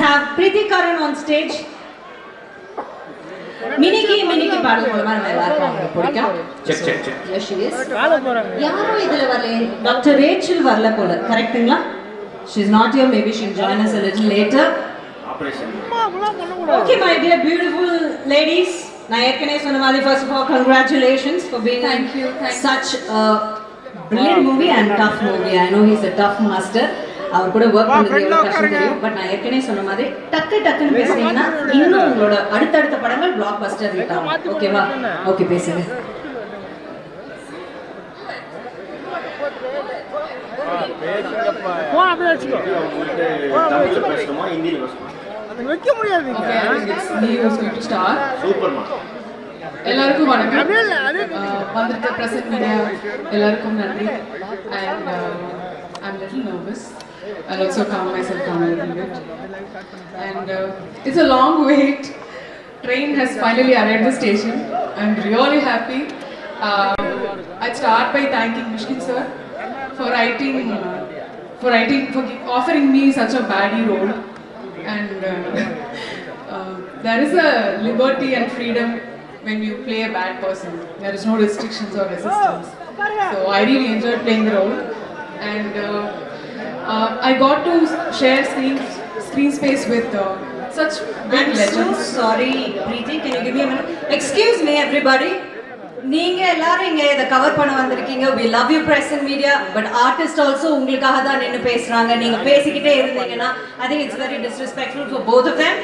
have Preeti Karan on stage. மினிக்கி பாடல் மூலமா நம்ம எல்லாருக்கும் அவங்களுக்கு பிடிக்கும். செக். Yes, she is. யாரோ இதுல வரல. டாக்டர் ரேச்சல் வரல போல. கரெக்ட்டுங்களா? She is not here. Maybe she'll join us a little later. Okay, my dear beautiful ladies. நான் ஏற்கனவே சொன்ன மாதிரி first of all congratulations for being such a brilliant movie and tough movie. I know he's a tough master. அவர் கூட work பண்ணுறது எவ்வளோ கஷ்டம் தெரியும். But நான் ஏற்கனவே சொன்ன மாதிரி டக்குன்னு பேசுனீங்கன்னா இன்னும் உங்களோட அடுத்தடுத்த படங்கள் பிளாக் பஸ்டர் ஹிட் ஆகும். ஓகேவா? ஓகே, பேசுங்க. எல்லாருக்கும் வணக்கம். வந்திருக்க பிரசன்ட் மீடியா எல்லாருக்கும் நன்றி. And I'm a little nervous. I'll also calm myself down a little bit. And it's a long wait. Train has finally arrived the station. I'm really happy. I'd start by thanking Mishkin sir for offering me such a baddie role. And there is a liberty and freedom when you play a bad person. There is no restrictions or resistance. So I really enjoyed playing the role. And I got to share screen space with such big legends. So sorry, Preeti, can you give me a minute? Excuse me, everybody. நீங்க எல்லாரும் இங்க இத cover பண்ண வந்திருக்கீங்க. We love you press and media, but artist also உங்களுக்காக தான் நின்னு பேசுறாங்க. நீங்க பேசிக்கிட்டே இருந்தீங்கன்னா I think it's very disrespectful for both of them.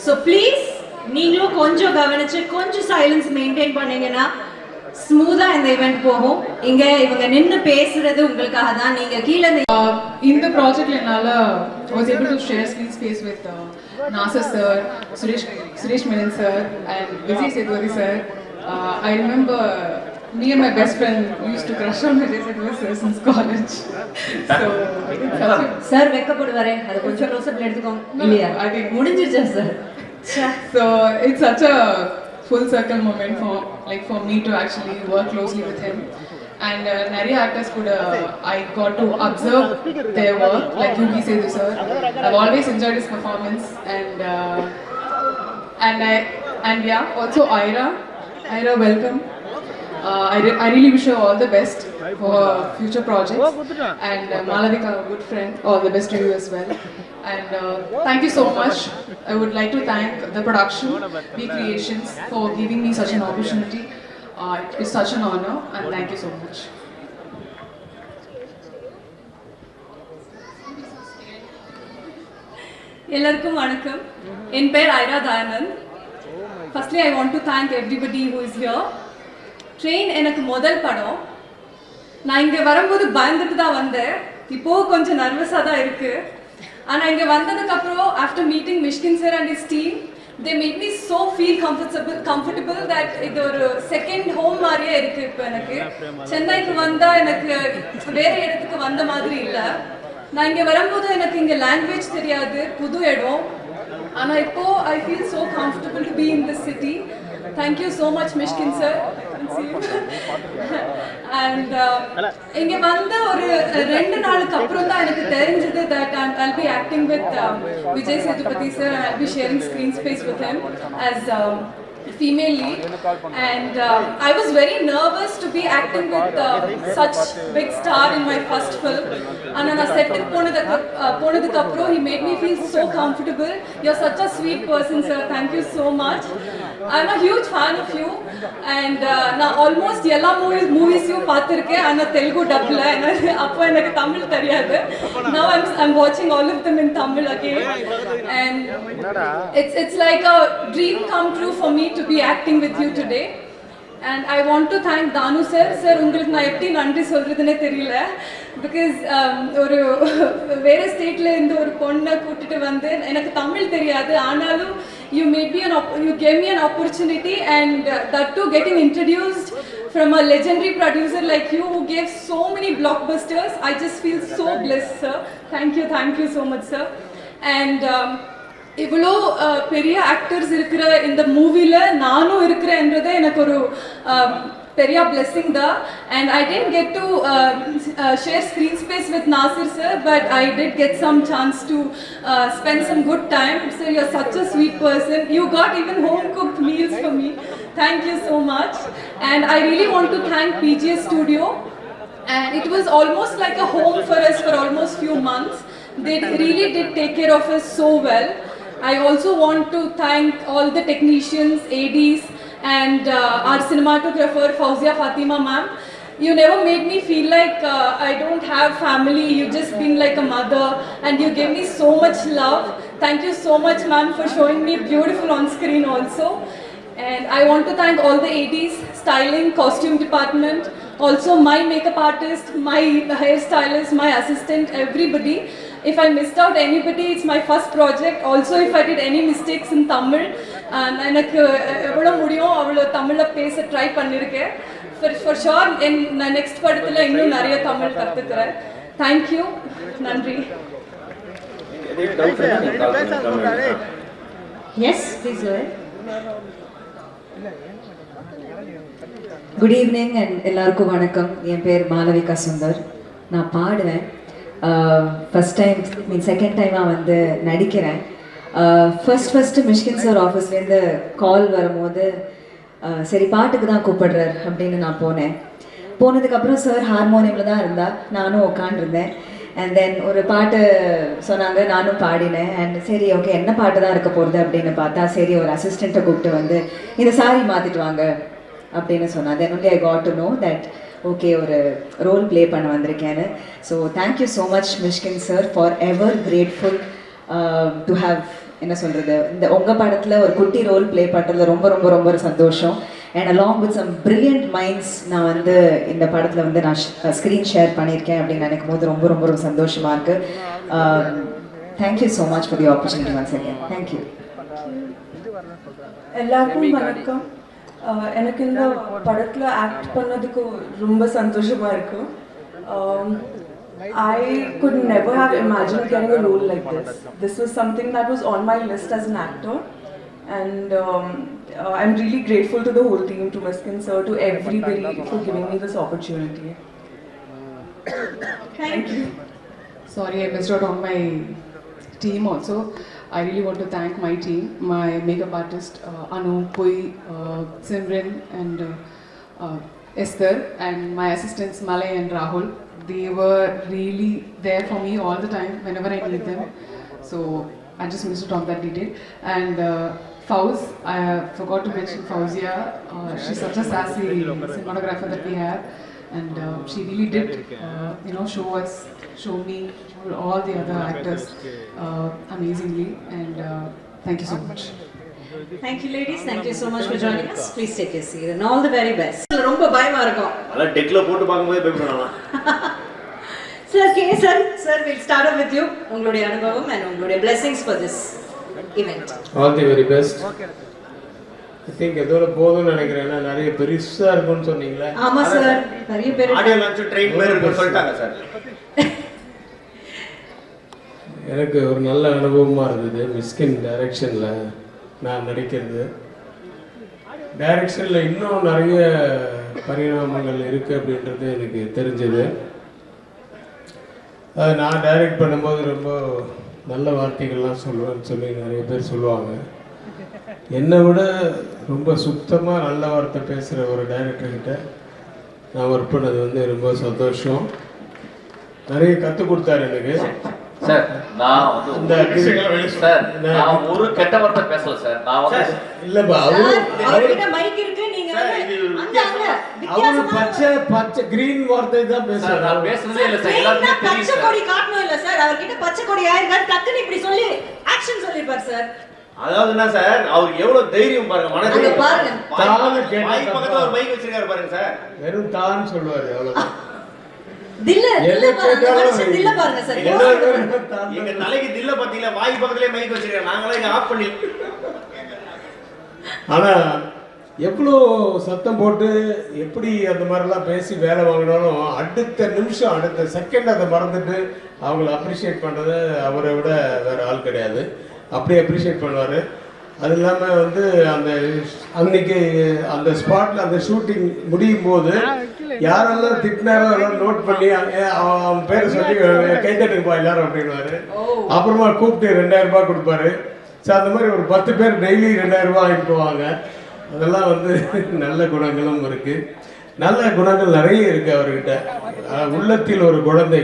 So please நீங்களும் கொஞ்சம் கவனிச்சு கொஞ்சம் சைலன்ஸ் மெயின்டைன் பண்ணீங்கன்னா ஸ்மூதா இந்த ஈவென்ட் போகும். இங்க இவங்க நின்னு பேசுறது உங்களுக்காக தான். நீங்க கீழ இந்த ப்ராஜெக்ட்ல என்னால was able to share screen space with Nasir sir, Suresh Menon sir and Vijay Sethupathi sir. I remember me and my best friend used to crush on Vijay Sethupathi sir since college. So sir வெக்கப்படுவாரே, அது கொஞ்சம் close அப்ல எடுத்துக்கோங்க. இல்லையா? I think முடிஞ்சிருச்சா sir? So it's such a full circle moment for me to actually work closely with him. And நிறைய actors could I got to observe their work, like Yogi Sethu sir. I've always enjoyed his performance. And yeah, also Ira, welcome. I really wish her all the best for future projects. And Malavika, a good friend, all the best to you as well. And thank you so much. I would like to thank the production, B Creations, for giving me such an opportunity. It's such an honor, and thank you so much. எல்லாருக்கும் வணக்கம். என் பேர் Airaa Dayanand. Firstly, I want to thank everybody who is here. Train எனக்கு முதல் படம். நான் இங்கே வரும்போது பயந்துட்டு தான் வந்தேன். இப்போ கொஞ்சம் நர்வஸாக தான் இருக்கு. ஆனால் இங்கே வந்ததுக்கப்புறம் after meeting Mysskin sir and his team, they made me so feel comfortable that இது ஒரு செகண்ட் ஹோம் மாதிரியே இருக்கு. இப்போ எனக்கு சென்னைக்கு வந்தா எனக்கு வேற இடத்துக்கு வந்த மாதிரி இல்லை. நான் இங்கே வரும்போது எனக்கு இங்கே லாங்குவேஜ் தெரியாது, புது இடம். ஆனால் இப்போ I feel so comfortable to be in this city. Thank you so much Mishkin sir. And இங்கே வந்த ஒரு 2 நாளுக்கு அப்புறம் தான் எனக்கு தெரிஞ்சது that I'll be acting with Vijay Sethupathi sir and I'll be sharing screen space with him as female lead. And I was very nervous to be acting with such big star in my first film. And on a set ponadukku apro he made me feel so comfortable. You're such a sweet person sir. Thank you so much. I'm a huge fan of you. And na almost ella movies you paathirken ana Telugu dub la appo enakku Tamil theriyadhu. Now I'm watching all of them in Tamil again. And it's like a dream come true for me to be acting with you today. And I want to thank Danu sir. Sir, உங்களுக்கு நான் எப்படி நன்றி சொல்றதுன்னே தெரியல. Because ஒரு வேற ஸ்டேட்ல இருந்து ஒரு பொண்ணை கூட்டிட்டு வந்து எனக்கு தமிழ் தெரியாது, ஆனாலும் you gave me an opportunity and that too getting introduced from a legendary producer like you who gave so many blockbusters. I just feel so blessed sir. Thank you so much sir. And இவ்வளோ பெரிய actors இருக்கிற இந்த மூவியில் நானும் இருக்கிறேன்றதே எனக்கு ஒரு பெரிய blessing தான். And I didn't get to share screen space with Nasir sir, but I did get some chance to spend some good time. So you're such a sweet person. You got even home cooked meals for me. Thank you so much. And I really want to thank PGS Studio. And it was almost like a home for us for almost few months. They really did take care of us so well. I also want to thank all the technicians, ADs, and our cinematographer Fauzia Fatima ma'am. You never made me feel like I don't have family. You just been like a mother, and you gave me so much love. Thank you so much, ma'am, for showing me beautiful on screen also. And I want to thank all the ADs, styling, costume department, also my makeup artist, my hairstylist, my assistant, everybody. If I missed out anybody, it's my first project. Also, if I did any mistakes in Tamil, எனக்கு எவ்வளோ முடியும் அவ்வளோ தமிழில் பேச try பண்ணியிருக்கேன். For sure, நான் next படத்தில் இன்னும் நிறைய தமிழ் கற்றுக்கிறேன். தேங்க்யூ, நன்றி. Yes, please go ahead. Good evening and எல்லாருக்கும் வணக்கம். என் பேர் மாலவிகா சுந்தர். நான் பாடுவேன். ஃபஸ்ட் டைம் செகண்ட் டைமாக வந்து நடிக்கிறேன். ஃபஸ்ட்டு மிஷ்கின் சார் ஆஃபீஸ்லேருந்து கால் வரும்போது சரி பாட்டுக்கு தான் கூப்பிடுறார் அப்படின்னு நான் போனேன். போனதுக்கப்புறம் சார் ஹார்மோனியமில் தான் இருந்தால் நானும் உட்காண்டிருந்தேன். அண்ட் தென் ஒரு பாட்டு சொன்னாங்க, நானும் பாடினேன். அண்ட் சரி ஓகே என்ன பாட்டு தான் இருக்க போகிறது அப்படின்னு பார்த்தா சரி ஒரு அசிஸ்டண்ட்டை கூப்பிட்டு வந்து இந்த சாரி மாற்றிட்டு வாங்க அப்படின்னு சொன்னாங்க. Then only I got to know that okay ஒரு ரோல் ப்ளே பண்ண வந்திருக்கேன்னு. So thank you so much Mysskin sir, for ever grateful to have என்ன சொல்கிறது இந்த உங்கள் படத்தில் ஒரு குட்டி ரோல் ப்ளே பண்ணுறதுல ரொம்ப ரொம்ப ரொம்ப சந்தோஷம். And along with some brilliant minds நான் வந்து இந்த படத்தில் வந்து நான் ஸ்க்ரீன் ஷேர் பண்ணியிருக்கேன் அப்படின்னு நினைக்கும் போது ரொம்ப ரொம்ப ரொம்ப சந்தோஷமாக இருக்குது. Thank you so much for the opportunity once again. Thank you. எல்லாருக்கும் வணக்கம். எனக்கு இந்த படத்தில் ஆக்ட் பண்ணதுக்கு ரொம்ப சந்தோஷமாக இருக்கும். I could never have imagined getting a role like this. This was something that was on my list as an actor, and I'm really grateful to the whole team, to Miskin sir, to everybody for giving me this opportunity. Thank you. Sorry, I missed out on my team also. I really want to thank my team, my makeup artist Anu, Pui, Simran, and Esther, and my assistants Malay and Rahul. They were really there for me all the time whenever I need them. So I just missed out on that detail. And Fauz, I forgot to mention Fauzia. She's such a sassy cinematographer that we have, and she really did, show me, all the other actors amazingly. And thank you so much. Thank you ladies, thank you so much for joining us. Please take your seat and all the very best. ரொம்ப பயமா இருக்கும். அல டெக்ல போட்டு பாக்கும்போது பயப்படலாம். Sir, sir, we'll start off with you. உங்களுடைய அனுபவம் and உங்களுடைய blessings for this event. All the very best. I think இதோட போதும்னு நினைக்கிறேன். நிறைய பெருசா இருக்கும்னு சொன்னீங்களே. ஆமா சார், நிறைய பேர் ஆடியோ லான்ச் ட்ரெயின் மாதிரி இருக்குன்னு சொல்லிட்டாங்க சார். எனக்கு ஒரு நல்ல அனுபவமா இருந்தது மிஸ்கின் டைரக்ஷன்ல நான் நடிக்கிறது. டைரக்ஷனில் இன்னும் நிறைய பரிணாமங்கள் இருக்குது அப்படின்றது எனக்கு தெரிஞ்சது. நான் டைரக்ட் பண்ணும்போது ரொம்ப நல்ல வார்த்தைகள்லாம் சொல்லுவேன்னு சொல்லி நிறைய பேர் சொல்லுவாங்க. என்னை விட ரொம்ப சுத்தமாக நல்ல வார்த்தை பேசுகிற ஒரு டைரக்டர்கிட்ட நான் ஒர்க் பண்ணது வந்து ரொம்ப சந்தோஷம். நிறைய கற்றுக் கொடுத்தாரு எனக்கு. சார் நான் ஒரு கெட்ட வார்த்தை பேசல சார். நான் வந்து இல்லப்பா அவர்கிட்ட மைக் இருக்கு, நீங்க அவரு பச்சை கிரீன் வார்த்தை தான் பேசுறாரு. நான் பேசுறதே இல்ல சார், எல்லாருமே தெரியும் பச்சை கொடி காட்டணும் இல்ல சார். அவர்கிட்ட பச்சை கொடி ஆயிருக்காரு, டக்குன்னு இப்படி சொல்லி ஆக்ஷன் சொல்லிப்பார் சார். அதாவது என்ன சார், அவர் எவ்வளவு தைரியம் பாருங்க, மனதைரியம் பாருங்க. மைக் பக்கத்துல ஒரு மைக் வச்சிருக்காரு பாருங்க சார். வெறும் தான் சொல்லுவாரு, அவ்வளவுதான். தில்ல பாருங்க சார். எங்க தலைக்கு தில்ல பாத்தீங்களா, வாய் பக்கத்துலயே மைக் வச்சிருக்காரு. நாங்களே இங்க ஆஃப் பண்ணி. ஆனா எவ்வளோ சத்தம் போட்டு எப்படி அந்த மாதிரிலாம் பேசி வேலை வாங்கினாலும் அடுத்த நிமிஷம் அடுத்த செகண்ட் அதை மறந்துட்டு அவங்கள அப்ரிஷியேட் பண்ணுறது அவரை விட வேற ஆள் கிடையாது. அப்படியே அப்ரிஷியேட் பண்ணுவார். அது இல்லாமல் வந்து அந்த அன்னைக்கு அந்த ஸ்பாட்டில் அந்த ஷூட்டிங் முடியும் போது யாரெல்லாம் திட்டினாரோ அதெல்லாம் நோட் பண்ணி அவன் பேரை சொல்லி கைத்தட்டுக்குப்பா எல்லாரும் அப்படின்வாரு. அப்புறமா கூப்பிட்டு 2000 ரூபாய் கொடுப்பாரு. ஸோ அந்த மாதிரி ஒரு 10 பேர் டெய்லி 2000 ரூபாய் வாங்கிட்டு போவாங்க. அதெல்லாம் வந்து நல்ல குணங்களும் இருக்குது. நல்ல குணங்கள் நிறைய இருக்குது அவர்கிட்ட. உள்ளத்தில் ஒரு குழந்தை,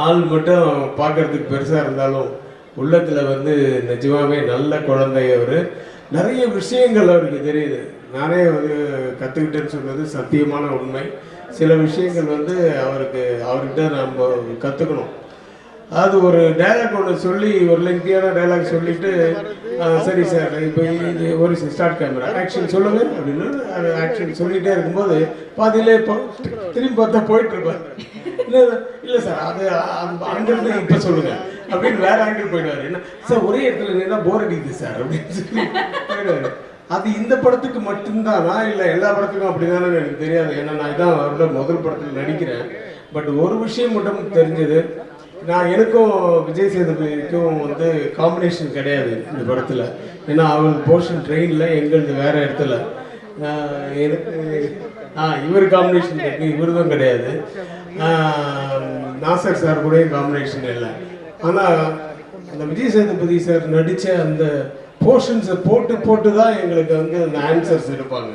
ஆள் மட்டும் பார்க்கறதுக்கு பெருசாக இருந்தாலும் உள்ளத்தில் வந்து நிஜமாவே நல்ல குழந்தை அவர். நிறைய விஷயங்கள் அவருக்கு தெரியுது. நானே வந்து கற்றுக்கிட்டேன்னு சொன்னது சத்தியமான உண்மை. சில விஷயங்கள் வந்து அவர்கிட்ட நம்ம கற்றுக்கணும். அது ஒரு டைலாக் ஒன்று சொல்லி, ஒரு லெங்க்தியான டைலாக் சொல்லிட்டு சரி சார் இப்போ இது ஒரு ஸ்டார்ட் கேமரா ஆக்ஷன் சொல்லுங்க அப்படின்னு அது ஆக்ஷன் சொல்லிகிட்டே இருக்கும்போது பாதியிலே திரும்பி பார்த்தா போயிட்டுருப்பார். இல்லை சார் அது அங்கேருந்து இப்போ சொல்லுங்க அப்படின்னு வேற ஆங்கிள் போயிடுவார். என்ன சார் ஒரே இடத்துல நின்னா போர் அடிக்குது சார் அப்படின்னு சொல்லி போயிடுவார். அது இந்த படத்துக்கு மட்டும்தானா இல்லை எல்லா படத்துக்கும் அப்படிதானு எனக்கு தெரியாது. ஏன்னா நான் இதான் அவரோட முதல் படத்தில் நடிக்கிறேன். பட் ஒரு விஷயம் மட்டும் தெரிஞ்சது, எனக்கும் விஜய் சேதுபதிக்கும் வந்து காம்பினேஷன் கிடையாது இந்த படத்தில். ஏன்னா அவர் போர்ஷன் ட்ரெயினில் எங்களது வேறு இடத்துல. எனக்கு இவர் காம்பினேஷன் இவருதும் கிடையாது. நாசர் சார் கூடயும் காம்பினேஷன் இல்லை. ஆனால் அந்த விஜய் சேதுபதி சார் நடித்த அந்த போர்ஷன்ஸை போட்டு தான் எங்களுக்கு வந்து அந்த ஆன்சர்ஸ் எடுப்பாங்க.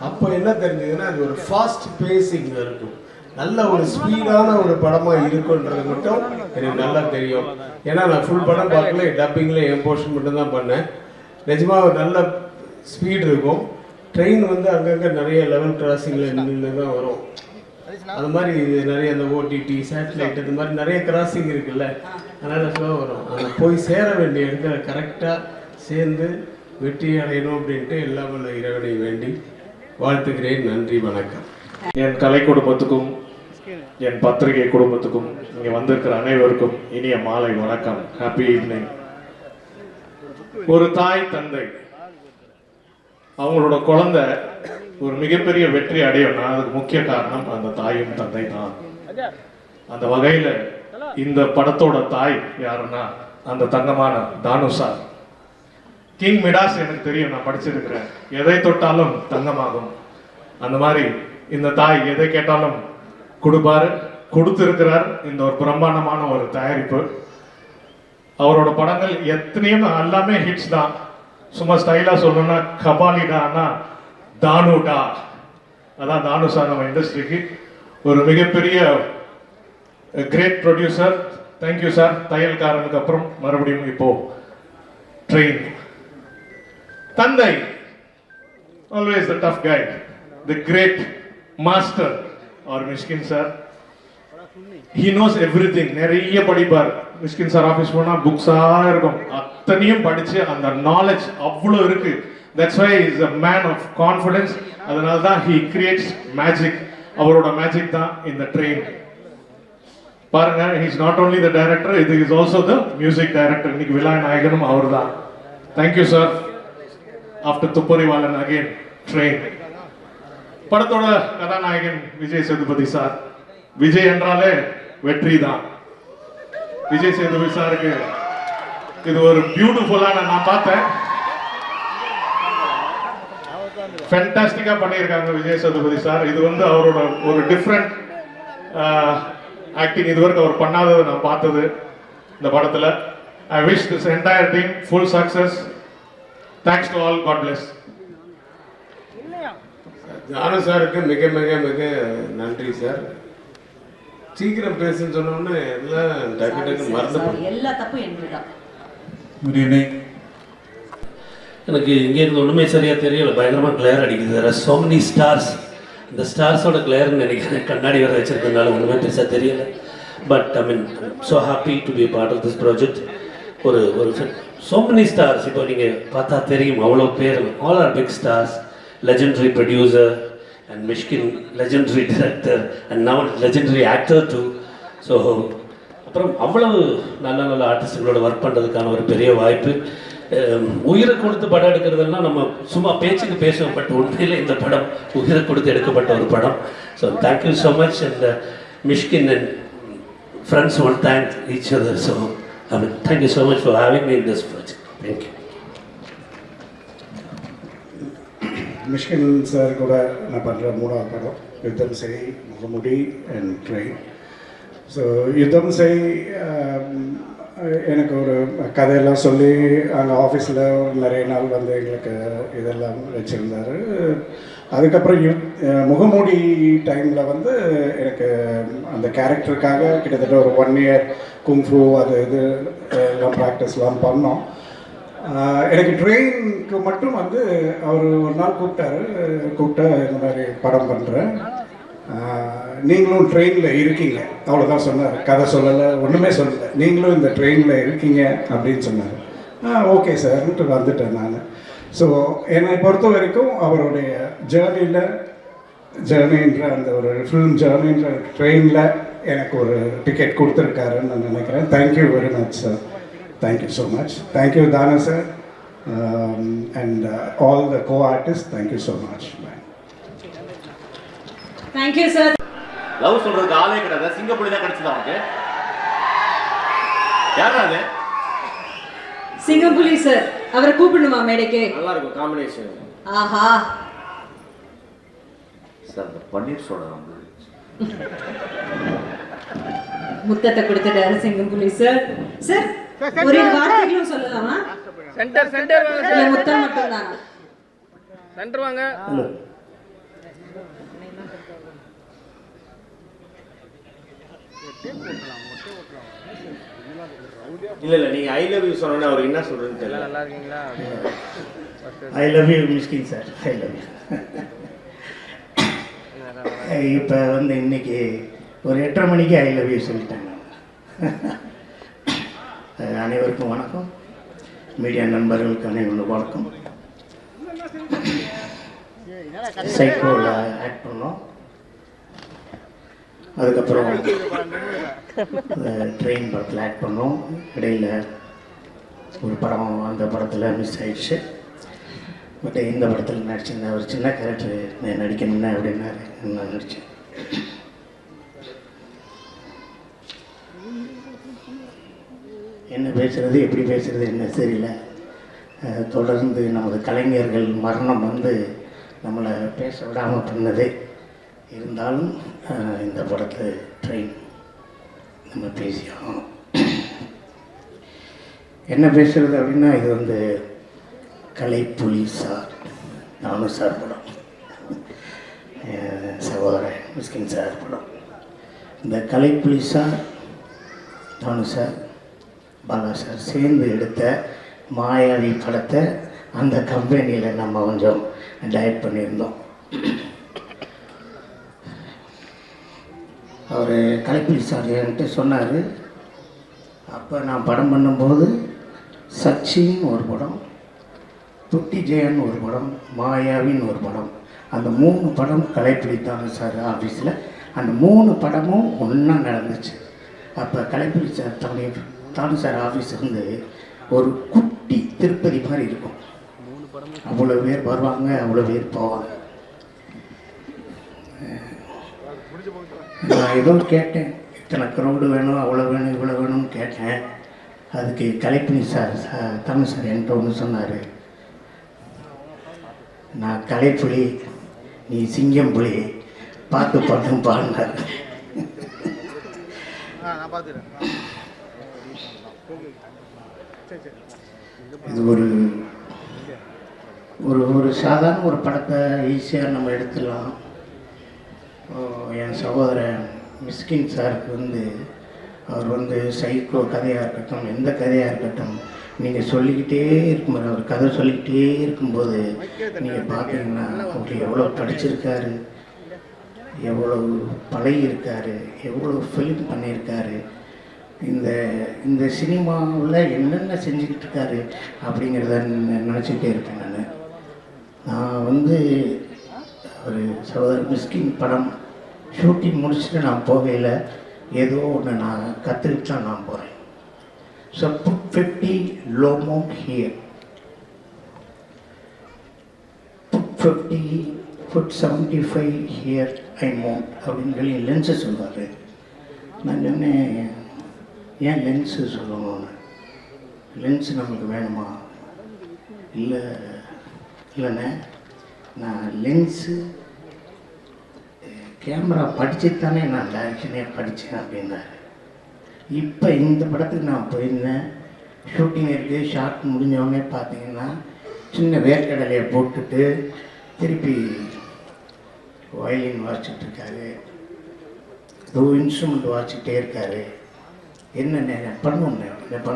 அப்போ என்ன தெரிஞ்சதுன்னா அது ஒரு ஃபாஸ்ட் பேசிங் இருக்கும். நல்ல ஒரு ஸ்பீடான ஒரு படமாக இருக்குன்றது மட்டும் எனக்கு நல்லா தெரியும். ஏன்னா நான் ஃபுல் படம் பார்க்கல, டப்பிங்கில் என் போர்ஷன் மட்டும்தான் பண்ணேன். நிஜமாக ஒரு நல்ல ஸ்பீட் இருக்கும். ட்ரெயின் வந்து அங்கங்கே நிறைய லெவல் கிராசிங்கில் நின்று தான் வரும். அது மாதிரி நிறைய அந்த ஓடிடி சேட்டலைட் இந்த மாதிரி நிறைய கிராசிங் இருக்குல்ல, அதனால் ஸ்லோவாக வரும். அதை போய் சேர வேண்டிய இடத்துல கரெக்டாக சேர்ந்து வெற்றி அடையணும் அப்படின்ட்டு எல்லாம் உள்ள இறைவனை வேண்டி வாழ்த்துக்கிறேன். நன்றி, வணக்கம். என் கலை குடும்பத்துக்கும் என் பத்திரிகை குடும்பத்துக்கும் இங்கே வந்திருக்கிற அனைவருக்கும் இனிய மாலை வணக்கம். Happy evening. ஒரு தாய் தந்தை அவங்களோட குழந்தை ஒரு மிகப்பெரிய வெற்றி அடையணும்னா அதுக்கு முக்கிய காரணம் அந்த தாயும் தந்தை தான். அந்த வகையில இந்த படத்தோட தாய் யாருன்னா அந்த தங்கமான தானு சார். கிங் மிடாஸ் எனக்கு தெரியும், நான் படிச்சிருக்கிறேன். எதை தொட்டாலும் தங்கமாகும். அந்த மாதிரி இந்த தாய் எதை கேட்டாலும் கொடுப்பாரு, கொடுத்திருக்கிறார். இந்த ஒரு பிரம்மாண்டமான ஒரு தயாரிப்பு. அவரோட படங்கள் எத்தனையும் எல்லாமே ஹிட்ஸ் தான். சும்மா ஸ்டைலா சொல்லணும்னா கபாலிடானா தானுடா, அதான் தானு சார் நம்ம இண்டஸ்ட்ரிக்கு ஒரு மிகப்பெரிய கிரேட் ப்ரொடியூசர். Thank you sir. தையல்காரனுக்கு அப்புறம் மறுபடியும் இப்போ ட்ரெயின். தந்தை always the tough guy, the great master or Mishkin sir. He knows everything. நிறைய படிப்பார். மிஷ்கின் சார் ஆஃபீஸ் போனால் புக்ஸாக இருக்கும். அத்தனையும் படித்து அந்த நாலேஜ் அவ்வளோ இருக்கு. That's why is a man of confidence. அதனால தான் ஹீ கிரியேட்ஸ் மேஜிக். அவரோட மேஜிக் தான் இந்த ட்ரெயின். பாருங்க, he is not only the director, இது is also the music director. இன்னைக்கு விழா நாயகனும் அவர் தான். Thank you sir. After Thupparivaalan again train. படத்தோட கதாநாயகன் விஜய் சேதுபதி சார். விஜய் என்றாலே வெற்றி தான். விஜய் சேதுபதி சாருக்கு இது ஒரு பியூட்டிஃபுல்லான, நான் பார்த்தேன், ஃபேண்டாஸ்டிக்கா பண்ணியிருக்காங்க விஜய் சேதுபதி சார். இது வந்து அவரோட ஒரு டிஃப்ரெண்ட் ஆக்டிங். இதுவரைக்கும் அவர் பண்ணாததை நான் பார்த்தது இந்த படத்தில். I wish this entire team full success. Thanks to all. God bless. Thanu சாருக்கு மிக மிக மிக நன்றி சார். சீக்கிரம் பேசுன்னு சொன்னோன்னே எல்லாம் டக்கு டக்கு மறந்து எல்லா தப்பும் எனக்கு தான். Good evening. எனக்கு இங்கேருந்து ஒன்றுமே சரியாக தெரியல. பயங்கரமாக கிளேர் அடிக்குது. there are so many stars. இந்த ஸ்டார்ஸோட கிளேர்னு நினைக்கிறேன். கண்ணாடி வர வச்சிருக்கிறதுனால ஒன்றுமே பெருசாக தெரியல. But I mean so happy to be part of this project. ஒரு so many stars. இப்போ நீங்கள் பார்த்தா தெரியும் அவ்வளோ பேர். All are big stars. legendary producer and Mishkin legendary director and now legendary actor too. So அப்புறம் அவ்வளவு நல்ல நல்ல ஆர்டிஸ்டுகளோட ஒர்க் பண்ணுறதுக்கான ஒரு பெரிய வாய்ப்பு. உயிரை கொடுத்து படம் எடுக்கிறதுலாம் நம்ம சும்மா பேச்சுக்கு பேசுவோம். பட் உண்மையில் இந்த படம் உயிரை கொடுத்து எடுக்கப்பட்ட ஒரு படம். So thank you so much. And Mysskin and friends one thank each other. So I mean, thank you so much for having me in this project. Thank you. Mysskin sir கூட நான் பண்ணுற 3வது படம் யுத்தம் செய், முகமுடி அண்ட் ட்ரெயின். ஸோ யுத்தம் செய் எனக்கு ஒரு கதையெல்லாம் சொல்லி அங்கே ஆஃபீஸில் நிறைய நாள் வந்து எங்களுக்கு இதெல்லாம் வச்சுருந்தார். அதுக்கப்புறம் முகமூடி டைமில் வந்து எனக்கு அந்த கேரக்டருக்காக கிட்டத்தட்ட ஒரு 1 year குங்ஃபு அது இது எல்லாம் ப்ராக்டிஸ்லாம் பண்ணோம். எனக்கு ட்ரெயினுக்கு மட்டும் வந்து அவர் ஒரு நாள் கூப்பிட்டு இந்த மாதிரி படம் பண்ணுறேன், நீங்களும் ட்ரெயினில் இருக்கீங்க, அவ்வளோதான் சொன்னார். கதை சொல்லலை, ஒன்றுமே சொல்லலை, நீங்களும் இந்த ட்ரெயினில் இருக்கீங்க அப்படின்னு சொன்னார். ஓகே சார்ன்ட்டு வந்துட்டேன் நான். ஸோ என்னை பொறுத்த வரைக்கும் அவருடைய ஜேர்னின்ற அந்த ஒரு ஃபிலிம் ஜேர்னின்ற ட்ரெயினில் எனக்கு ஒரு டிக்கெட் கொடுத்துருக்காருன்னு நான் நினைக்கிறேன். Thank you very much sir. Thank you so much. Thank you, Dana sir, and all the co-artists. Thank you so much. Bye. Thank you, sir. Love சொல்றதுக்கு ஆளே கிடையாது, சிங்கப்பூர்ல தான் கிடைச்சது அவனுக்கு. யாரா அது? சிங்கம்புலி சார். அவரை கூப்பிடணுமா மேடைக்கு? நல்லா இருக்கும் காம்பினேஷன். ஆஹா. சார் பன்னீர் சோடா வந்து முத்தத்தை கொடுத்துட்டாரு சிங்கம்புலி சார். சார் ஒரு வார்த்தைகளும் சொல்லலாமா? சென்டர் இல்ல முத்தம் மட்டும் தானா? சென்டர் வாங்க. இல்ல நீங்க ஐ லவ் யூ சொன்னா அவர் என்ன சொல்றதுன்னு தெரியல. நல்லா இருக்கீங்களா? I love you, Mysskin sir. I love you. இப்போ வந்து இன்னைக்கு ஒரு 8:30 மணிக்கு ஐ லவ் யூ சொல்லிட்டாங்க. அனைவருக்கும் வணக்கம், மீடியா நண்பர்களுக்கு அனைவருக்கும் வணக்கம். சைக்கோவில் ஆக்ட் பண்ணோம், அதுக்கப்புறம் ட்ரெயின் படத்தில் ஆக்ட் பண்ணோம். இடையில் ஒரு படம், அந்த படத்தில் மிஸ் ஆயிடுச்சு. பட் இந்த படத்தில் நடிச்சிருந்தேன், ஒரு சின்ன கேரக்டர் நடிக்கணும்னு அப்படின்னாரு, நான் நடித்தேன். என்ன பேசுகிறது, எப்படி பேசுகிறது என்ன தெரியல. தொடர்ந்து நமது கலைஞர்கள் மரணம் வந்து நம்மளை பேச விடாமல் பண்ணது. இருந்தாலும் இந்த படத்தில் ட்ரெயின் நம்ம பேசியோம். என்ன பேசுகிறது அப்படின்னா, இது வந்து கலைப்புலி சார், நானும் சார் படம், சகோதரன் மிஸ்கின் சார் படம். இந்த கலைப்புலி சார், நானும் சார், பாலா சார் சேர்ந்து எடுத்த மாயாவி படத்தை அந்த கம்பெனியில் நம்ம கொஞ்சம் டைரக்ட் பண்ணியிருந்தோம். அவர் கலைப்புலி சார் என்கிட்ட சொன்னார். அப்போ நான் படம் பண்ணும்போது சச்சின்னு ஒரு படம், துட்டி ஜெயன் ஒரு படம், மாயாவின்னு ஒரு படம், அந்த 3 படம் கலைப்புலி தான் சார் ஆஃபீஸில். அந்த 3 படமும் ஒன்றா நடந்துச்சு. அப்போ கலைப்புலி சார் தானு சார் ஆஃபீஸ் வந்து ஒரு குட்டி திருப்பதி மாதிரி இருக்கும். அவ்வளோ பேர் வருவாங்க, அவ்வளோ பேர் போவாங்க. நான் ஏதோ கேட்டேன், இத்தனை க்ரௌடு வேணும், அவ்வளோ வேணும், இவ்வளோ வேணும்னு கேட்டேன். அதுக்கு கலைப்புலி சார் தானு சார் என்கிட்ட ஒன்று சொன்னார், நான் கலைப்புலி, நீ சிங்கம் புலி, பார்த்து பாட்டும் பாடினார். இது ஒரு ஒரு ஒரு சாதாரண ஒரு படத்தை ஈஸியாக நம்ம எடுத்துடலாம். என் சகோதரன் மிஸ்கின் சாருக்கு வந்து அவர் வந்து சைக்கோ கதையாக இருக்கட்டும், எந்த கதையாக இருக்கட்டும், நீங்கள் சொல்லிக்கிட்டே இருக்கும்போது, அவர் கதை சொல்லிக்கிட்டே இருக்கும்போது நீங்கள் பார்த்தீங்கன்னா அவர் எவ்வளோ படிச்சிருக்காரு, எவ்வளோ பழகியிருக்காரு, எவ்வளோ ஃபிலிம் பண்ணியிருக்காரு, இந்த சினிமாவில் என்னென்ன செஞ்சுக்கிட்டு இருக்காரு அப்படிங்கிறத நினச்சிக்கிட்டே இருப்பேன். நான் வந்து ஒரு சகோதரர் மிஸ்கின் படம் ஷூட்டிங் முடிச்சுட்டு நான் போகையில் ஏதோ ஒன்று நான் கற்றுக்கிட்டு தான் நான் போகிறேன். So put 50 low mount here, put 50, put 75 here I mount அப்படின்னு சொல்லி லென்ஸை சொல்வார். நான் சொன்னேன், ஏன் லென்ஸு சொல்லணும்னு. லென்ஸ் நம்மளுக்கு வேணுமா? இல்லைண்ணே, நான் லென்ஸு கேமரா படிச்சுத்தானே நான் டைரக்ஷனே படித்தேன் அப்படின்னாரு. இப்போ இந்த படத்துக்கு நான் போயிருந்தேன், ஷூட்டிங் இருக்குது, ஷார்ட் முடிஞ்சவொடனே பார்த்தீங்கன்னா சின்ன வேர்க்கடலையை போட்டுட்டு திருப்பி வயலின் வாசிச்சுட்ருக்காரு, ஏதோ இன்ஸ்ட்ருமெண்ட் வாசிக்கிட்டே இருக்காரு. என்னென்ன பண்ணுவோம், கொஞ்சம்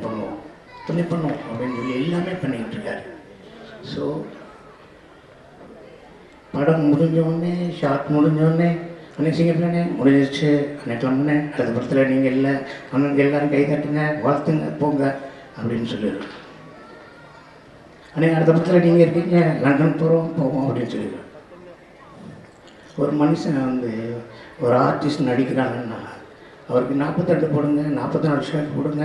பண்ணுவோம் அப்படின்னு சொல்லி எல்லாமே பண்ணிக்கிட்டு இருக்காரு. ஸோ படம் முடிஞ்சோடனே, ஷார்ட் முடிஞ்சோடனே, அன்னைக்கு சிங்கப்பூர்னே முடிஞ்சிச்சு, அன்னைக்கு கிளம்புனேன், அடுத்த படத்தில் நீங்கள் இல்லை, அண்ணனுக்கு எல்லோரும் கை தட்டுங்க, வாழ்த்துங்க, போங்க அப்படின்னு சொல்லிடுவேன். அன்னைக்கு அடுத்த படத்தில் நீங்கள் இருக்கீங்க, லண்டன் போவோம் அப்படின்னு சொல்லிடுவேன். ஒரு மனுஷன் வந்து ஒரு ஆர்டிஸ்ட் நடிக்கிறாங்கன்னா அவருக்கு 42 போடுங்க, 44 ஷர்ட் கொடுங்க,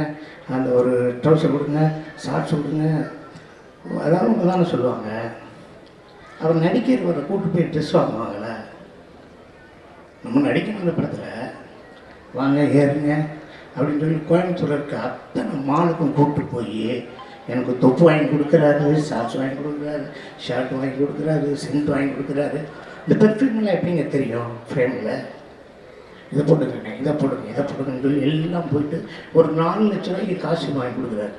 அந்த ஒரு ட்ரௌசர் கொடுங்க, ஷார்ட்ஸ் கொடுங்க, அதாவது அவங்க தானே சொல்லுவாங்க. அவர் நடிக்கிறவரை கூட்டு போய் ட்ரெஸ் வாங்குவாங்கள்ல, நம்ம நடிக்கணும் அந்த படத்தில், வாங்க ஏறுங்க அப்படின்னு சொல்லி கோயம்புத்தூர் இருக்க அத்தனை மாலுக்கும் கூப்பிட்டு போய் எனக்கு தொப்பு வாங்கி கொடுக்குறாரு, ஷார்ட்ஸ் வாங்கி கொடுக்குறாரு, ஷர்ட் வாங்கி கொடுக்குறாரு, சென்ட் வாங்கி கொடுக்குறாரு. இந்த பெர்ஃப்யூம்லாம் எப்படிங்க தெரியும் ஃப்ரேமில்? இதை போட்டுங்கன்னு சொல்லி எல்லாம் போயிட்டு ஒரு 4 லட்ச ரூபாய்க்கு காஸ்டியூம் வாங்கி கொடுக்குறாரு.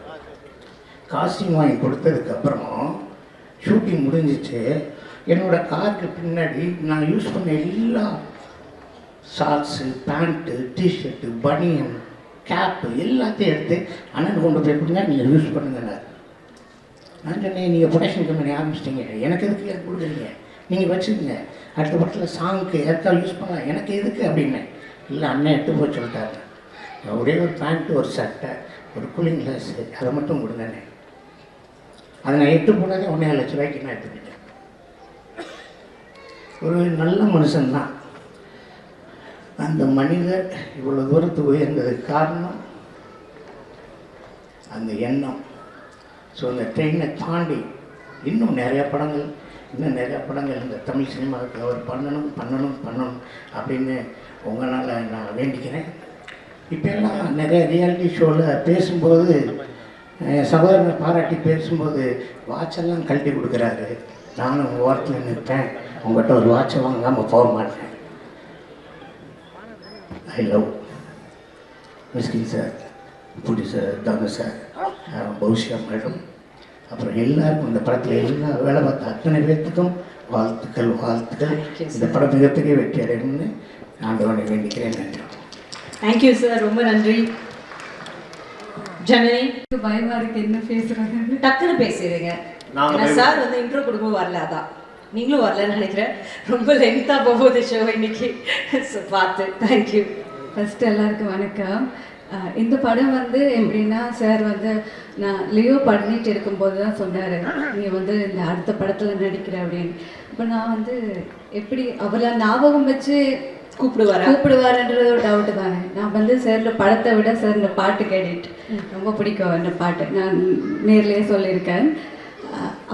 காஸ்டியூம் வாங்கி கொடுத்ததுக்கப்புறம் ஷூட்டிங் முடிஞ்சிச்சு. என்னோடய காருக்கு பின்னாடி நான் யூஸ் பண்ண எல்லா ஷார்ட்ஸு, பேண்ட்டு, டிஷர்ட்டு, பனியன், கேப்பு எல்லாத்தையும் எடுத்து அண்ணன் கொண்டு போய் கொடுங்க, நீங்கள் யூஸ் பண்ணுங்கன்னாரு. நான் சொன்னேன், நீங்கள் ப்ரொடக்ஷன் கம்பெனி ஆரம்பிச்சிட்டிங்க, எனக்கு எதுக்கு ஏற்க கொடுக்குறீங்க, நீங்கள் வச்சுக்கோங்க, அடுத்த படத்தில் சாங்க்கு யாருக்காவது யூஸ் பண்ணலாம், எனக்கு எதுக்கு அப்படின்னேன். இல்லை அண்ணன் எடுத்து போய் சொல்லிட்டாரு, ஒரே ஒரு பேண்ட்டு, ஒரு சட்டை, ஒரு கூலிங் கிளாஸு, அதை மட்டும் கொடுங்கண்ணே. அதை நான் எட்டு போனதே 1.5 லட்ச ரூபாய்க்கு நான் எடுத்துக்கிட்டேன். ஒரு நல்ல மனுஷன்தான் அந்த மனிதர். இவ்வளோ தூரத்துக்கு உயர்ந்ததுக்கு காரணம் அந்த எண்ணம். ஸோ அந்த ட்ரெயினை தாண்டி இன்னும் நிறையா படங்கள் இந்த தமிழ் சினிமாவுக்கு அவர் பண்ணணும் அப்படின்னு உங்களால் நான் வேண்டிக்கிறேன். இப்போ எல்லாம் நிறைய ரியாலிட்டி ஷோவில் பேசும்போது சகோதரனை பாராட்டி பேசும்போது வாட்செல்லாம் கழட்டி கொடுக்குறாரு. நானும் ஓரத்தில் நிற்பேன், உங்கள்கிட்ட ஒரு வாட்சை வாங்காமல் போக மாட்டேன். ஐ லவ் மிஸ்கின் சார், புடி சார், தானு சார், பௌஷியா மேடம், அப்புறம் எல்லாருக்கும் இந்த படத்தில் எல்லா வேலை பார்த்த அத்தனை பேர்த்துக்கும் வாழ்த்துக்கள். இந்த படம் மிகப்பெரிய வெற்றி அடையணும்னு ஆண்டவனை வேண்டிக்கிறேன். நன்றி. தேங்க்யூ சார், ரொம்ப நன்றி. ஜனனி, பயமா இருக்கு என்ன பேசுறாங்க, டக்குன்னு பேசுறீங்க. சார் வந்து இன்ட்ரோ கொடுக்கவும் வரல, அதான் நீங்களும் வரலன்னு நினைக்கிறேன். ரொம்ப லென்த்தாக போகுது ஷோ இன்னைக்கு. பார்த்து தேங்க்யூ. ஃபர்ஸ்ட் எல்லாருக்கும் வணக்கம். இந்த படம் வந்து எப்படின்னா, சார் வந்து நான் லியோ பண்ணிட்டு இருக்கும்போது தான் சொன்னார், நீ வந்து இந்த அடுத்த படத்தில் நடிக்கிற அப்படின்னு. இப்போ நான் வந்து எப்படி அவரை ஞாபகம் வச்சு கூப்பிடுவாருன்றது ஒரு டவுட்டு தானே. நான் வந்து சார் படத்தை விட சார் இந்த பாட்டு கேட்டுட்டு ரொம்ப பிடிக்கும். இந்த பாட்டு நான் நேர்லேயே சொல்லியிருக்கேன்.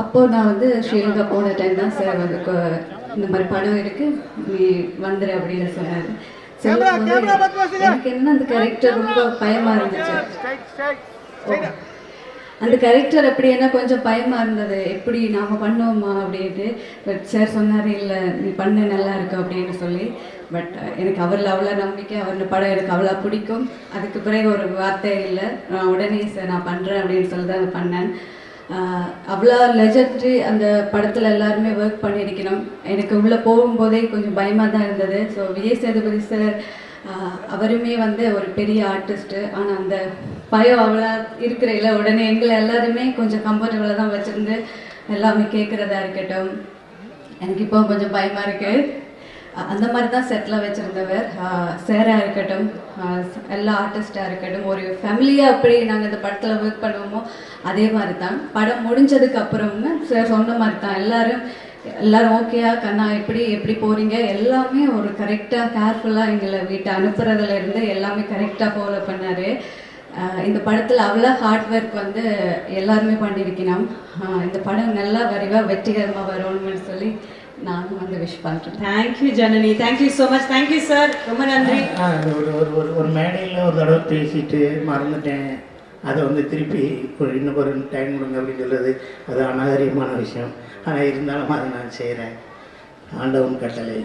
அப்போது நான் வந்து ஸ்ரீலங்கா போன டைம் தான் சார் வந்து இந்த மாதிரி படம் இருக்குது, நீ வந்துடு அப்படின்னு சொன்னார். எனக்கு என்ன அந்த கேரக்டர் ரொம்ப பயமாக இருந்துச்சு. அந்த கேரக்டர் எப்படி என்ன கொஞ்சம் பயமாக இருந்தது, எப்படி நாம் பண்ணுவோமா அப்படின்ட்டு. பட் சார் சொன்னார், இல்லை நீ பண்ண நல்லா இருக்கு அப்படின்னு சொல்லி. பட் எனக்கு அவரில் அவ்வளோ நம்பிக்கை, அவரோட படம் எனக்கு அவ்வளோ பிடிக்கும். அதுக்கு பிறகு ஒரு வார்த்தை இல்லை, நான் உடனே சார் நான் பண்ணுறேன் அப்படின்னு சொல்லி தான் அதை பண்ணேன். அவ்வளோ லெஜெண்டரி அந்த படத்தில் எல்லாருமே ஒர்க் பண்ணியிருக்கணும். எனக்கு உள்ளே போகும்போதே கொஞ்சம் பயமாக தான் இருந்தது. ஸோ விஜய் சேதுபதி சார் அவருமே வந்து ஒரு பெரிய ஆர்டிஸ்ட்டு, ஆனால் அந்த பயம் அவ்வளோ இருக்கிற உடனே எங்களை எல்லாருமே கொஞ்சம் கம்ஃபர்டபுளாக தான் வச்சுருந்து எல்லாமே கேட்குறதா இருக்கட்டும். எனக்கு இப்போ கொஞ்சம் பயமாக இருக்குது. அந்த மாதிரி தான் செட்டில் வச்சுருந்தவர் சாராக இருக்கட்டும், எல்லா ஆர்டிஸ்டாக இருக்கட்டும், ஒரு ஃபேமிலியாக அப்படி நாங்கள் இந்த படத்தில் ஒர்க் பண்ணுவோமோ அதே மாதிரி தான். படம் முடிஞ்சதுக்கு அப்புறம்னு சார் சொன்ன மாதிரி தான் எல்லாரும் ஓகேயா கண்ணா எப்படி போகிறீங்க எல்லாமே ஒரு கரெக்டாக கேர்ஃபுல்லாக எங்களை வீட்டை அனுப்புறதுலேருந்து எல்லாமே கரெக்டாக ஃபாலோ பண்ணார். இந்த படத்தில் அவ்வளோ ஹார்ட் ஒர்க் வந்து எல்லாருமே பண்ணியிருக்கணும். இந்த படம் நல்லா விரைவாக வெற்றிகரமாக வரும்னு சொல்லி நானும் வந்து விஷ் பண்ணுறேன். Thank you Janani, thank you so much. Thank you sir, ரொம்ப நன்றி. ஒரு மேடையில் ஒரு தடவை பேசிட்டு மறந்துட்டேன். அதை வந்து திருப்பி இன்னும் ஒரு டைம் கொடுங்க அப்படின்னு சொல்கிறது அது அநாகரிகமான விஷயம். ஆனால் இருந்தாலும் அதை நான் செய்கிறேன். ஆண்டவன் கட்டளை.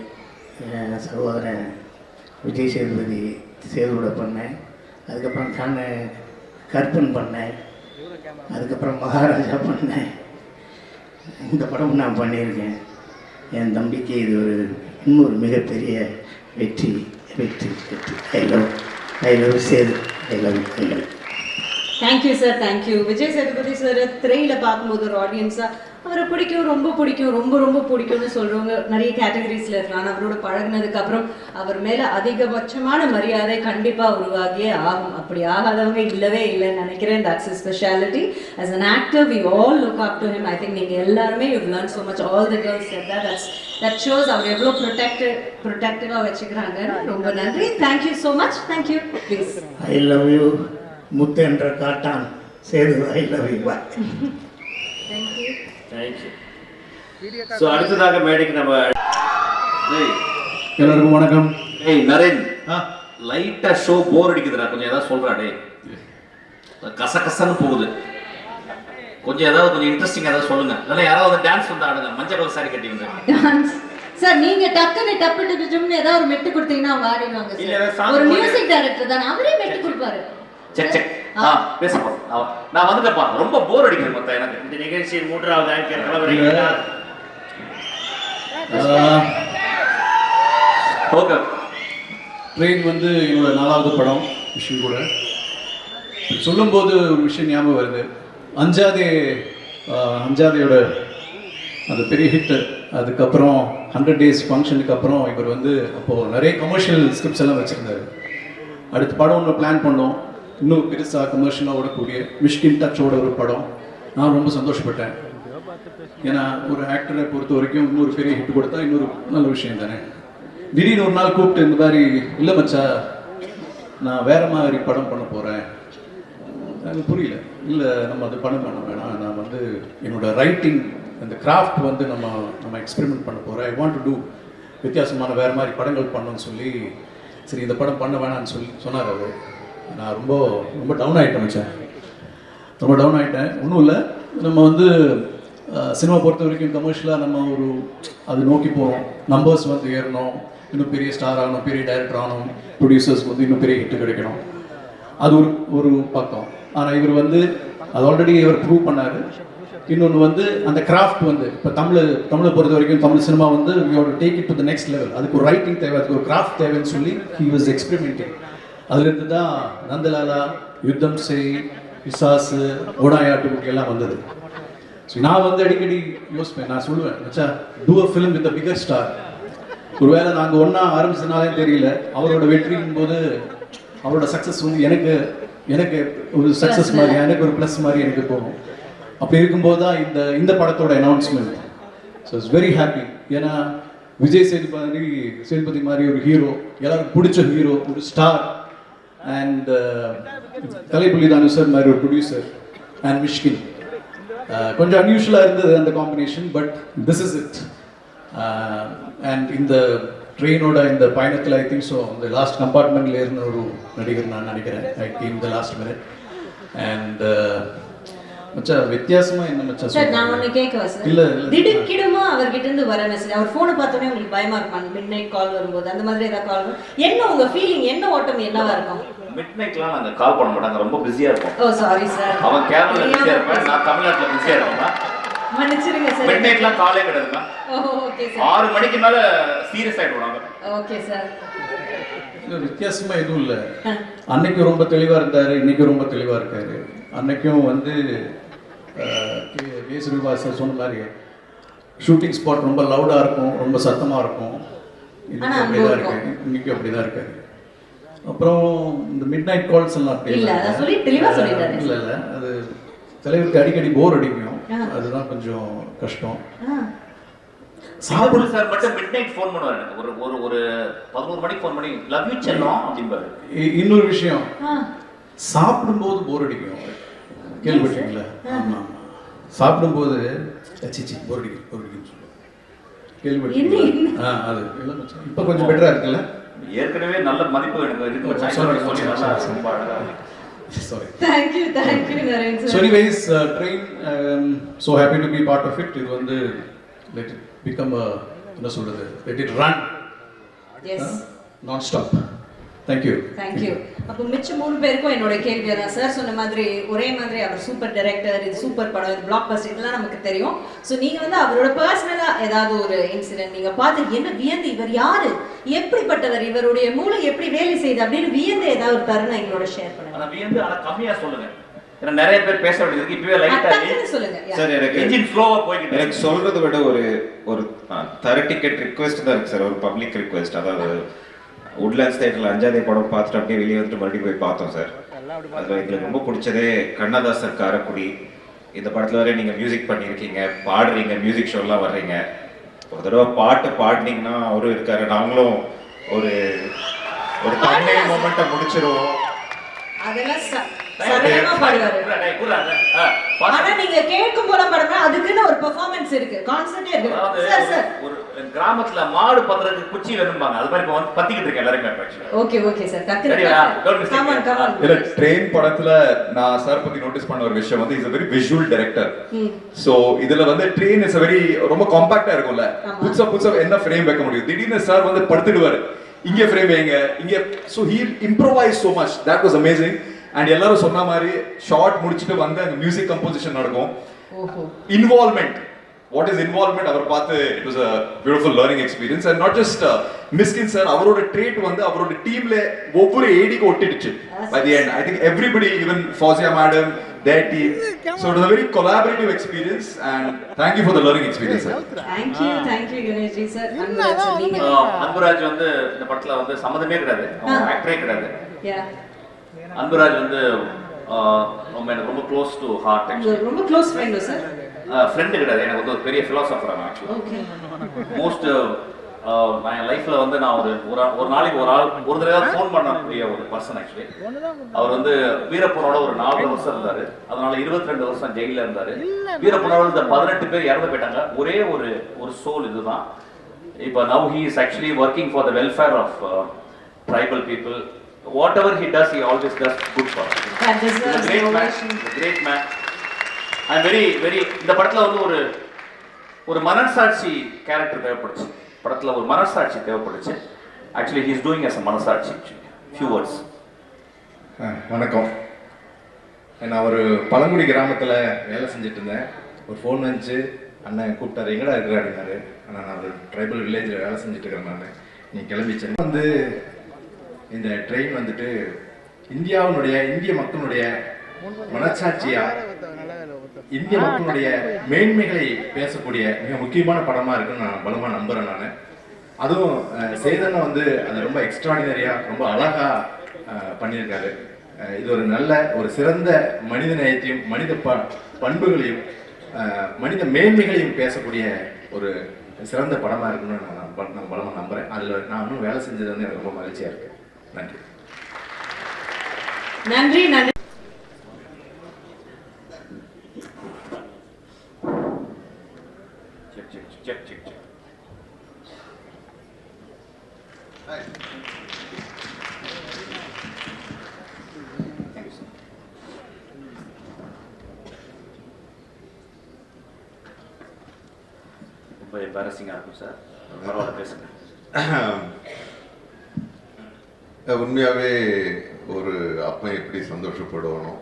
சகோதரன் விஜய் சேதுபதி சேதுவோட பண்ணேன். அதுக்கப்புறம் கற்பன் பண்ணேன். அதுக்கப்புறம் மகாராஜா பண்ணேன். இந்த படம் நான் பண்ணியிருக்கேன். என் தம்பிக்கு இது இன்னொரு மிகப்பெரிய வெற்றி வெற்றி வெற்றி. I love Sethu. I love. Thank you sir, thank you. Vijay Sethupathi sir திரையில் பார்க்கும்போது ஒரு ஆடியன்ஸாக அவரை பிடிக்கும், ரொம்ப பிடிக்கும், ரொம்ப ரொம்ப பிடிக்கும்னு சொல்கிறவங்க நிறைய கேட்டகரிஸில் இருக்கலாம். ஆனால் அவரோட பழகினதுக்கப்புறம் அவர் மேலே அதிகபட்சமான மரியாதை கண்டிப்பாக உருவாகியே ஆகும். அப்படி ஆகாதவங்க இல்லவே இல்லைன்னு நினைக்கிறேன். That's is speciality. As an actor we all look up to him. I think நீங்கள் எல்லாருமே you learn so much. All the girls said that shows அவர் எவ்வளோ ப்ரொடெக்டிவாக வச்சுக்கிறாங்க. ரொம்ப நன்றி. Thank you so much. Thank you. Please. I love you Muthu என்ற காட்டான் Sethu. I love you. Bye. Thank you. Thank you. So அடுத்ததாக மேடைக்கு நம்ம எல்லாருக்கும் வணக்கம். ஏய் நரேன், லைட்டா ஷோ போர் அடிக்குதுடா, கொஞ்சம் ஏதாவது சொல்றா. டே கசகசன்னு போகுது, கொஞ்சம் ஏதாவது கொஞ்சம் இன்ட்ரெஸ்டிங் ஏதாவது சொல்லுங்க. இல்லைன்னா யாராவது டான்ஸ் வந்து ஆடுங்க. மஞ்சள் கலர் சாரி கட்டி வந்து டான்ஸ். சார் நீங்க டக்குன்னு டப்பு டிபிஜும்னு ஏதாவது ஒரு மெட்டு கொடுத்தீங்கன்னா அவங்க ஆடிடுவாங்க சார். ஒரு மியூசிக் டைரக்டர் தானே, அவரே மெட்டு கொடுப்பாரு. Check check. பேசப்பா. நான் வந்துட்டப்பா, ரொம்ப போர் அடிக்குது மொத்தம் எனக்கு. இந்த நிகழ்ச்சியின் 3வது ஆங்கர் கிளம்புறீங்க. ஓகே. ட்ரெயின் வந்து என்னோட 4வது படம் விஷயம் கூட. சொல்லும்போது ஒரு விஷயம் ஞாபகம் வருது. அஞ்சாதையோட அது பெரிய ஹிட்டு. அதுக்கப்புறம் 100 days ஃபங்க்ஷனுக்கு அப்புறம் இவர் வந்து அப்போது நிறைய கமர்ஷியல் ஸ்கிரிப்ட்ஸ் எல்லாம் வச்சுருந்தாரு. அடுத்த படம் ஒன்று பிளான் பண்ணோம், இன்னும் பெருசாக கமர்ஷியலாக ஓடக்கூடிய மிஷ்கின் டச்சோட ஒரு படம். நான் ரொம்ப சந்தோஷப்பட்டேன். ஏன்னா ஒரு ஆக்டரை பொறுத்த வரைக்கும் இன்னொரு பெரிய ஹிட் கொடுத்தா இன்னொரு நல்ல விஷயம் தானே. திடீர்னு ஒரு நாள் கூப்பிட்டு இந்த மாதிரி, இல்லை மச்சா நான் வேற மாதிரி படம் பண்ண போகிறேன். எனக்கு புரியல. இல்லை நம்ம அது பண்ண வேணாம், நான் வந்து என்னோட ரைட்டிங் அந்த கிராஃப்ட் வந்து நம்ம எக்ஸ்பெரிமெண்ட் பண்ண போகிறேன். ஐ வாண்ட் டு டூ வித்தியாசமான வேறு மாதிரி படங்கள் பண்ணணும்னு சொல்லி, சரி இந்த படம் பண்ண வேணான்னு சொன்னார் அவர். நான் ரொம்ப ரொம்ப டவுன் ஆகிட்டேன் மச்சான், ரொம்ப டவுன் ஆகிட்டேன். ஒன்றும் இல்லை, நம்ம வந்து சினிமா பொறுத்த வரைக்கும் கமர்ஷியலாக நம்ம அது நோக்கி போகிறோம். நம்பர்ஸ் வந்து ஏறணும், இன்னும் பெரிய ஸ்டார் ஆகணும், பெரிய டைரக்டர் ஆகணும், ப்ரொடியூசர்ஸ்க்கு வந்து இன்னும் பெரிய ஹிட்டு கிடைக்கணும். அது ஒரு பக்கம். ஆனால் இவர் வந்து அது ஆல்ரெடி இவர் ப்ரூவ் பண்ணார். இன்னொன்று வந்து அந்த கிராஃப்ட் வந்து இப்போ தமிழை பொறுத்த வரைக்கும் தமிழ் சினிமா வந்து we have to take it to the next level. அதுக்கு ஒரு ரைட்டிங் தேவை, அதுக்கு ஒரு கிராஃப்ட் தேவைன்னு சொல்லி ஹி வாஸ் எக்ஸ்பெரிமெண்டிங். அதுலேருந்து தான் நந்தலாலா, யுத்தம் செய், பிசாசு, ஓடாயாட்டு எல்லாம் வந்தது. ஸோ நான் வந்து அடிக்கடி யோசிப்பேன், நான் சொல்லுவேன் மச்சா do a film with a bigger star. ஒருவேளை நாங்கள் ஒன்றா ஆரம்பிச்சதுனாலே தெரியல, அவரோட வெற்றியின் போது அவரோட சக்ஸஸ் வந்து எனக்கு ஒரு சக்ஸஸ் மாதிரி, எனக்கு ஒரு ப்ளஸ் மாதிரி எனக்கு போகும். அப்படி இருக்கும்போது தான் இந்த படத்தோட announcement. So it's very happy. ஏன்னா விஜய் சேதுபதி மாதிரி ஒரு ஹீரோ, எல்லாருக்கும் பிடிச்ச ஹீரோ, ஒரு star, and Kalaipuli Thanu sir மாதிரி ஒரு ப்ரொடியூசர், அண்ட் மிஷ்கின். கொஞ்சம் அன்யூஷுவலாக இருந்தது அந்த combination, but this is it. And இந்த ட்ரெயினோட இந்த பயணத்தில் ஐ திங்க் ஸோ இந்த லாஸ்ட் கம்பார்ட்மெண்ட்டில் இருந்த ஒரு நடிகர் நான் நினைக்கிறேன். I came the last minute. And மச்சா வித்தியாசமா என்ன மச்சா சார், நான் ஒன்று கேட்கவா சார்? இல்லை திடுக்கிடுமா அவர்கிட்ட இருந்து வர மெசேஜ், அவர் ஃபோனை பார்த்தோன்னே உங்களுக்கு பயமா இருக்கும் மிட் நைட் கால் வரும்போது, அந்த மாதிரி ஏதாவது கால் வரும், என்ன உங்க ஃபீலிங், என்ன ஓட்டம் என்னவா இருக்கும்? மிட் நைட்லாம் நாங்க கால் பண்ண மாட்டாங்க, ரொம்ப பிஸியா இருப்போம். ஓ சாரி சார். அவன் கேரளால பிஸியா இருப்பான், நான் தமிழ்நாட்டுல பிஸியா இருப்பேன். மன்னிச்சிடுங்க சார். மிட் நைட்லாம் காலே கிடையாதுங்க. Okay sir. 6 மணிக்கு மேல சீரியஸ் ஆயிடுவாங்க. Okay sir. வித்தியாசமா எதுவும் இல்லை. அன்னைக்கு ரொம்ப தெளிவா இருந்தாரு, இன்னைக்கு ரொம்ப தெளிவா இருக்காரு. அன்னைக்கும் வந்து சார் சொன்ன மாதிரி ஷூட்டிங் ஸ்பாட் ரொம்ப லவுடாக இருக்கும், ரொம்ப சத்தமாக இருக்கும். இன்னைக்கு அப்படிதான் இருக்கு, இன்னைக்கு அப்படிதான் இருக்காரு. அப்புறம் இந்த மிட் நைட் கால்ஸ் எல்லாம் அப்படி இல்லை. இல்லை அது தலைவருக்கு அடிக்கடி போர் அடிக்கும், அதுதான் கொஞ்சம் கஷ்டம். சாப்பிடு சார் மட்டும் மிட் நைட் ஃபோன் பண்ணுவார் எனக்கு. ஒரு 11 மணிக்கு ஃபோன் பண்ணி லவ் யூ செல்லம் அப்படிம்பாரு. இன்னொரு விஷயம், சாப்பிடும்போது போர் அடிக்கும், கேள்விப்பட்டீங்களா? ஆமாம், சாப்பிடும்போது போர் அடிக்குன்னு சொல்லுவோம், கேள்விப்பட்டீங்களா? அது இப்போ கொஞ்சம் பெட்டராக இருக்குல்ல. ஏற்கனவே நல்ல மதிப்பு எனக்கு இருக்கு. ரொம்ப அழகா Sorry. Thank you, Naren sir. So anyways, train, so happy to be part of it. இது வந்து let it become a, என்ன சொல்றது, let it run. Yes. Non-stop. Thank you. Thank you. அப்போ மிச்ச 3 பேருக்கும் என்னோட கேள்வி அதான் சார் சொன்ன மாதிரி ஒரே மாதிரி அவர் சூப்பர் டைரக்டர், இது சூப்பர் படம், இது பிளாக் பஸ்டர், இதெல்லாம் நமக்கு தெரியும். ஸோ நீங்க வந்து அவரோட பர்சனலா ஏதாவது ஒரு இன்சிடென்ட் நீங்க பார்த்து என்ன வியந்து, இவர் யாரு, எப்படிப்பட்டவர், இவருடைய மூளை எப்படி வேலை செய்யுது அப்படின்னு வியந்து ஏதாவது ஒரு தருணம் எங்களோட ஷேர் பண்ணுங்க. ஆனா வியந்து ஆனா கம்மியா சொல்லுங்க. ஏன்னா நிறைய பேர் பேச வேண்டியது இப்பவே லைட்டா சொல்லுங்க. சார் எனக்கு இன்ஜின் ஃப்ளோவா போயிட்டு எனக்கு சொல்றதை விட ஒரு தர டிக்கெட் ரிக்வெஸ்ட் தான் இருக்கு சார், ஒரு பப்ளிக் ரிக்வெஸ்ட். அதாவது உட்லாண்ட்ஸ் தேட்டரில் 5ஆவது படம் பார்த்துட்டு அப்படியே வெளியே வந்துட்டு மறுபடியும் போய் பார்த்தோம் சார். அதில் எங்களுக்கு ரொம்ப பிடிச்சதே கண்ணதாசன் காரக்குடி. இந்த படத்தில் வரை நீங்கள் மியூசிக் பண்ணியிருக்கீங்க, பாடுறீங்க, மியூசிக் ஷோலாம் வர்றீங்க. ஒரு தடவை பாட்டு பாடினீங்கன்னா அவரும் இருக்காரு, நாங்களும் ஒரு ஒரு தன்னை மொமெண்ட்டை முடிச்சிருவோம். அதெல்லாம் சரளமா பாடுவாரு. ஆனா நீங்க கேட்கும் போல பாடுறா, அதுக்குன்னு ஒரு பெர்ஃபார்மன்ஸ் இருக்கு, கான்செப்டே இருக்கு. சார் சார் ஒரு கிராமத்துல மாடு பத்திரத்துக்கு குச்சி வேணும்பாங்க, அது மாதிரி இப்ப வந்து பத்திக்கிட்டு இருக்கு எல்லாருமே. ஓகே சார் டக்குனு கமான் இல்ல ட்ரெயின் படத்துல நான் சார் பத்தி நோட்டீஸ் பண்ண ஒரு விஷயம் வந்து is a very visual director. So இதுல வந்து ட்ரெயின் இஸ் a very ரொம்ப காம்பாக்ட்டா இருக்கும்ல, புதுசா என்ன ஃப்ரேம் வைக்க முடியும். திடீர்னு சார் வந்து படுத்துடுவாரு, இங்க ஃப்ரேம் வைங்க இங்க. So he improvised so much, that was amazing. And எல்லாரும் சொன்ன மாதிரி ஷார்ட் முடிச்சிட்டு வந்து அங்க மியூசிக் கம்போசிஷன் நடக்கும். இன்வால்வ்மெண்ட், வாட் இஸ் இன்வால்வ்மெண்ட் அவர் பார்த்து it was a beautiful learning experience. And not just Mysskin sir, அவரோட ட்ரேட் வந்து அவரோட டீம்ல ஒவ்வொரு ஏடிக்கு ஒட்டிடுச்சு. By the end I think everybody, even Fauziya madam, their team, so it was a very collaborative experience and thank you for the learning experience sir. Thank you Ganesh ji sir. Anburaj வந்து இந்த படத்துல வந்து சம்மந்தமே கிடையாது, ஆக்டரே கிடையாது. Yeah. Anburaj வந்து எனக்கு ரொம்ப க்ளோஸ் டு ஹார்ட். ரொம்ப க்ளோஸ் ஃப்ரெண்ட் சார்? ஃப்ரெண்ட் கிடையாது, எனக்கு வந்து ஒரு பெரிய ஃபிலாசபர் நான் ஆக்சுவலி. ஓகே. மோஸ்ட் என் லைஃப்ல வந்து நான் ஒரு நாளைக்கு ஒரு தடவை ஃபோன் பண்ணக்கூடிய ஒரு பர்சன் ஆக்சுவலி. அவர் வந்து வீரப்பனோட ஒரு 4 வருஷம் இருந்தாரு, அதனால 22 வருஷம் ஜெயில இருந்தாரு. வீரப்பனோட இந்த 18 பேர் இறந்து போயிட்டாங்க. ஒரே ஒரு சோல் இதுதான். இப்போ now he is actually working for the welfare of tribal people. Whatever he does, he always does good for us. That is a great man. I'm very இந்த படத்துல வந்து ஒரு மனசாட்சி கேரக்டர் தேவைப்படுச்சு. படத்துல ஒரு மனசாட்சி தேவைப்படுச்சு. Actually he is doing as a மனசாட்சி. Few words. வணக்கம். நான் ஒரு பழங்குடி கிராமத்துல வேலை செஞ்சுட்டு இருந்தேன். ஒரு ஃபோன் வந்துச்சு, அண்ணன் கூப்பிட்டாரு, எங்கடா இருக்கிற அப்படின்னாரு. ஆனால் நான் ஒரு ட்ரைபல் வில்லேஜில் வேலை செஞ்சுட்டு இருக்கிறேன். நான் நீ கிளம்பிச்சேன் வந்து இந்த ட்ரெயின் வந்துட்டு இந்திய மக்களுடைய மனச்சாட்சியா, இந்திய மக்களுடைய மேன்மைகளை பேசக்கூடிய மிக முக்கியமான படமா இருக்குன்னு நான் பலமா நம்புறேன். நான் அதுவும் சேதனை வந்து அதை ரொம்ப எக்ஸ்ட்ராடினரியா ரொம்ப அழகா பண்ணியிருக்காரு. இது ஒரு நல்ல ஒரு சிறந்த மனித நேயத்தையும் மனித பண்புகளையும் மனித மேன்மைகளையும் பேசக்கூடிய ஒரு சிறந்த படமா இருக்குன்னு நான் பலமா நம்புறேன். அதுல நான் இன்னும் வேலை செஞ்சது வந்து எனக்கு ரொம்ப மகிழ்ச்சியா இருக்கு. நன்றி நன்றி நன்றி. Check. Hi. Thank you, sir. ரொம்ப எம்பாரசிங்கா இருக்கும் சார், பரவாயில்ல பேசுங்க. உண்மையாகவே ஒரு அப்பன் எப்படி சந்தோஷப்படுவானோ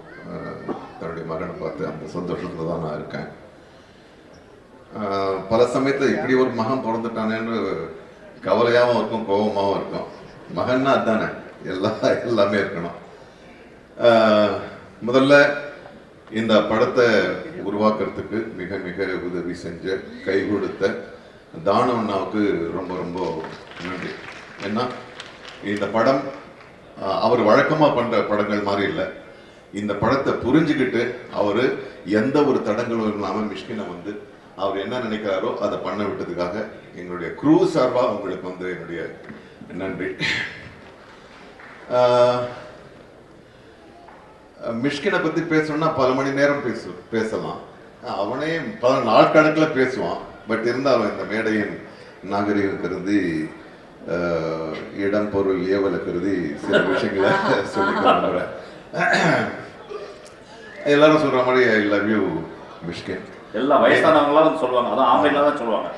தன்னுடைய மகனை பார்த்து, அந்த சந்தோஷத்தில் தான் நான் இருக்கேன். பல சமயத்தில் இப்படி ஒரு மகன் பிறந்துட்டானேன்னு கவலையாகவும் இருக்கும், கோபமாகவும் இருக்கும். மகன்னா அதுதானே, எல்லாமே இருக்கணும். முதல்ல இந்த படத்தை உருவாக்குறதுக்கு மிக மிக உதவி செஞ்ச, கை கொடுத்த தானவண்ணாவுக்கு ரொம்ப ரொம்ப நன்றி. ஏன்னா இந்த படம் அவர் வழக்கமாக பண்ணுற படங்கள் மாதிரி இல்லை. இந்த படத்தை புரிஞ்சுக்கிட்டு அவர் எந்த ஒரு தடங்களும் இல்லாமல் மிஷ்கினை வந்து அவர் என்ன நினைக்கிறாரோ அதை பண்ண விட்டதுக்காக எங்களுடைய க்ரூ சார்பாக உங்களுக்கு வந்து என்னுடைய நன்றி. மிஷ்கினை பற்றி பேசணும்னா பல மணி நேரம் பேசலாம். அவனே பல நாட்கணக்கில் பேசுவான். பட் இருந்தாலும் இந்த மேடையின் நாகரிகம் கருதி, இடம் பொருள் ஏவலை கருதி சில விஷயங்களை சொல்லி கொடுக்குறேன். எல்லாரும் சொல்ற மாதிரி ஐ லவ் யூ மிஷ்கின். எல்லா வயசானவங்களாம் சொல்லுவாங்க, அதான் ஆம்பளைங்களா தான் சொல்லுவாங்க.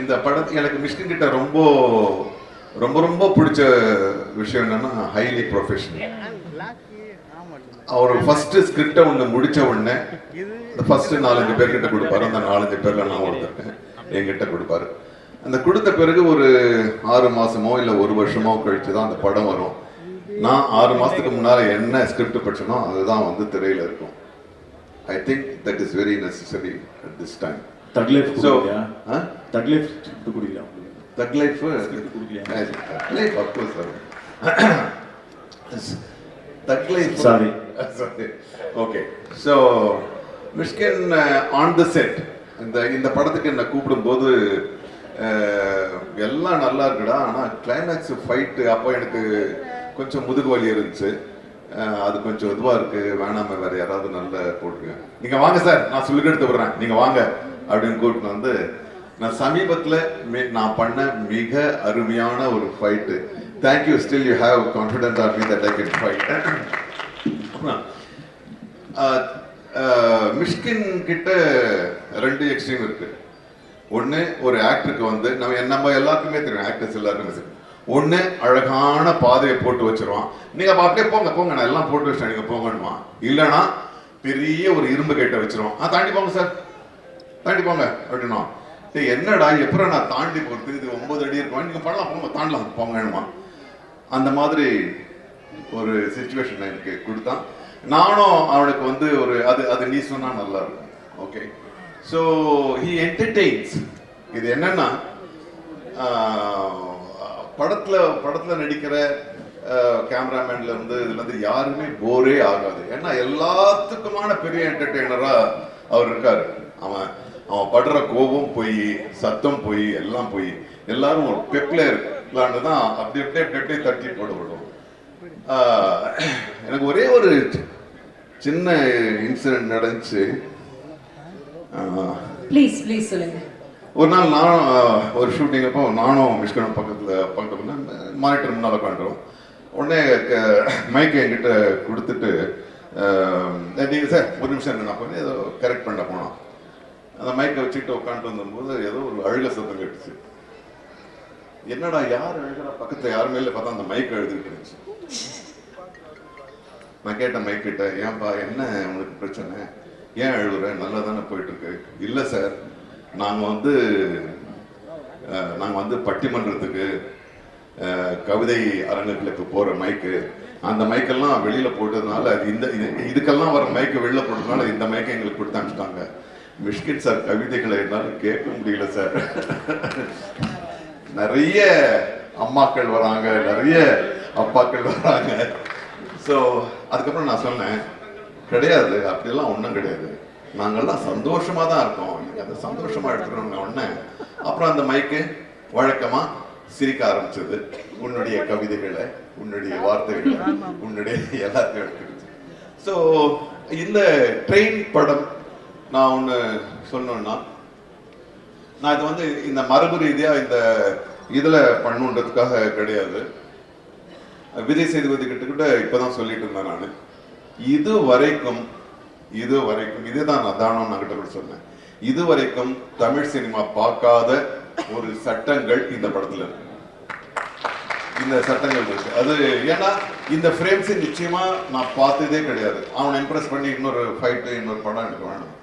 இந்த படத்துக்கு எனக்கு மிஷ்கின் கிட்ட ரொம்ப ரொம்ப ரொம்ப பிடிச்ச விஷயம் என்னன்னா ஹைலி ப்ரொஃபஷனல். அவர் ஃபர்ஸ்ட் ஸ்கிரிப்டை ஒன்று முடிச்ச உடனே ஃபர்ஸ்ட் 4-5 பேர்கிட்ட கொடுப்பாரு. அந்த 4-5 பேர்ல நான் ஒருத்தருக்கேன், என்கிட்ட கொடுப்பாரு. அந்த கொடுத்த பிறகு ஒரு 6 மாசமோ இல்லை 1 வருஷமோ கழிச்சு தான் அந்த படம் வரும். நான் 6 மாசத்துக்கு முன்னால என்ன ஸ்கிரிப்ட் படிச்சனோ அதுதான் வந்து திரையில இருக்கும். I think that is very necessary at this time. Thug life so thug life குடிக்கல. Thug life of course sir. Thug life sorry okay. So Mishkin on the set இந்த படத்துக்கு என்ன கூப்பிடும்போது எல்லாம் நல்லா இருக்குடா, ஆனால் கிளைமேக்ஸ் ஃபைட்டு அப்போ எனக்கு கொஞ்சம் முதுகு வலி இருந்துச்சு, அது கொஞ்சம் இதுவாக இருக்குது, வேணாம வேறு யாராவது நல்ல போட்டுருங்க, நீங்கள் வாங்க சார் நான் சொல்லிட்டு எடுத்து விடுறேன் நீங்கள் வாங்க அப்படின்னு கூப்பிட்டு வந்து நான் சமீபத்தில் நான் பண்ண மிக அருமையான ஒரு fight. Thank you, still you have confidence on me that I can fight. Mysskin கிட்ட 2 எக்ஸ்ட்ரீம் இருக்கு. ஒன்று ஒரு ஆக்டருக்கு வந்து நம்ம எல்லாருக்குமே தெரியும், ஆக்டர்ஸ் எல்லாருக்குமே தெரியும். ஒன்று அழகான பாதையை போட்டு வச்சிருவான், நீங்கள் அப்படியே போங்க போங்க நான் எல்லாம் போட்டு வச்சிட்டேன் நீங்கள் போங்கணுமா. இல்லைன்னா பெரிய ஒரு இரும்பு கேட்டை வச்சிருவான், தாண்டி போங்க சார் தாண்டி போங்க அப்படின்னா, என்னடா எப்பறம் நான் தாண்டி போகிறது, இது 9 அடி இருக்கும், நீங்கள் பண்ணலாம் போங்க தாண்டலாம் போங்கணுமா. அந்த மாதிரி ஒரு சிச்சுவேஷன் எனக்கு கொடுத்தான். நானும் அவனுக்கு வந்து ஒரு அது நீ சொன்னா நல்லா இருக்கும். Okay, so he entertains. இது என்னன்னா படத்துல நடிக்கிற கேமராமேன்ல இருந்து இதுல இருந்து யாருமே போரே ஆகாது. ஏன்னா எல்லாத்துக்குமான பெரிய என்டர்டெய்னரா அவர் இருக்காரு. அவன் படுற கோபம் போய் சத்தம் போய் எல்லாம் போய் எல்லாரும் ஒரு பெப்ல இருக்கலான்னு தான் அப்படி அப்படியே தட்டி போடப்படும். எனக்கு ஒரே ஒரு சின்ன இன்சிடென்ட் நடந்துச்சு. ப்ளீஸ் ப்ளீஸ் சொல்லுங்க. ஒரு நாள் நானும் ஒரு ஷூட்டிங் அப்போ நானும் மிஷ்கனும் பக்கத்தில் மானிட்டர் முன்னால் உட்காந்துரும். உடனே மைக்கை என்கிட்ட கொடுத்துட்டு நீங்கள் சார் ஒரு நிமிஷம் நான் போய் ஏதோ கரெக்ட் பண்ண போனோம். அந்த மைக்கை வச்சுக்கிட்டு உட்காந்துட்டு வந்தபோது ஏதோ ஒரு அழுக சத்தம் கேட்டுச்சு. என்னடா யார் அழுகிறா, பக்கத்தில் யாருமே இல்லை, பார்த்தா அந்த மைக் அழுதுகிட்டு இருந்துச்சு. நான் கேட்டேன் மைக் கிட்ட, ஏன்பா என்ன உங்களுக்கு பிரச்சனை, ஏன் அழுகுற, நல்லா தானே போயிட்டு இருக்கு. இல்லை சார், நாங்கள் வந்து பட்டிமன்றத்துக்கு கவிதை அரங்குகளுக்கு போகிற மைக்கு, அந்த மைக்கெல்லாம் வெளியில் போட்டதுனால இதுக்கெல்லாம் வர மைக்கு வெளியில் போட்டதுனால இந்த மைக்கை எங்களுக்கு கொடுத்து அனுப்பிச்சிட்டாங்க. மிஷ்கின் சார் கவிதைகளை என்னால் கேட்க முடியல சார். நிறைய அம்மாக்கள் வராங்க, நிறைய அப்பாக்கள் வராங்க. ஸோ அதுக்கப்புறம் நான் சொன்னேன், கிடையாது அப்படியெல்லாம் ஒன்றும் கிடையாது, நாங்கள்லாம் சந்தோஷமாக தான் இருக்கோம், நீங்கள் அதை சந்தோஷமாக எடுத்துக்கணுங்க உடனே. அப்புறம் அந்த மைக்கு வழக்கமாக சிரிக்க ஆரம்பிச்சது. உன்னுடைய கவிதைகளை, உன்னுடைய வார்த்தைகளை, உன்னுடைய எல்லாத்தையும் எடுத்துக்கிச்சு. ஸோ இந்த ட்ரெயின் படம் நான் ஒன்று சொன்னோன்னா, நான் இது வந்து இந்த மரபு ரீதியாக இந்த இதில் பண்ணுன்றதுக்காக கிடையாது. விஜய் சேதுபதி கிட்ட இப்போதான் சொல்லிட்டு இருந்தேன் நான். இது வரைக்கும் இதுதான் நான் தானம் நான் கிட்ட கூட சொன்னேன், இது வரைக்கும் தமிழ் சினிமா பார்க்காத ஒரு சட்டங்கள் இந்த படத்துல இருக்கு. இந்த சட்டங்கள் இருக்கு. அது ஏன்னா இந்த ஃப்ரேம்ஸ் நிச்சயமா நான் பார்த்ததே கிடையாது. அவனை இம்ப்ரெஸ் பண்ணி இன்னொரு ஃபைட்டு இன்னொரு படம் எடுக்க வேணும்.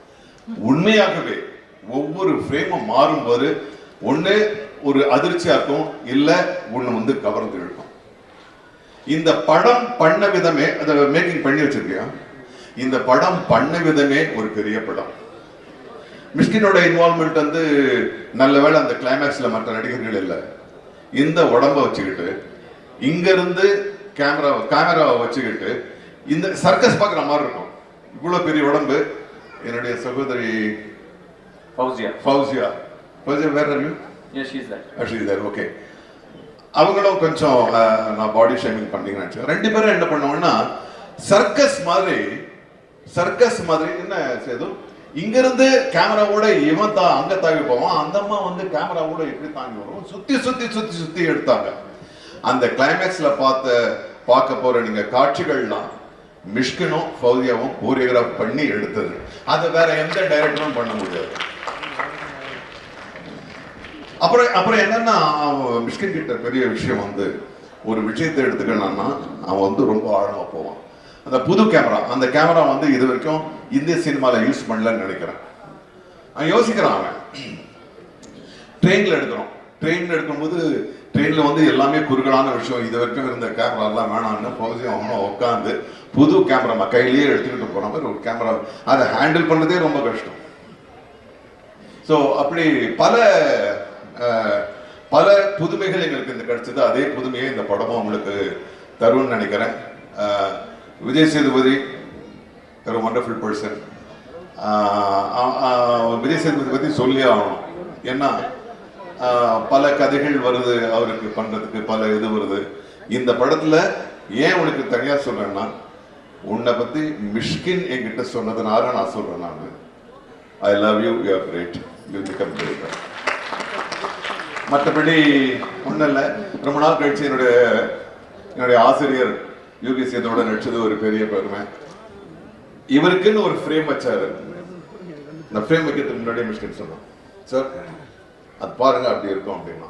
உண்மையாகவே ஒவ்வொரு ஃப்ரேமும் மாறும்போது ஒன்று ஒரு அதிர்ச்சியா இருக்கும், இல்லை ஒன்று வந்து கவர்ந்து இழுக்கும். இந்த படம் பண்ண விதமே, அதை மேக்கிங் பண்ணி வச்சிருக்கியா, இந்த படம் பண்ண விதமே ஒரு பெரிய படம். மிஷ்கினோட இன்வால்மெண்ட் வந்து நல்ல வேளை அந்த கிளைமேக்ஸ்ல மற்ற நடிகர்கள் இல்லை. இந்த உடம்ப வச்சுக்கிட்டு இங்க இருந்து கேமராவை வச்சுக்கிட்டு இந்த சர்க்கஸ் பார்க்குற மாதிரி இருக்கும். இவ்வளவு பெரிய உடம்பு. என்னுடைய சகோதரி ஃபௌசியா வேற ஓகே, அவங்களும் கொஞ்சம் நான் பாடி ஷேமிங் பண்ணீங்கன்னு 2 பேரும் என்ன பண்ணுவோம்னா சர்க்கஸ் மாதிரி என்ன செய்தும் இங்க இருந்து கேமராவோட இவன் அங்க தாங்கி போவான், அந்த அம்மா வந்து கேமராவோட எப்படி தாங்கி வரும், சுத்தி எடுத்தாங்க. அந்த கிளைமேக்ஸ்ல பார்க்க போற நீங்க காட்சிகள்லாம் மிஷ்கினும் ஃபௌசியாவும் கோரியோகிராஃப் பண்ணி எடுத்தது. அதை வேற எந்த டைரக்டரும் பண்ண முடியாது. அப்புறம் என்னன்னா, மிஷ்கின் கிட்ட பெரிய விஷயம் வந்து ஒரு விஷயத்தை எடுத்துக்கணும்னா அவன் வந்து ரொம்ப ஆழமா போவான். அந்த புது கேமரா, அந்த கேமரா வந்து இது வரைக்கும் இந்திய சினிமாவில் யூஸ் பண்ணலன்னு நினைக்கிறேன். அவன் யோசிக்கிறான். அவன் ட்ரெயினில் எடுக்கும்போது ட்ரெயினில் வந்து எல்லாமே குறுகலான விஷயம், இது வரைக்கும் இருந்த கேமராலாம் வேணான்னு ஃபௌசியும் அவனும் உட்காந்து புது கேமரா கையிலேயே எடுத்துக்கிட்டு போன மாதிரி ஒரு கேமரா, அதை ஹேண்டில் பண்ணதே ரொம்ப கஷ்டம். ஸோ அப்படி பல புதுமைகள் எங்களுக்கு இந்த கிடைச்சது. அதே புதுமையை இந்த படமும் உங்களுக்கு தரும்னு நினைக்கிறேன். விஜய் சேதுபதி ஒரு வண்டர்ஃபுல் பர்சன். விஜய் சேதுபதி பற்றி சொல்லி ஆகணும். ஏன்னா பல கதைகள் வருது அவருக்கு பண்றதுக்கு, பல இது வருது. இந்த படத்துல ஏன் உனக்கு தனியா சொல்றேன்னா, உன்னை பத்தி மிஷ்கின் என்கிட்ட சொன்னதுனால நான் சொல்றேன். நான் I love you, you are great, you become great. மற்றபடி ஒன்றும் இல்லை. ரொம்ப நாள் கழிச்சு என்னுடைய ஆசிரியர் யூகி சேதோட நடிச்சது ஒரு பெரிய பெருமை. இவருக்குன்னு ஒரு ஃப்ரேம் வச்சாரு. இந்த ஃப்ரேம் வைக்கிறதுக்கு முன்னாடியே மிஷ்கின் சொன்னான், சார் அது பாருங்க அப்படி இருக்கும் அப்படின்னா.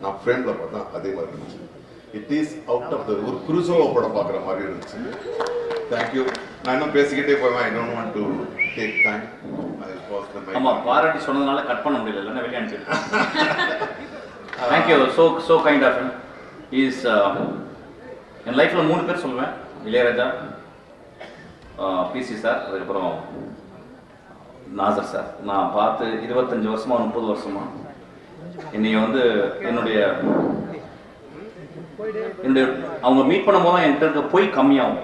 நான் ஃப்ரேம்ல பார்த்தா அதே மாதிரி இருந்துச்சு. It is out of the ஒரு குருசோவா படம் பார்க்குற மாதிரி இருந்துச்சு. தேங்க்யூ. நான் இன்னும் பேசிக்கிட்டே போவேன். I don't want to take time. ஆமா, பாராட்டி சொன்னதுனால கட் பண்ண முடியல, இல்லைன்னா வெளியே அனுப்பிச்சிருக்கேன். Thank you, so kind of him. Is என் லைஃப்பில் 3 பேர் சொல்லுவேன். இளையராஜா, பிசி சார், அதுக்கப்புறம் நாசர் சார். நான் பார்த்து 25 வருஷமா 30 வருஷமா இன்னைக்கு வந்து என்னுடைய அவங்க மீட் பண்ணும் போது என்கிட்ட இருக்க பொய் கம்மியாகும்.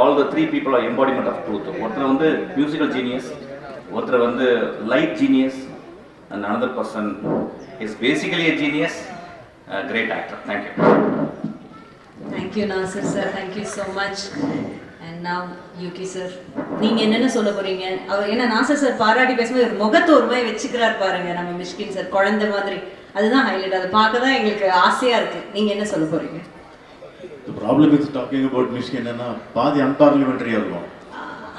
All the 3 people are embodiment of truth. ஒருத்தர் வந்து மியூசிக்கல் ஜீனியஸ், ஒருத்தர் வந்து light genius, and another person is basically a genius, a great actor. Thank you. Thank you, Nasir sir. Thank you so much. And now Yuki sir, நீங்க என்னென்ன சொல்ல போறீங்க? அவர் என்ன Nassar sir பாராட்டி பேசும்போது ஒரு முகத்தை ஒரு மாதிரி வச்சுக்கிறார் பாருங்க நம்ம மிஷ்கின் சார், குழந்தை மாதிரி. அதுதான் ஹைலைட். அதை பார்க்க தான் எங்களுக்கு ஆசையா இருக்கு. நீங்க என்ன சொல்ல போறீங்க? The problem with talking about Mysskin என்னன்னா பாதி அன்பார்லிமெண்ட்ரியாக இருக்கும்.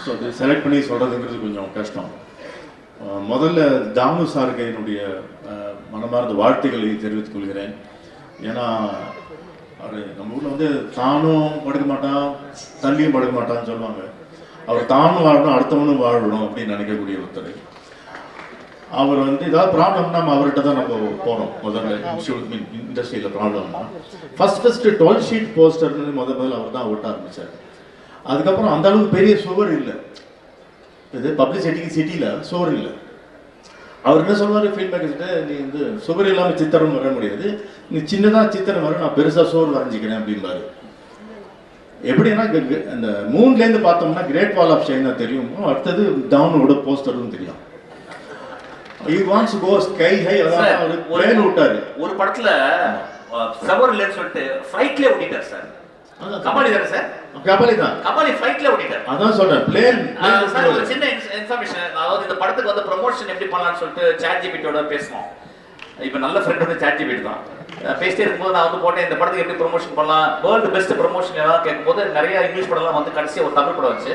ஸோ அது செலக்ட் பண்ணி சொல்கிறதுங்கிறது கொஞ்சம் கஷ்டம். முதல்ல தானு சாருக்கு என்னுடைய மனமார்ந்த வாழ்த்துக்களை தெரிவித்துக் கொள்கிறேன். ஏன்னா அவர் நம்ம ஊரில் வந்து தானும் படுக்க மாட்டான், தள்ளியும் படுக்க மாட்டான்னு சொல்லுவாங்க. அவர் தானும் வாழணும், அடுத்தவனும் வாழணும் அப்படின்னு நினைக்கக்கூடிய ஒருத்தர். அவர் வந்து ஏதாவது ப்ராப்ளம்னா நம்ம அவர்கிட்ட தான் நம்ம போகிறோம். முதல்ல இண்டஸ்ட்ரியில் ப்ராப்ளம்னா ஃபஸ்ட்டு 12 ஷீட் போஸ்டர்னு முதல்ல அவர் தான் ஓட்ட ஆரம்பித்தார். அதுக்கப்புறம் அந்த அளவுக்கு பெரிய சுவர் இல்லை. இது பப்ளிசிட்டிக்கு சிட்டியில் சுவர் இல்லை. அவர் என்ன சொல்வார், ஃபீல் பேக்கிட்ட, நீ வந்து சுவர் இல்லாமல் சித்திரம் வர முடியாது, நீ சின்னதாக சித்திரம் வர, நான் பெருசாக சுவர் வரைஞ்சிக்கிறேன் அப்படின்பாரு. எப்படின்னா அந்த மூன்லேருந்து பார்த்தோம்னா கிரேட் வால் ஆஃப் சைனா தெரியும், அடுத்தது டவுனோட போஸ்டரும் தெரியும். He wants to go sky high. அதான் அவர் பிளேன் விட்டாரு. ஒரு படத்துல சவர் இல்லைன்னு சொல்லிட்டு ஃப்ளைட்ல ஓடிட்டார் சார். கபாலி தானே சார்? கபாலி தான். கபாலி ஃப்ளைட்ல ஓடிட்டார். அதான் சொல்றேன், பிளேன். சார் ஒரு சின்ன இன்ஃபர்மேஷன், அதாவது இந்த படத்துக்கு வந்து ப்ரமோஷன் எப்படி பண்ணலாம்னு சொல்லிட்டு சாட் ஜிபிடியோட பேசணும். இப்போ நல்ல ஃப்ரெண்ட் வந்து சாட் ஜிபிடி தான். பேசிட்டே இருக்கும்போது நான் வந்து போட்டேன், இந்த படத்துக்கு எப்படி ப்ரமோஷன் பண்ணலாம், வேர்ல்டு பெஸ்ட் ப்ரமோஷன் ஏதாவது கேட்கும்போது நிறைய இங்கிலீஷ் படம்லாம் வந்து கடைசியாக ஒரு தமிழ் படம் வச்சு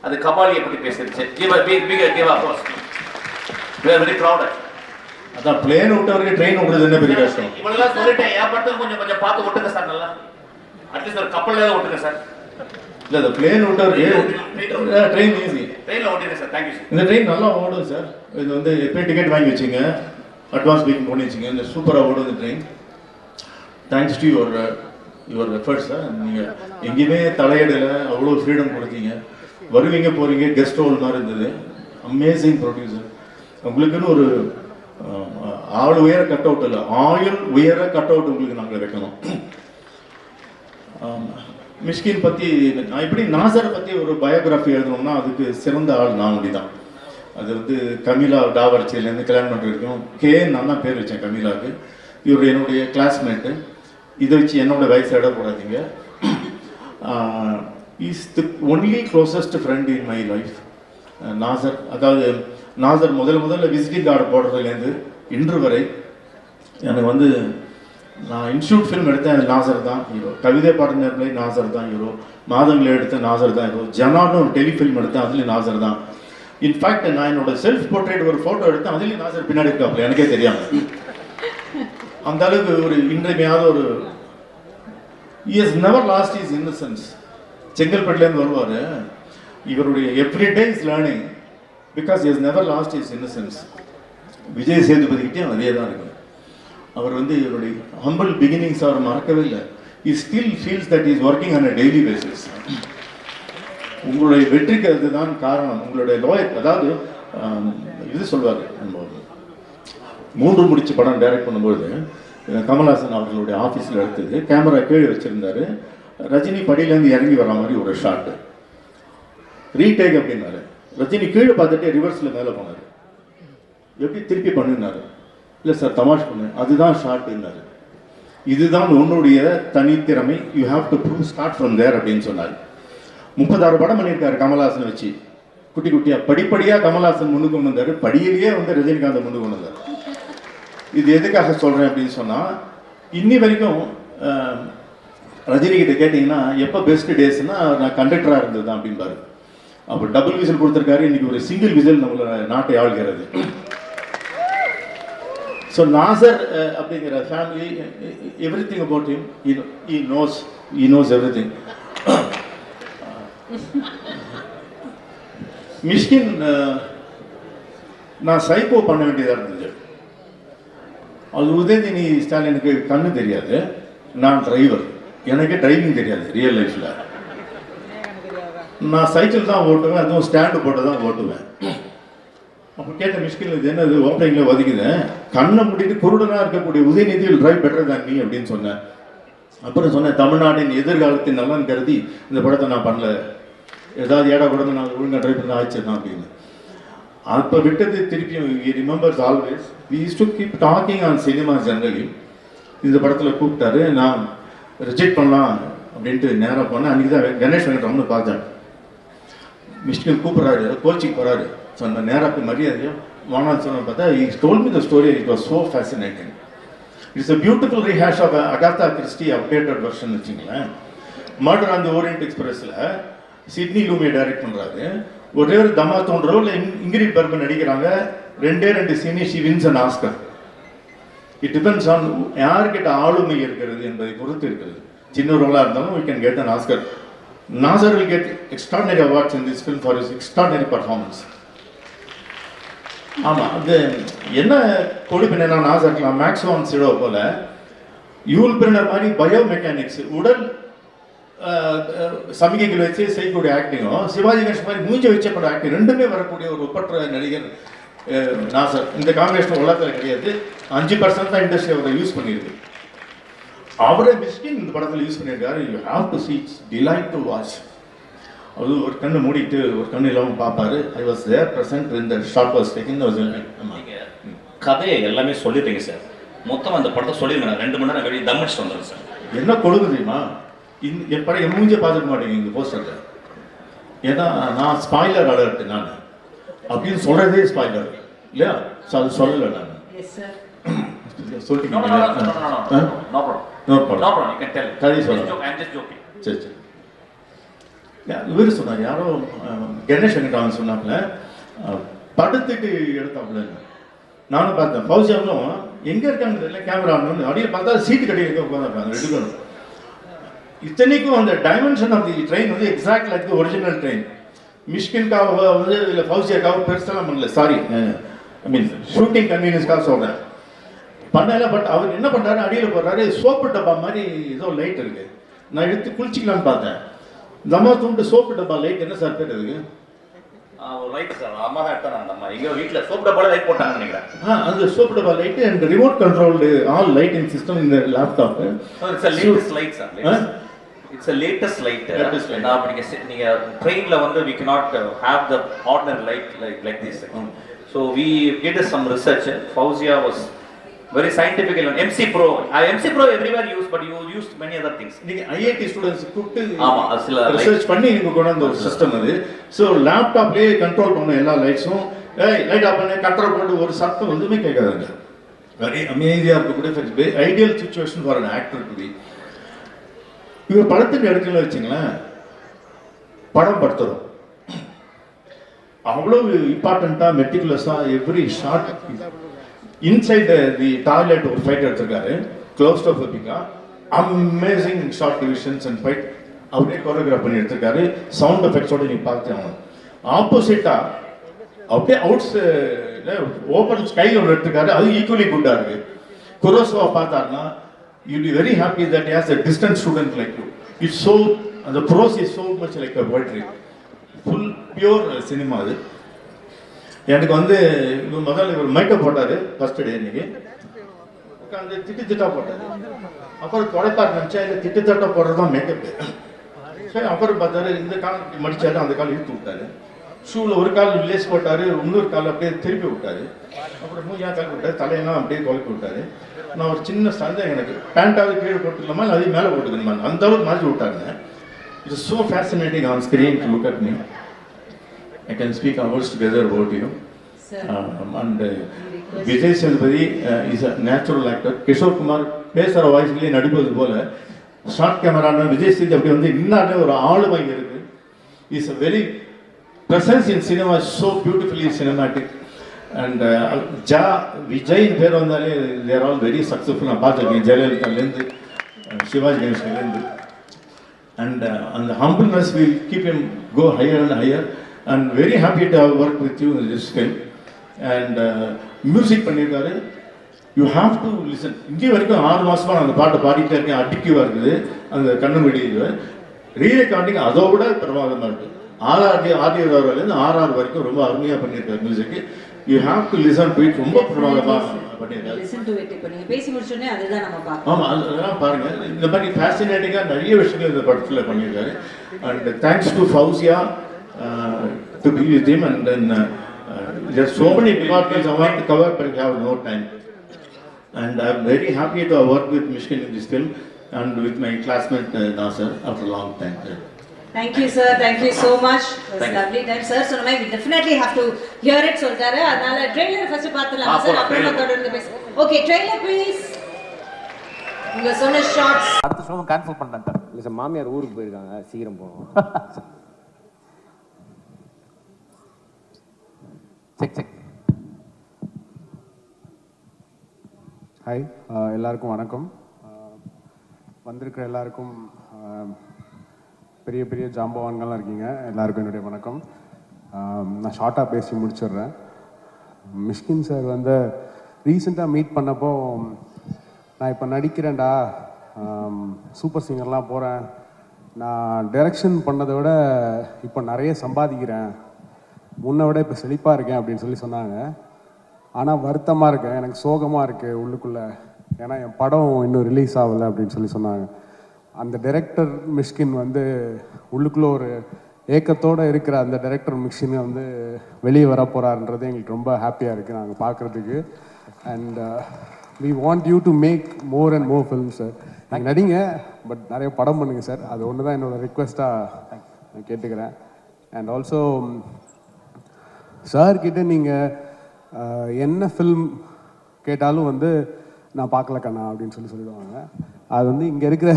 அது கபாலியை பற்றி பேசிருச்சு. Give applause. We are very proud. அதான் பிளேன் விட்டவருக்கு ட்ரெயின் விடுறது என்ன பெரிய கஷ்டம். இவளெல்லாம் சொல்லிட்டேன், என் படத்துக்கு கொஞ்சம் பார்த்து விட்டுங்க சார். நல்லா அட்லீஸ்ட் ஒரு கப்பல்ல விட்டுங்க சார். இல்லை, அந்த பிளேன் விட்டவருக்கு ட்ரெயின் ஈஸி. ட்ரெயினில் ஓட்டிடுங்க சார். Thank you sir. இந்த ட்ரெயின் நல்லா ஓடும் சார். இது வந்து எப்பயும் டிக்கெட் வாங்கி வச்சுங்க, அட்வான்ஸ் புக்கிங் பண்ணி வச்சுங்க. இந்த சூப்பராக ஓடும் இந்த train. Thanks to your efforts sir. நீங்கள் எங்கேயுமே தலையிடலை, அவ்வளோ ஃப்ரீடம் கொடுத்தீங்க. வருவீங்க போகிறீங்க, கெஸ்ட் ரோல் மாதிரி இருந்தது. Amazing producer. உங்களுக்குன்னு ஒரு ஆள் உயர கட் அவுட் இல்லை, ஆயுள் உயர கட் அவுட் உங்களுக்கு நாங்கள் வைக்கணும். மிஷ்கின் பற்றி நான் இப்படி நாசரை பற்றி ஒரு பயோகிராஃபி எழுதணும்னா அதுக்கு சிறந்த ஆள் நானுடி தான். அது வந்து கமிலா டாவர்ச்சியிலேருந்து கல்யாணம் பண்ணிருக்கோம். நான் தான் பேர் வச்சேன் கமிலாவுக்கு. இவர் என்னுடைய கிளாஸ்மேட்டு. இதை வச்சு என்னோட வயசு இடப்படாதீங்க. Is the only closest friend in my life. Nasser, அதாவது நாசர் முதல்ல விசிட்டிங் கார்டு போடுறதுலேருந்து இன்று வரை எனக்கு வந்து நான் இன்ஸ்டியூட் ஃபிலிம் எடுத்தேன், அது நாசர் தான் ஹீரோ. கவிதை பாடின நாசர் தான் ஹீரோ. மாதங்களை எடுத்த நாசர் தான் ஹீரோ. ஜனான்னு ஒரு டெலிஃபில்ம் எடுத்தேன், அதுலேயும் நாசர் தான். இன்ஃபேக்ட் நான் என்னோட செல்ஃப் போர்ட்ரேட் ஒரு ஃபோட்டோ எடுத்தேன், அதுலேயும் நாசர் பின்னாடி இருக்காப்புல, எனக்கே தெரியாமல். அந்த அளவுக்கு ஒரு இன்றியமையாத ஒரு he has never lost his innocence. செங்கல்பட்டுலேருந்து வருவார், இவருடைய everyday is learning because he has never lost his innocence. Vijay சேதுபதிக்கிட்டேயும் அதே தான் இருக்கு. அவர் வந்து இவருடைய ஹம்பிள் பிகினிங்ஸ் அவர் மறக்கவே இல்லை. he still feels that he is working on a daily basis. உங்களுடைய வெற்றிக்கு அதுதான் காரணம். உங்களுடைய லாயர், அதாவது இது சொல்வார், நம்ம 3 முடிச்சு படம் டைரக்ட் பண்ணும்போது கமல்ஹாசன் அவர்களுடைய ஆஃபீஸில் எடுத்தது, கேமரா கீழே வச்சுருந்தாரு, ரஜினி படியிலேருந்து இறங்கி வர மாதிரி ஒரு ஷாட்டு, ரீடேக் அப்படின்னாரு. ரஜினி கீழே பார்த்துட்டு ரிவர்ஸில் மேலே போனார், எப்படி திருப்பி பண்ணினாரு, இல்லை சார் தமாஷ் பண்ணு, அதுதான் ஷாட்டுன்னாரு. இதுதான் உன்னுடைய தனித்திறமை, you have to prove start from there அப்படின்னு சொன்னார். 36 படம் பண்ணியிருக்காரு கமல்ஹாசன் வச்சு, குட்டி குட்டியாக படிப்படியாக கமல்ஹாசன் முன்னுக்கு கொண்டு வந்தார், படியிலேயே வந்து ரஜினிகாந்த் முன்னுக்கு கொண்டு வந்தார். இது எதுக்காக சொல்கிறேன் அப்படின்னு சொன்னால், இன்னி வரைக்கும் ரஜினிகிட்ட கேட்டிங்கன்னா எப்போ பெஸ்ட் டேஸ்னா நான் கண்டக்டராக இருந்தது தான் அப்படின்பாரு. அப்போ டபுள் விசில் கொடுத்துருக்காரு, இன்னைக்கு ஒரு சிங்கிள் விசில் நம்மளை நாட்டை ஆள்கிறது. ஸோ நாசர் அப்படிங்கிற family, every thing about him, he knows everything. Mysskin நான் சைக்கோ பண்ண வேண்டியதாக இருந்தது. அது உதயநிதி ஸ்டாலினுக்கு கண்ணு தெரியாது, நான் டிரைவர், எனக்கு டிரைவிங் தெரியாது ரியல் லைஃப்பில். நான் சைக்கிள் தான் ஓட்டுவேன், அதுவும் ஸ்டாண்டு போட்டு தான் ஓட்டுவேன். அப்போ கேட்ட மிஷ்கில், இது என்னது ஓப்பனிங்கில் ஒதுக்குது, கண்ணை முடிட்டு குருடனாக இருக்கக்கூடிய உதயநிதியில் டிரைவ் பெட்டர் தான் நீ அப்படின்னு சொன்னேன். அப்புறம் சொன்னேன், தமிழ்நாட்டின் எதிர்காலத்தின் நலன் கருதி இந்த படத்தை நான் பண்ணல, ஏதாவது ஏடா கூடமே நான் ஒழுங்காக ட்ரை பண்ண ஆச்சு தான் அப்படின்னு. அப்போ விட்டது திருப்பியும் he remembers always. We used to keep talking on cinema generally. இந்த படத்தில் கூப்பிட்டாரு, நான் ரிஜெக்ட் பண்ணலாம் அப்படின்ட்டு நேராக போனேன். அன்றைக்கி தான் கணேஷ் வெங்கட்ராமன் பார்த்தேன். மிஸ்கின் கூப்பிட்றாரு, கோச்சிங் போகிறாரு. ஸோ அந்த நேராக மரியாதையும் வானான்னு சொன்ன பார்த்தா he told me the story, it was so fascinating. It's a beautiful rehash of Agatha Christie updated version வச்சுங்களேன். மர்டர் ஆன் தி ஓரியன்ட் எக்ஸ்பிரஸில் சிட்னி லூமியை டைரக்ட் பண்ணுறாரு. ஒரே ஒரு தமா தோன்றோ இல்லை இங்கிரிட் பர்மன் நடிக்கிறாங்க, 2 scene she wins and Oscar. It depends on யார்கிட்ட ஆளுமை இருக்கிறது என்பதை பொறுத்து இருக்கிறது. சின்ன ரோலாக இருந்தாலும் we can get an Oscar. Nasser will get extraordinary awards in this film for his extraordinary performance. ஆமாம், அது என்ன கொடுப்பினா நாசர்லாம் மேக்ஸிமம் சிடோ போல யூல் பிரினர் மாதிரி பயோ மெக்கானிக்ஸ், உடல் சமிகைகள் வச்சு செய்யக்கூடிய ஆக்டிங்கும், சிவாஜி கணேஷ் மாதிரி மூஞ்சி வச்சப்பட ஆக்டிங், ரெண்டுமே வரக்கூடிய ஒரு ஒப்பற்ற நடிகர் நாசர். இந்த காம்பினேஷன் உலகத்தில் கிடையாது. 5% தான் இண்டஸ்ட்ரி அவரை யூஸ் பண்ணியிருக்கு. அவரை மிஸ்கின் இந்த படத்தில் யூஸ் பண்ணியிருக்காரு. You have to see, it's delight to watch. அது ஒரு கண்ணு மூடிட்டு ஒரு கண்ணு இல்லாமல் பார்ப்பாரு. ஐ வாஸ் தேர் பிரசன்ட் இந்த ஷார்ட் வாஸ் டேக்கிங். கதையை எல்லாமே சொல்லிட்டீங்க சார், மொத்தம் அந்த படத்தை சொல்லிடுங்க. 2 மணி நேரம் வெளியே தம்மிச்சு வந்துடுங்க சார். என்ன கொடுங்க தெரியுமா, என் படம் என் மூஞ்சே பார்த்துக்க மாட்டேங்க இந்த போஸ்டரில். ஏன்னா நான் ஸ்பாய்லர் அலர்ட், நான் அப்படின்னு சொல்கிறதே ஸ்பாய்லர் இல்லையா? ஸோ அது சொல்லலை நான். சொல்லிட்டீங்க. கதை சொல்லலாம். சரி சரி. இவர் சொன்னார், யாரோ கணேஷ் வெங்கட்ராமன் சொன்னாப்புல, படுத்துட்டு எடுத்தாப்புல. நானும் பார்த்தேன். ஃபௌசியாவும் எங்கே இருக்காங்க தெரியல, கேமரா அடியில் பார்த்தா சீட்டு கட்டி இருக்க உட்காந்துருக்காங்க 2 பேரும். இத்தனைக்கும் அந்த டைமென்ஷன் ஆஃப் தி ட்ரெயின் வந்து exact like the original train. மிஷ்கின்காக வந்து இல்லை ஃபௌசியாக்காக பெருசெல்லாம் பண்ணல, சாரி ஐ மீன் ஷூட்டிங் கன்வீனியன்ஸ்க்காக சொல்கிறேன் பண்ணல. பட் அவர் என்ன பண்ணுறாரு, அடியில் போடுறாரு, சோப்பு டப்பா மாதிரி ஏதோ லைட் இருக்குது. நான் எடுத்து குளிச்சிக்கலான்னு பார்த்தேன். தம்மா தூண்டு சோப்பு டப்பா லைட் என்ன சார் பேர் அதுக்கு? லைட் சார், அம்மா தான் எடுத்தாங்க. நம்ம எங்கள் வீட்டில் சோப்பு டப்பால லைட் போட்டாங்கன்னு நினைக்கிறேன். அந்த சோப்பு டப்பா light and remote controlled all lighting system இந்த laptop. It's a latest light sir. It's a latest light. நான் நீங்க ட்ரெயின்ல வந்து we cannot have the ordinary light like this. So we did some research. Fauzia was very scientific. MC Pro everywhere used, but you used many other things. நீங்க IIT students கூப்பிட்டு ஆமா சில research பண்ணி நீங்க கொண்டு வந்த ஒரு சிஸ்டம் அது. ஸோ லேப்டாப்லேயே கண்ட்ரோல் பண்ண எல்லா லைட்ஸும் லைட் ஆஃப் பண்ணி கண்ட்ரோல் பண்ணி ஒரு சத்தம் எதுவுமே கேட்காதுங்க. வெரி அமேசியாக இருக்கக்கூடிய ideal situation for an actor to be. இவர் படத்துக்கு எடுக்கல வச்சுங்களேன், படம் படுத்துறோம். அவ்வளோ இம்பார்ட்டண்ட்டாக மெட்டிகுலஸாக every shot. Inside the toilet ஒரு ஃபைட் எடுத்திருக்காரு, க்ளோஸ்ட்ரோஃபோபிக்கா, amazing shot divisions and fight அவரே கோரியோகிராஃப் பண்ணி எடுத்திருக்காரு. சவுண்ட் எஃபெக்ட்ஸோட நீங்கள் பார்த்து ஆகணும். ஆப்போசிட்டாக அப்படியே அவுட்ஸ் ஓப்பன் ஸ்கையில் ஒன்று எடுத்திருக்காரு, அது ஈக்குவலி குட்டாக இருக்கு. குரோசோவா பார்த்தாருன்னா you be very happy that has a distant student like you. It's so அந்த prose is so much like a poetry. Full pure cinema அது. எனக்கு வந்து முதல்ல இவர் மேக்கப் போட்டார் ஃபர்ஸ்ட் டே இன்னைக்கு, உட்காந்து திட்டா போட்டார். அப்புறம் தொலைப்பார் நினச்சா இல்லை திட்டத்தட்ட போடுறது தான் மேக்கப். சரி, அப்புறம் பார்த்தாரு இந்த கால் மடிச்சாரு, அந்த கால் இழுத்து விட்டாரு. ஷூவில் ஒரு கால் லேஸ் போட்டார், இன்னொரு கால் அப்படியே திருப்பி விட்டாரு. அப்புறம் மூணு கால் விட்டார், தலையெல்லாம் அப்படியே குழப்பி விட்டாரு. நான் ஒரு சின்ன சந்தேகம், எனக்கு பேண்டாவது கீழே போட்டுக்கலாமா இல்லை அதையும் மேலே போட்டுக்கணுமா, அந்த அளவுக்கு மாற்றி விட்டாருங்க. It is so fascinating on screen to look at me. I can speak hours together about you. And Vijay Sethupathi is a natural actor. Kishore Kumar பேசுகிற வாய்ஸ்லேயே நடிப்பது போல ஷார்ட் கேமரான விஜய் சேது அப்படி வந்து இன்னாலே ஒரு ஆளுமை இருக்கு. Is a very presence in cinema is so beautifully cinematic. And விஜயின் பேர் வந்தாலே they are all very successful. நான் பார்த்துருக்கேன் ஜெயலலிதாலேருந்து Sivaji கணேசன்லேருந்து. And the humbleness will keep him go higher and higher. And very happy to have worked with you in this film. And music பண்ணியிருக்காரு. You have to listen. இங்கே வரைக்கும் 6 மாதமாக நான் அந்த பாட்டை பாடிட்டே இருக்கேன். அடிக்கவாக இருக்குது அந்த கண்ணுமடி. ரீரெக்கார்டிங் அதை விட பிரமாதமாக இருக்குது. ஆர்ஆர்லேருந்து ஆர்ஆர் வரைக்கும் ரொம்ப அருமையாக பண்ணியிருக்காரு மியூசிக்கு. You have to listen to it. ரொம்ப பிரமாதமாக பண்ணியிருக்காரு. Listen to it. இப்போ நீங்கள் பேசி முடிச்சோடனே அதுதான் நம்ம பார்க்கணும். ஆமாம், அதெல்லாம் பாருங்கள். இந்த மாதிரி ஃபேசினேட்டிங்காக நிறைய விஷயங்கள் இந்த படத்தில் பண்ணியிருக்காரு. And thanks to Fauzia to be with him. And then there are so many departments I want to cover but I have no time. And I am very happy to have worked with Mishkin in this film and with my classmate Nasser after a long time. Thank you sir, thank you so much. It was lovely time sir. So we definitely have to hear it சொல்றாரு. அதனால trailer first பார்த்தலாம் sir, அப்புறம் தொடர்ந்து பேச. Okay, trailer please. உங்க சொன்ன shots அடுத்த show cancel பண்ணிட்டேன். இல்ல சார், மாமியார் ஊருக்கு போயிருக்காங்க, சீக்கிரம் போகணும். ஹாய், எல்லாருக்கும் வணக்கம். வந்திருக்கிற எல்லாருக்கும் பெரிய பெரிய ஜாம்பவான்கள்லாம் இருக்கீங்க, எல்லாருக்கும் என்னுடைய வணக்கம். நான் ஷார்ட்டாக பேசி முடிச்சிடுறேன். மிஷ்கின் சார் வந்து ரீசெண்டாக மீட் பண்ணப்போ, நான் இப்போ நடிக்கிறேன்டா, சூப்பர் சிங்கர்லாம் போகிறேன், நான் டைரக்ஷன் பண்ணதை விட இப்போ நிறைய சம்பாதிக்கிறேன், முன்னை விட இப்போ செழிப்பாக இருக்கேன் அப்படின்னு சொல்லி சொன்னாங்க. ஆனால் வருத்தமாக இருக்கேன், எனக்கு சோகமாக இருக்குது உள்ளுக்குள்ளே, ஏன்னா என் படம் இன்னும் ரிலீஸ் ஆகலை அப்படின்னு சொல்லி சொன்னாங்க. அந்த டைரக்டர் மிஷ்கின் வந்து உள்ளுக்குள்ளே ஒரு ஏக்கத்தோடு இருக்கிற அந்த டைரக்டர் மிஷ்கின் வந்து வெளியே வர போகிறாருன்றது எங்களுக்கு ரொம்ப ஹாப்பியாக இருக்குது நாங்கள் பார்க்குறதுக்கு. And we want you to make more and more film sir. நீங்கள் நடிங்க, பட் நிறைய படம் பண்ணுங்கள் சார். அது ஒன்று தான் என்னோடய ரிக்வெஸ்ட்டாக நான் கேட்டுக்கிறேன். அண்ட் ஆல்சோ சார்கிட்ட நீங்கள் என்ன ஃபில்ம் கேட்டாலும் வந்து நான் பார்க்கல கண்ணா அப்படின்னு சொல்லிடுவாங்க. அது வந்து இங்கே இருக்கிற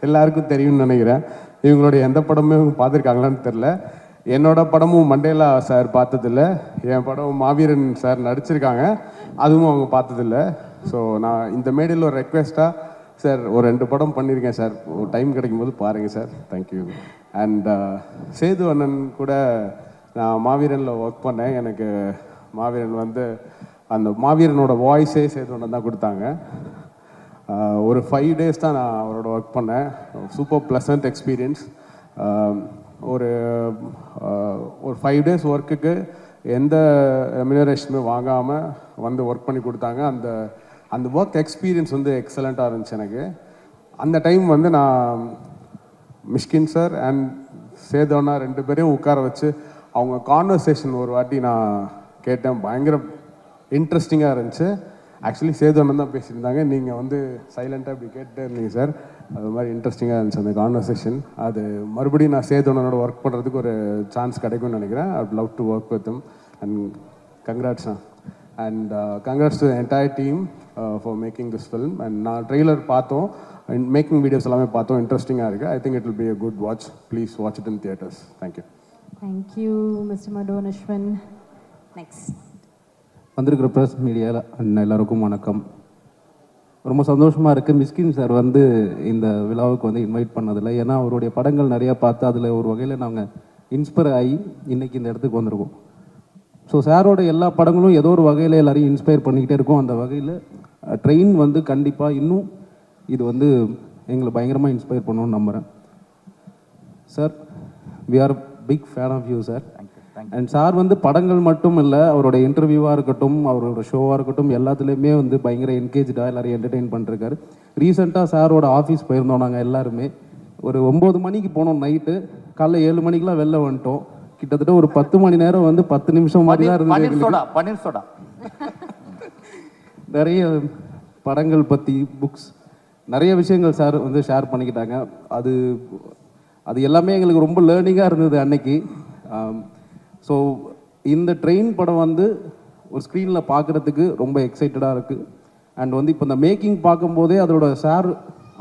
எல்லாருக்கும் தெரியும்னு நினைக்கிறேன். இவங்களுடைய எந்த படமும் இவங்க பார்த்துருக்காங்களான்னு தெரில. என்னோட படமும் மண்டேலா சார் பார்த்ததில்ல, என் படம் மாவீரன் சார் நடிச்சிருக்காங்க, அதுவும் அவங்க பார்த்ததில்ல. ஸோ நான் இந்த மேடையில் ஒரு ரெக்வெஸ்ட்டாக, சார் ஒரு 2 படம் பண்ணியிருக்கேன் சார், ஒரு டைம் கிடைக்கும் போது பாருங்கள் சார். தேங்க்யூ. அண்ட் சேது அண்ணன் கூட நான் மாவீரனில் ஒர்க் பண்ணேன். எனக்கு மாவீரன் வந்து அந்த மாவீரனோட வாய்ஸே சேது அண்ணன் தான் கொடுத்தாங்க. ஒரு 5 டேஸ் தான் நான் அவரோட ஒர்க் பண்ணேன். Super pleasant experience. ஒரு 5 டேஸ் ஒர்க்குக்கு எந்த ரெமினரேஷனும் வாங்காமல் வந்து ஒர்க் பண்ணி கொடுத்தாங்க. அந்த ஒர்க் எக்ஸ்பீரியன்ஸ் வந்து எக்ஸலண்ட்டாக இருந்துச்சு எனக்கு. அந்த டைம் வந்து நான் மிஷ்கின் சார் அண்ட் சேது அண்ணா 2 பேரையும் உட்கார வச்சு அவங்க கான்வர்சேஷன் ஒரு வாட்டி நான் கேட்டேன். பயங்கர இன்ட்ரெஸ்டிங்காக இருந்துச்சு. ஆக்சுவலி சேது அண்ணன் தான் பேசியிருந்தாங்க, நீங்கள் வந்து சைலண்ட்டாக இப்படி கேட்டுட்டே இருந்தீங்க சார். அது மாதிரி இன்ட்ரெஸ்டிங்காக இருந்துச்சு அந்த கான்வர்சேஷன். அது மறுபடியும் நான் சேது அண்ணனோட ஒர்க் பண்ணுறதுக்கு ஒரு சான்ஸ் கிடைக்கும்னு நினைக்கிறேன். I would love to work with him and congrats. And congrats to entire team for making this film. And நான் ட்ரெய்லர் பார்த்தோம், மேக்கிங் வீடியோஸ் எல்லாமே பார்த்தோம், இன்ட்ரெஸ்டிங்காக இருக்குது. I think it will be a good watch. Please watch it in theatres. Thank you. Thank you, Mr. Madon Ashwin. Next. வந்திருக்கிற press மீடியாவில் எல்லாருக்கும் வணக்கம். ரொம்ப சந்தோஷமாக இருக்குது மிஸ்கின் சார் வந்து இந்த விழாவுக்கு வந்து இன்வைட் பண்ணதில்லை. ஏன்னா அவருடைய படங்கள் நிறையா பார்த்து அதில் ஒரு வகையில் நாங்கள் இன்ஸ்பயர் ஆகி இன்றைக்கி இந்த இடத்துக்கு வந்திருக்கோம். ஸோ சாரோட எல்லா படங்களும் ஏதோ ஒரு வகையில் எல்லாரையும் இன்ஸ்பயர் பண்ணிக்கிட்டே இருக்கும். அந்த வகையில் ட்ரெயின் வந்து கண்டிப்பாக இன்னும் இது வந்து எங்களை பயங்கரமாக இன்ஸ்பயர் பண்ணணும்னு நம்புகிறேன். Sir, we are big fan of you sir. And sir வந்து படங்கள் மட்டும் இல்லை, அவரோட இன்டர்வியூவாக இருக்கட்டும், அவரோட ஷோவாக இருக்கட்டும், எல்லாத்துலேயுமே வந்து பயங்கர என்கேஜாக எல்லாரையும் என்டர்டெயின் பண்ணிருக்காரு. ரீசெண்டாக சாரோட ஆஃபீஸ் போயிருந்தோம் நாங்கள் எல்லாருமே. ஒரு 9 மணிக்கு போனோம் நைட்டு, காலைல 7 மணிக்கெலாம் வெளில வந்துட்டோம். கிட்டத்தட்ட ஒரு 10 மணி நேரம் வந்து 10 நிமிஷம் மாதிரி தான் இருந்தது. நிறைய படங்கள் பற்றி புக்ஸ் நிறைய விஷயங்கள் சார் வந்து ஷேர் பண்ணிக்கிட்டாங்க. அது எல்லாமே எங்களுக்கு ரொம்ப லேர்னிங்காக இருந்தது அன்னைக்கு. ஸோ இந்த ட்ரெயின் படம் வந்து ஒரு ஸ்க்ரீனில் பார்க்குறதுக்கு ரொம்ப எக்ஸைட்டடாக இருக்குது. அண்ட் வந்து இப்போ இந்த மேக்கிங் பார்க்கும்போதே அதோட சார்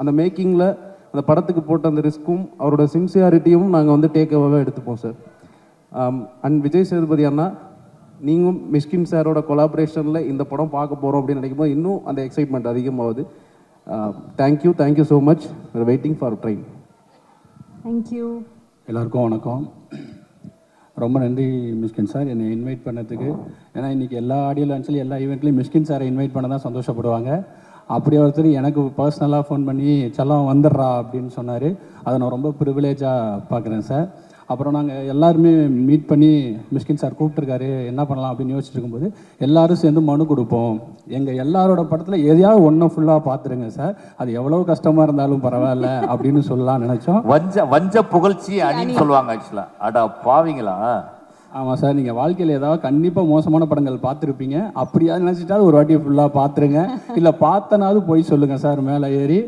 அந்த மேக்கிங்கில் அந்த படத்துக்கு போட்ட அந்த ரிஸ்க்கும் அவரோட சின்சியாரிட்டியும் நாங்கள் வந்து டேக்அவாக எடுத்துப்போம் சார். அண்ட் விஜய் சேதுபதி அண்ணா, நீங்களும் மிஷ்கின் சாரோட கொலாபரேஷனில் இந்த படம் பார்க்க போகிறோம் அப்படின்னு நினைக்கும் போது இன்னும் அந்த எக்ஸைட்மெண்ட் அதிகமாகுது. Thank you so much. Waiting for train. Thank you. எல்லாருக்கும் வணக்கம். ரொம்ப நன்றி மிஷ்கின் சார் என்னை இன்வைட் பண்ணதுக்கு. ஏன்னா இன்றைக்கி எல்லா ஆடியோ லான்ச்லையும் எல்லா ஈவெண்ட்லையும் மிஷ்கின் சாரை இன்வைட் பண்ண தான் சந்தோஷப்படுவாங்க. அப்படி ஒருத்தர் எனக்கு பர்சனலாக ஃபோன் பண்ணி செல்லம் வந்துடுறா அப்படின்னு சொன்னார். அதை நான் ரொம்ப ப்ரிவிலேஜாக பார்க்குறேன் சார். அப்புறம் நாங்கள் எல்லாருமே மீட் பண்ணி மிஷ்கின் சார் கூப்பிட்டுருக்காரு, என்ன பண்ணலாம் அப்படின்னு யோசிச்சுட்டு இருக்கும்போது எல்லாரும் சேர்ந்து மனு கொடுப்போம், எங்கள் எல்லாரோட படத்தில் எதையாவது ஒன்றை ஃபுல்லாக பார்த்துருங்க சார், அது எவ்வளோ கஷ்டமாக இருந்தாலும் பரவாயில்ல அப்படின்னு சொல்லலாம் நினச்சோம். வஞ்ச புகழ்ச்சி அணின்னு சொல்லுவாங்க ஆக்சுவலாக. அடா பாவீங்களா? ஆமாம் சார், நீங்கள் வாழ்க்கையில் ஏதாவது கண்டிப்பாக மோசமான படங்கள் பார்த்துருப்பீங்க. அப்படியாவது நினச்சிட்டாவது ஒரு வாட்டி ஃபுல்லாக பார்த்துருங்க, இல்லை பார்த்தனாவது போய் சொல்லுங்கள் சார் மேலே ஏறி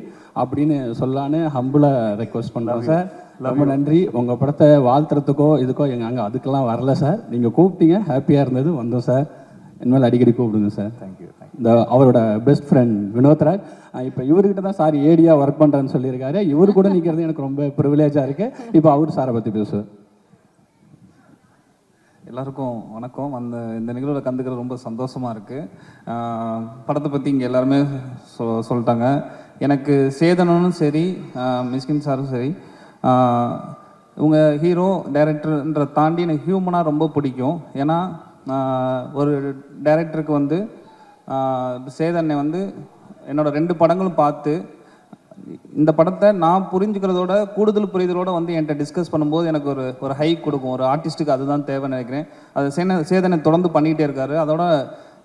அப்படின்னு சொல்லான்னு ஹம்பிளாக ரெக்வஸ்ட் பண்ணுறோம் சார். ரொம்ப நன்றி. உங்கள் படத்தை வாழ்த்துறதுக்கோ இதுக்கோ அங்கே அதுக்கெல்லாம் வரல சார். நீங்கள் கூப்பிட்டீங்க, ஹாப்பியாக இருந்தது, வந்தோம் சார். இனிமேல் அடிக்கடி கூப்பிடுங்க சார். தேங்க்யூ. இந்த அவரோட பெஸ்ட் ஃப்ரெண்ட் வினோத்ராஜ், இப்போ இவர்கிட்ட தான் சார் ஏடியாக ஒர்க் பண்ணுறேன்னு சொல்லியிருக்காரு. இவர் கூட நிற்கிறது எனக்கு ரொம்ப ப்ரிவிலேஜாக இருக்குது. இப்போ அவர் சாரை பற்றி பேசுவார். எல்லாருக்கும் வணக்கம். இந்த நிகழ்வில் கண்டுக்கிறது ரொம்ப சந்தோஷமாக இருக்குது. படத்தை பற்றி இங்கே எல்லாருமே சொல்லிட்டாங்க. எனக்கு சேதனும் சரி, மிஸ்கின் சாரும் சரி, இவங்க ஹீரோ டைரக்டர்ன்ற தாண்டி எனக்கு ஹியூமனாக ரொம்ப பிடிக்கும். ஏன்னா ஒரு டைரக்டருக்கு வந்து சேதனை வந்து என்னோடய 2 படங்களும் பார்த்து இந்த படத்தை நான் புரிஞ்சுக்கிறதோட கூடுதல் புரிதலோடு வந்து என்கிட்ட டிஸ்கஸ் பண்ணும்போது எனக்கு ஒரு ஹைக் கொடுக்கும். ஒரு ஆர்டிஸ்ட்டுக்கு அதுதான் தேவைன்னு நினைக்கிறேன். அது சேதனை தொடர்ந்து பண்ணிக்கிட்டே இருக்காரு. அதோட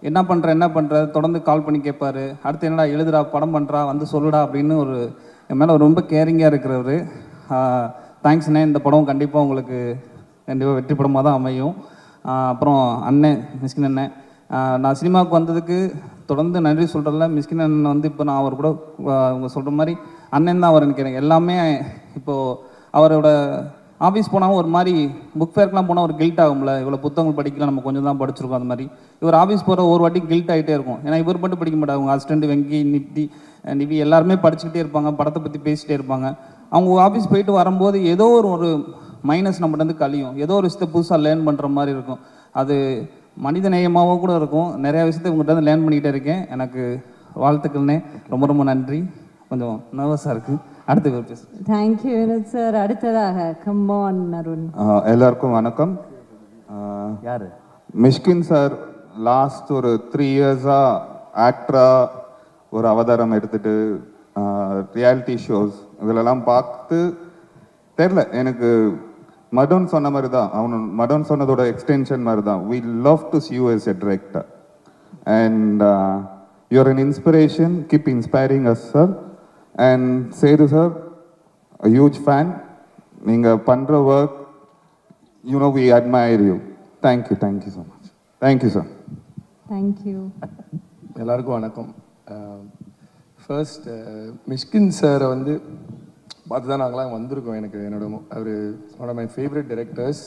என்ன பண்ணுற தொடர்ந்து கால் பண்ணி கேட்பாரு, அடுத்து என்னடா எழுதுடா, படம் பண்ணுறா, வந்து சொல்லுடா அப்படின்னு என் மேலே ரொம்ப கேரிங்காக இருக்கிறவர். தேங்க்ஸ்ண்ணே. இந்த படம் கண்டிப்பாக உங்களுக்கு கண்டிப்பாக வெற்றி படமாக தான் அமையும். அப்புறம் அண்ணன் மிஸ்கின் அண்ணன், நான் சினிமாவுக்கு வந்ததுக்கு தொடர்ந்து நன்றி சொல்கிறதில்ல. மிஸ்கின் அண்ணன் வந்து இப்போ நான் அவர் கூட அவங்க சொல்கிற மாதிரி அண்ணன் தான் அவர் நினைக்கிறேன். எல்லாமே இப்போது அவரோட ஆஃபீஸ் போனாலும் ஒரு மாதிரி புக் ஃபேர்க்கெலாம் போனால் ஒரு கில்ட் ஆகும்ல, இவ்வளோ புத்தகங்கள் படிக்கலாம், நம்ம கொஞ்சம் தான் படிச்சிருக்கோம். அந்த மாதிரி இவர் ஆஃபீஸ் போகிற ஒரு வாட்டி கில்ட் ஆகிட்டே இருக்கும். ஏன்னா இவர் மட்டும் படிக்க மாட்டாங்க, அவங்க அசிஸ்டண்ட் வெங்கி நிவி எல்லாருமே படிச்சுக்கிட்டே இருப்பாங்க, படத்தை பற்றி பேசிகிட்டே இருப்பாங்க. அவங்க ஆஃபீஸ் போயிட்டு வரும்போது ஏதோ ஒரு மைனஸ் நம்மகிட்ட வந்து கழியும், ஏதோ ஒரு விஷயத்தை புதுசாக லேர்ன் பண்ணுற மாதிரி இருக்கும். அது மனித நேயமாகவும் கூட இருக்கும். நிறையா விஷயத்தை உங்கள்கிட்ட வந்து லேர்ன் பண்ணிக்கிட்டே இருக்கேன். எனக்கு வாழ்த்துக்கள்னே. ரொம்ப ரொம்ப நன்றி. கொஞ்சம் நர்வஸாக இருக்குது. அடுத்து பேசு. Thank you Vinod sir. அடுத்ததாக கம்மான் அருண். எல்லாருக்கும் வணக்கம். யார்? மிஷ்கின் சார் லாஸ்ட் ஒரு 3 இயர்ஸாக ஆக்டராக ஒரு அவதாரம் எடுத்துகிட்டு ரியாலிட்டி ஷோஸ் இதிலெல்லாம் பார்த்து தெரில, எனக்கு மடோன் சொன்ன மாதிரி தான், மடோன் சொன்னதோட எக்ஸ்டென்ஷன் மாதிரி தான். We love to see you as a director and you're an inspiration. Keep inspiring us, sir. And Sethu sir, a huge fan. நீங்கள் பண்ணுற work, you know, we admire you. Thank you so much. Thank you, sir. Thank you. எல்லாருக்கும் வணக்கம். First Mysskin சாரை வந்து பார்த்து தான் நாங்களாம் வந்திருக்கோம். அவர் one of my favourite directors.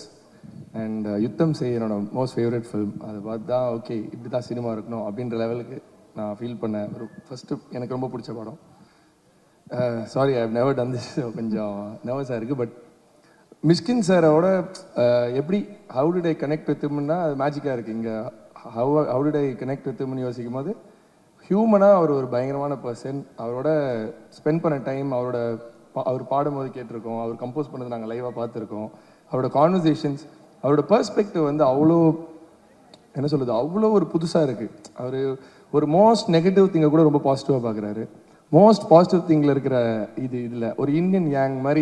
And Yuddham Sei என்னோட மோஸ்ட் ஃபேவரட் ஃபிலிம். அதை பார்த்து தான் ஓகே இப்படி தான் சினிமா இருக்கணும் அப்படின்ற லெவலுக்கு நான் ஃபீல் பண்ணேன். ஒரு ஃபஸ்ட்டு எனக்கு ரொம்ப பிடிச்ச படம். Sorry I have never done this, கொஞ்சம் நர்வஸாக இருக்குது. பட் மிஷ்கின் சாரோட எப்படி how did I connect with ஹிம்னா அது மேஜிக்காக இருக்குது. இங்கே how did I connect with ஹிம்னு யோசிக்கும் போது ஹியூமனாக அவர் ஒரு பயங்கரமான பர்சன். அவரோட ஸ்பெண்ட் பண்ண டைம், அவர் பாடும்போது கேட்டிருக்கோம், அவர் கம்போஸ் பண்ணது நாங்கள் லைவாக பார்த்துருக்கோம். அவரோட கான்வர்சேஷன்ஸ், அவரோட பெர்ஸ்பெக்டிவ் வந்து அவ்வளோ என்ன சொல்லுது, அவ்வளோ ஒரு புதுசாக இருக்குது. அவர் ஒரு மோஸ்ட் நெகட்டிவ் திங்கை கூட ரொம்ப பாசிட்டிவாக பார்க்குறாரு. மோஸ்ட் பாசிட்டிவ் திங்கில் இருக்கிற இதில் ஒரு இந்தியன் யாங் மாதிரி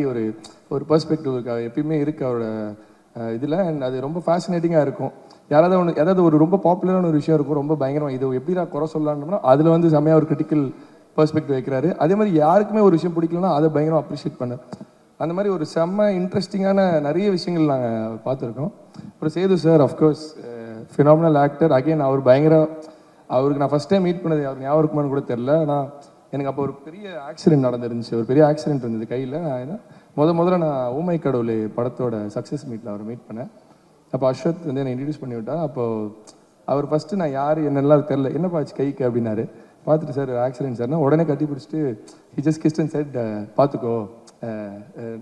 ஒரு பெர்ஸ்பெக்டிவ் இருக்கு எப்பயுமே இருக்குது அவரோட இதில். அண்ட் அது ரொம்ப ஃபேசினேட்டிங்காக இருக்கும். ஏதாவது ஒரு ரொம்ப பாப்புலரான ஒரு விஷயம் இருக்கும், ரொம்ப பயங்கரமாக இது எப்படி நான் குறை சொல்லலாம்னா அதில் வந்து செம்மையாக ஒரு கிரிட்டிக்கல் பெர்ஸ்பெக்டிவ் வைக்கிறாரு. அதே மாதிரி யாருக்குமே ஒரு விஷயம் பிடிக்கலன்னா அதை பயங்கரமாக அப்ரிஷியேட் பண்ண அந்த மாதிரி ஒரு செம்ம இன்ட்ரெஸ்டிங்கான நிறைய விஷயங்கள் நாங்கள் பார்த்துருக்கோம். அப்புறம் Sethu sir of course phenomenal actor. Again அவருக்கு நான் ஃபஸ்ட் டைம் மீட் பண்ணது அவர் ஞாபகம் இருக்குமான்னு கூட தெரில. ஆனால் எனக்கு அப்போ ஒரு பெரிய ஆக்சிடென்ட் நடந்துருந்துச்சு, ஒரு பெரிய ஆக்சிடென்ட் இருந்தது கையில். முதல்ல நான் ஓமை கடவுளே படத்தோட சக்ஸஸ் மீட்டில் அவரை மீட் பண்ணேன். அப்போ அஸ்வத் வந்து என்னை இன்ட்ரடியூஸ் பண்ணி விட்டா. அப்போது அவர் ஃபஸ்ட்டு நான் யார் என்னெல்லாம் தெரில, என்னப்பா ஆச்சு கைக்கு அப்படின்னாரு. பார்த்துட்டு சார் ஆக்சிடென்ட் சார்னா உடனே கட்டி பிடிச்சிட்டு he just kissed and said பார்த்துக்கோ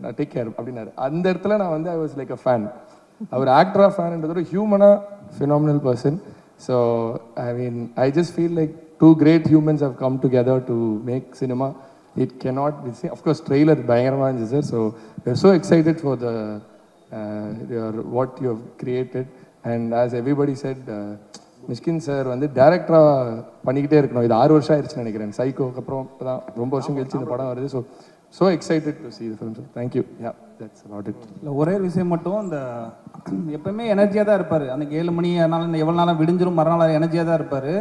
நான் டேக் கேர் அப்படின்னாரு. அந்த இடத்துல நான் வந்து I was like a fan. அவர் ஆக்டராக ஃபேன்ன்றதோட ஹியூமனாக phenomenal person. So I mean I just feel like two great humans have come together to make cinema. It cannot be seen. Of course, trailer பயங்கரமாக இருந்துச்சு sir. So we're so excited for what you have created. And as everybody said, Mysskin sir வந்து டேரக்டராக பண்ணிக்கிட்டே இருக்கணும். இது 6 வருஷம் ஆயிடுச்சுன்னு நினைக்கிறேன். சைக்கோக்கு அப்புறம் இப்போ தான் ரொம்ப வருஷம் கழிச்சு இந்த படம் வருது. So excited to see the film. So thank you. Yeah, that's about it. இல்லை ஒரே விஷயம் மட்டும், இந்த எப்பவுமே எனர்ஜியாக தான் இருப்பார். அன்றைக்கி 7 மணி ஆனாலும் எவ்வளோ நாளாக விடிஞ்சிரும் மறுநாள் எனர்ஜியாக தான் இருப்பார்.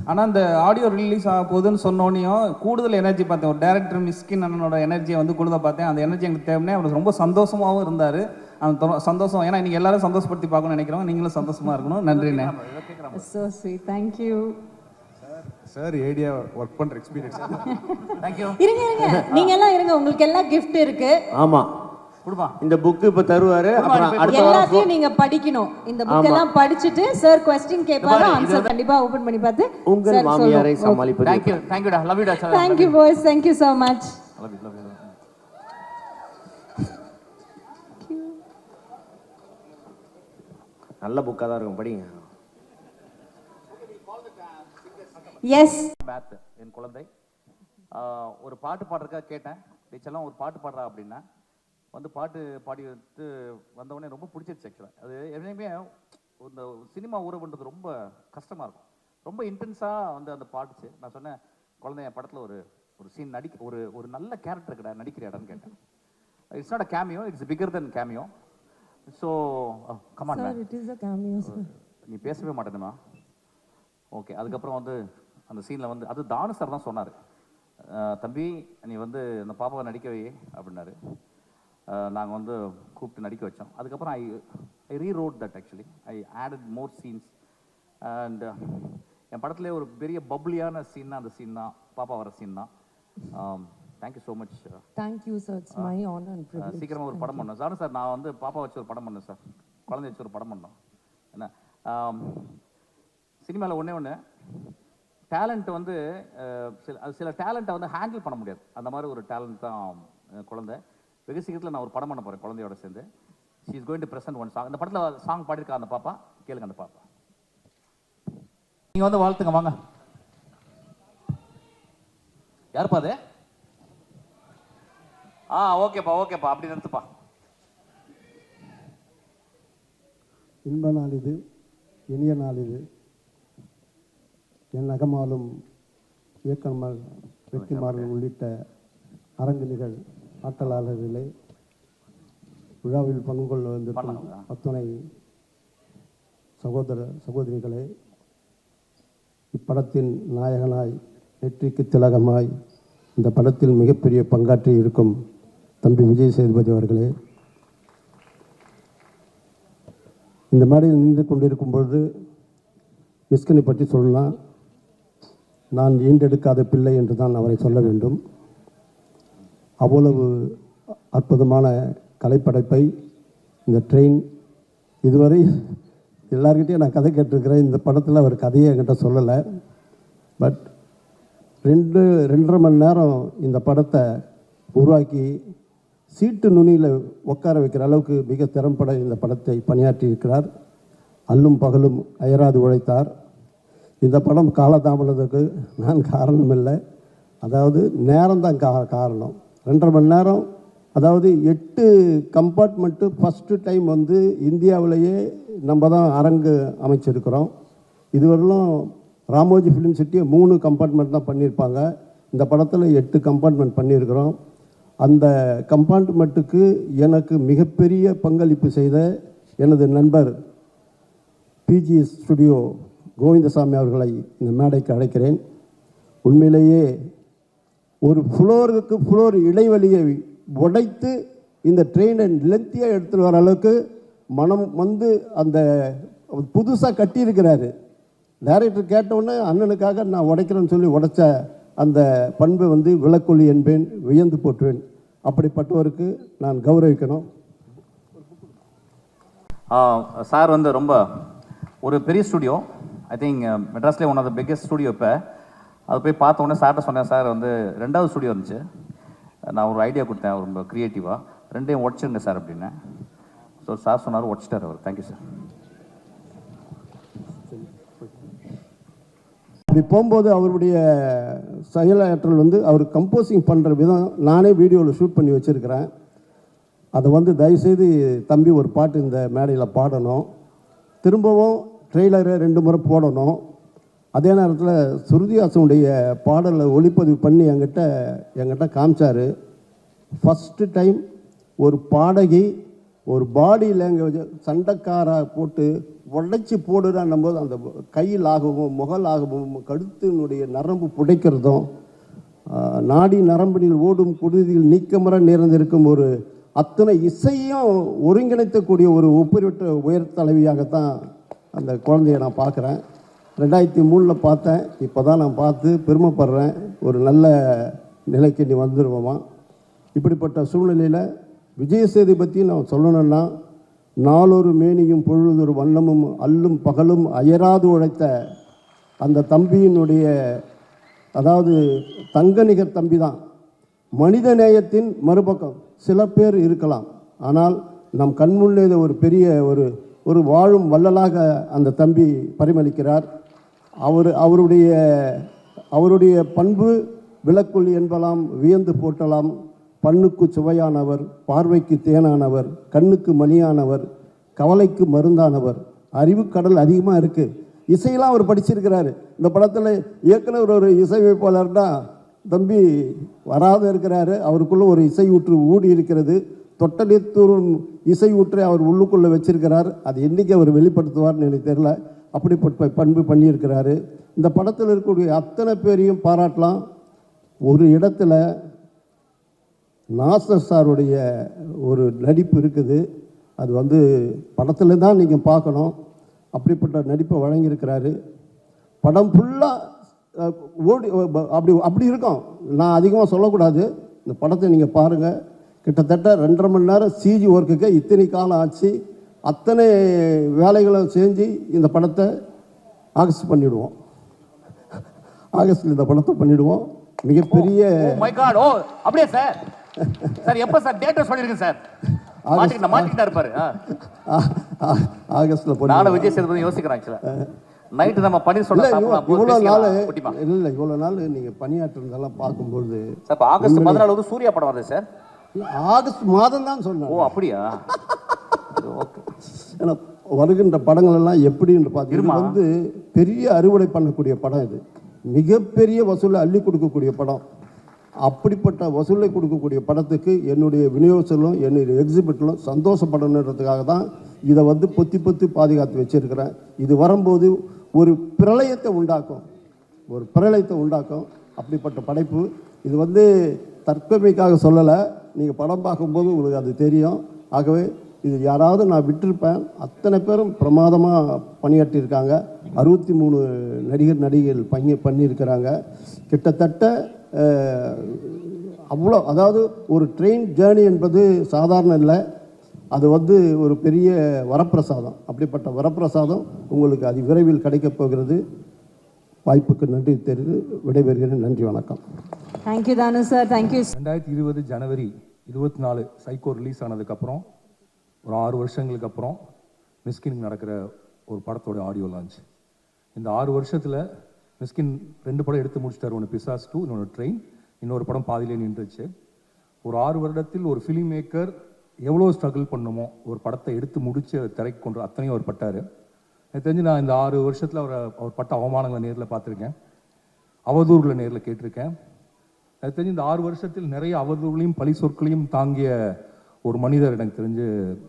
ஆனால் இந்த ஆடியோ ரிலீஸ் ஆக போகுதுன்னு சொன்னோன்னையும் கூடுதல் எனர்ஜி பார்த்தேன். ஒரு டேரக்டர் மிஷ்கின் அண்ணனோட எனர்ஜியை வந்து கொடுத்த பார்த்தேன். அந்த எனர்ஜி எனக்கு தேவைன்னே அவர் ரொம்ப சந்தோஷமாகவும் இருந்தார். அந்த சந்தோஷம் ஏன்னா நீங்கள் எல்லாரும் சந்தோஷப்படுத்தி பார்க்கணும்னு நினைக்கிறோம். நீங்களும் சந்தோஷமாக இருக்கணும். நன்றிண்ணே. So sweet. Thank you. Sir ஏடியா ஒர்க் பண்ற எக்ஸ்பீரியன்ஸ். தேங்க்யூ. இருங்க நீங்க எல்லாம் இருங்க, உங்களுக்கு எல்லாம் gift இருக்கு. ஆமா குடுப்பா. இந்த புக் இப்ப தருவாரு. அப்புறம் அடுத்த எல்லாத்தையும் நீங்க படிக்கணும். இந்த புக் எல்லாம் படிச்சிட்டு சார் क्वेश्चन கேட்பாரு, ஆன்சர் கண்டிப்பா ஓபன் பண்ணி பார்த்து உங்கள் மாமியாரை சமாளிப்பது. Thank you டா. Love you டா. Thank you boys. Thank you so much. Love you. நல்ல புக்கா தான் இருக்கும், படிங்க. எஸ் மேத் என் குழந்தை ஒரு பாட்டு பாடுறதுக்காக கேட்டேன். டீச்சர்லாம் ஒரு பாட்டு பாடுறா அப்படின்னா வந்து பாட்டு பாடி வந்து வந்தவொடனே ரொம்ப பிடிச்சிருச்சு. ஆக்சுவலாக அது எப்பயுமே இந்த சினிமா ஊறவுன்றது ரொம்ப கஷ்டமாக இருக்கும். ரொம்ப இன்டென்ஸாக வந்து அந்த பாட்டுச்சு. நான் சொன்னேன், குழந்தை என் படத்தில் ஒரு சீன் ஒரு நல்ல கேரக்டர் கடை நடிக்கிறியாடான்னு கேட்டேன். It's not a cameo, it's figure then cameo. So come on sir, it is a cameo sir. நீ பேசவே மாட்டேனுமா? ஓகே. அதுக்கப்புறம் வந்து அந்த சீனில் வந்து அது தானு சார் தான் சொன்னார், தம்பி நீ வந்து அந்த பாப்பாவை நடிக்க வை அப்படின்னாரு. நாங்கள் வந்து கூப்பிட்டு நடிக்க வச்சோம். அதுக்கப்புறம் I reread that. Actually I added more scenes. And என் படத்துலேயே ஒரு பெரிய பப்ளியான சீன் அந்த சீன் தான், பாப்பா வர சீன் தான். Thank you so much. Thank you sir, it's my honour and privilege. சீக்கிரமாக ஒரு படம் பண்ணோம் சார். சார் நான் வந்து பாப்பா வச்சு ஒரு படம் பண்ணேன் சார், குழந்தை வச்சு ஒரு படம் பண்ணோம். என்ன சினிமாவில் ஒன்று டேலண்ட் வந்து சில டேலண்ட்டை வந்து ஹேண்டில் பண்ண முடியாது. அந்த மாதிரி ஒரு டேலண்ட் தான் குழந்தை. வெகு சீக்கிரத்தில் நான் ஒரு படம் பண்ண போகிறேன் குழந்தையோட சேர்ந்து. She is going to present one song. இந்த படத்தில் சாங் பாடியிருக்கா அந்த பாப்பா, கேளுங்க அந்த பாப்பா. நீங்கள் வந்து வாழ்த்துங்க, வாங்க. யாருப்பா அது? ஓகேப்பா அப்படி நிறுத்துப்பா. இன்ப நாள் இது, இனிய நாள் இது. என் அகமாலும் இயக்கமால் வெற்றிமாறன் உள்ளிட்ட அரங்கிலிகள் ஆற்றலாளர்களே, விழாவில் பங்கு கொள்ள வந்திருக்கும் அத்துணை சகோதர சகோதரிகளே, இப்படத்தின் நாயகனாய் நெற்றிக்கு திலகமாய் இந்த படத்தில் மிகப்பெரிய பங்காற்றி இருக்கும் தம்பி விஜய் சேதுபதி அவர்களே, இந்த மேடையில் நின்று கொண்டிருக்கும் பொழுது மிஷ்கினை பற்றி சொல்லலாம். நான் ஈண்டெடுக்காத பிள்ளை என்று தான் அவரை சொல்ல வேண்டும். அவ்வளவு அற்புதமான கலைப்படைப்பை இந்த ட்ரெயின் இதுவரை எல்லார்கிட்டையும் நான் கதை கேட்டிருக்கிறேன். இந்த படத்தில் அவர் கதையை என்கிட்ட சொல்லலை. பட் 2.5 மணி நேரம் இந்த படத்தை உருவாக்கி சீட்டு நுனியில் உட்கார வைக்கிற அளவுக்கு மிக திறம்பட இந்த படத்தை பணியாற்றியிருக்கிறார். அல்லும் பகலும் அயராது உழைத்தார். இந்த படம் காலதாமதத்துக்கு நான் காரணம் இல்லை, அதாவது நேரம்தான் காரணம். 2.5 மணி நேரம், அதாவது 8 கம்பார்ட்மெண்ட்டு ஃபஸ்ட்டு டைம் வந்து இந்தியாவிலேயே நம்ம தான் அரங்கு அமைச்சிருக்கிறோம். இதுவரையிலும் ராமோஜி ஃபிலிம் சிட்டியை 3 கம்பார்ட்மெண்ட் தான் பண்ணியிருப்பாங்க. இந்த படத்தில் 8 கம்பார்ட்மெண்ட் பண்ணியிருக்கிறோம். அந்த கம்பார்ட்மெண்ட்டுக்கு எனக்கு மிகப்பெரிய பங்களிப்பு செய்த எனது நண்பர் பிஜிஎஸ் ஸ்டுடியோ கோவிந்தசாமி அவர்களை இந்த மேடைக்கு அழைக்கிறேன். உண்மையிலேயே ஒரு ஃப்ளோருக்கு ஃப்ளோர் இடைவெளியை உடைத்து இந்த ட்ரெயினை லென்த்தியாக எடுத்துகிட்டு வர அளவுக்கு மனம் வந்து அந்த புதுசாக கட்டியிருக்கிறாரு. டைரக்டர் கேட்டவுடனே அண்ணனுக்காக நான் உடைக்கிறேன்னு சொல்லி உடைச்ச அந்த பண்பை வந்து விளக்கொலி என்பேன், வியந்து போற்றுவேன். அப்படிப்பட்டவருக்கு நான் கௌரவிக்கணும். சார் வந்து ரொம்ப ஒரு பெரிய ஸ்டுடியோ, ஐ திங்க் மெட்ராஸ்லேயே one of the biggest studio. இப்போ அது போய் பார்த்த உடனே சார்கிட்ட சொன்னேன், சார் வந்து 2வது ஸ்டுடியோ இருந்துச்சு, நான் ஒரு ஐடியா கொடுத்தேன் ரொம்ப க்ரியேட்டிவாக, 2டையும் உடச்சிருங்க சார் அப்படின்னேன். ஸோ சார் சொன்னார், உடச்சிட்டார் அவர். Thank you sir. அப்படி போகும்போது அவருடைய செயலாற்றல் வந்து அவர் கம்போசிங் பண்ணுற விதம் நானே வீடியோவில் ஷூட் பண்ணி வச்சுருக்கிறேன். அதை வந்து தயவுசெய்து தம்பி ஒரு பாட்டு இந்த மேடையில் பாடணும், திரும்பவும் ட்ரெய்லரை 2 முறை போடணும். அதே நேரத்தில் ஸ்ருதிஹாசனுடைய பாடலை ஒளிப்பதிவு பண்ணி என்கிட்ட காமிச்சார். ஃபஸ்ட்டு டைம் ஒரு பாடகி ஒரு பாடி லாங்குவேஜ் சண்டைக்காரா போட்டு உடைச்சி போடுறான்னும் போது அந்த கையில் ஆகவும் முகல் ஆகவும் கழுத்தினுடைய நரம்பு புடைக்கிறதும் நாடி நரம்பினில் ஓடும் குருதியில் நீக்கமர நிறைந்திருக்கும் ஒரு அத்தனை இசையும் ஒருங்கிணைத்தக்கூடிய ஒரு ஒப்புரிட்ட உயர் தலைவியாகத்தான் அந்த குழந்தைய நான் பார்க்குறேன். 2003 பார்த்தேன், இப்போ தான் நான் பார்த்து பெருமைப்படுறேன். ஒரு நல்ல நிலைக்கு நீ வந்துடுவோமா. இப்படிப்பட்ட சூழ்நிலையில் விஜய் சேதுபதி நான் சொல்லணும்னா, நாளொரு மேனியும் பொழுதொரு வண்ணமும் அல்லும் பகலும் அயராது உழைத்த அந்த தம்பியினுடைய, அதாவது தங்கநிகர் தம்பி தான். மனித நேயத்தின் மறுபக்கம் சில பேர் இருக்கலாம், ஆனால் நம் கண்முன்னே ஒரு பெரிய ஒரு வாழும் வள்ளலாக அந்த தம்பி பரிமளிக்கிறார். அவருடைய பண்பு விளக்கொலி என்பலாம், வியந்து போற்றலாம். பண்ணுக்கு சுவையானவர், பார்வைக்கு தேனானவர், கண்ணுக்கு மணியானவர், கவலைக்கு மருந்தானவர். அறிவு கடல் அதிகமாக இருக்குது. இசையெல்லாம் அவர் படிச்சிருக்கிறாரு. இந்த படத்தில் இயக்குனர் ஒரு இசையமைப்பாளர்னா தம்பி வராத இருக்கிறாரு. அவருக்குள்ள ஒரு இசை ஊற்று ஊடி இருக்கிறது. தொட்டலித்தூரும் இசை ஊற்றை அவர் உள்ளுக்குள்ளே வச்சிருக்கிறார். அது என்றைக்கு அவர் வெளிப்படுத்துவார்னு எனக்கு தெரியல. அப்படிப்பட்ட பண்பு பண்ணியிருக்கிறாரு. இந்த படத்தில் இருக்கக்கூடிய அத்தனை பேரையும் பாராட்டலாம். ஒரு இடத்துல நாசர் சாருடைய ஒரு நடிப்பு இருக்குது. அது வந்து படத்தில் தான் நீங்கள் பார்க்கணும். அப்படிப்பட்ட நடிப்பை வழங்கியிருக்கிறாரு. படம் ஃபுல்லாக ஓடி அப்படி இருக்கும். நான் அதிகமாக சொல்லக்கூடாது. இந்த படத்தை நீங்கள் பாருங்கள். கிட்டத்தட்ட 2.5 மணி நேரம் சிஜி ஒர்க்குக்கு இத்தனை காலம் ஆச்சு. அத்தனை வேலைகளும் செஞ்சு இந்த படத்தை ஆகஸ்ட் பண்ணிவிடுவோம். ஆகஸ்டில் இந்த படத்தை பண்ணிவிடுவோம். மிகப்பெரிய அப்படியே சார் சார் எப்போ சார் டேட்டை சொல்லியிருக்கேன் சார். மாட்டிக்கிட்டா இருப்பாரு. ஆகஸ்ட்ல நானும் விஜய் சேதுபதி யோசிக்கிறேன். ஆக்சுவலாக நைட்டு நம்ம பண்ணி சொல்ல இவ்வளோ நாள் நீங்கள் பணியாற்றுறதெல்லாம் பார்க்கும்போது சார் ஆகஸ்ட் 14 வந்து சூர்யா படம் வருது சார். ஆகஸ்ட் மாதம் தான் சொன்னேன். ஓ அப்படியா? ஓகே. ஏன்னா வருகின்ற படங்கள் எல்லாம் எப்படின்னு பார்த்தீங்கன்னா வந்து பெரிய அறுவடை பண்ணக்கூடிய படம் இது. மிகப்பெரிய வசூலை அள்ளி கொடுக்கக்கூடிய படம். அப்படிப்பட்ட வசூலை கொடுக்கக்கூடிய படத்துக்கு என்னுடைய விநியோகத்திலும் என்னுடைய எக்ஸிபிட்டிலும் சந்தோஷப்படணுன்றதுக்காக தான் இதை வந்து பொத்தி பாதுகாத்து வச்சிருக்கிறேன். இது வரும்போது ஒரு பிரளயத்தை உண்டாக்கும். அப்படிப்பட்ட படைப்பு இது வந்து தற்பெருமைக்காக சொல்லலை. நீங்கள் படம் பார்க்கும்போது உங்களுக்கு அது தெரியும். ஆகவே இது யாராவது நான் விட்டிருப்பேன். அத்தனை பேரும் பிரமாதமாக பணியாற்றியிருக்காங்க. 63 நடிகர்கள் பண்ணியிருக்கிறாங்க. கிட்டத்தட்ட அவ்வளோ, அதாவது ஒரு ட்ரெயின் ஜேர்னி என்பது சாதாரண இல்லை. அது வந்து ஒரு பெரிய வரப்பிரசாதம். அப்படிப்பட்ட வரப்பிரசாதம் உங்களுக்கு அது விரைவில் கிடைக்கப் போகிறது. வாய்ப்புக்கு நன்றி தெரிந்து விடைபெறுகிறேன். நன்றி, வணக்கம். தேங்க்யூ தானு சார். தேங்க்யூ. 2020 ஜனவரி 24 சைக்கோ ரிலீஸ் ஆனதுக்கப்புறம் ஒரு 6 வருஷங்களுக்கு அப்புறம் மிஸ்கினுக்கு நடக்கிற ஒரு படத்தோட ஆடியோ லான்ச். இந்த 6 வருஷத்தில் மிஸ்கின் 2 படம் எடுத்து முடிச்சிட்டார். ஒன்று பிசாஸ் 2, இன்னொன்று ட்ரெயின், இன்னொரு படம் பாதியிலே நின்றுச்சு. ஒரு 6 வருடத்தில் ஒரு ஃபிலிம் மேக்கர் எவ்வளோ ஸ்ட்ரகிள் பண்ணுமோ ஒரு படத்தை எடுத்து முடித்து அதை திரைக்கு கொண்டு அத்தனையும் அவர் பட்டார். எனக்கு தெரிஞ்சு நான் இந்த 6 வருஷத்தில் அவர் பட்ட அவமானங்களை நேரில் பார்த்துருக்கேன், அவதூறுகளை நேரில் கேட்டிருக்கேன். எனக்கு தெரிஞ்சு இந்த 6 வருஷத்தில் நிறைய அவதூறுகளையும் பழி சொற்களையும் தாங்கிய ஒரு மனிதர் எனக்கு தெரிஞ்சு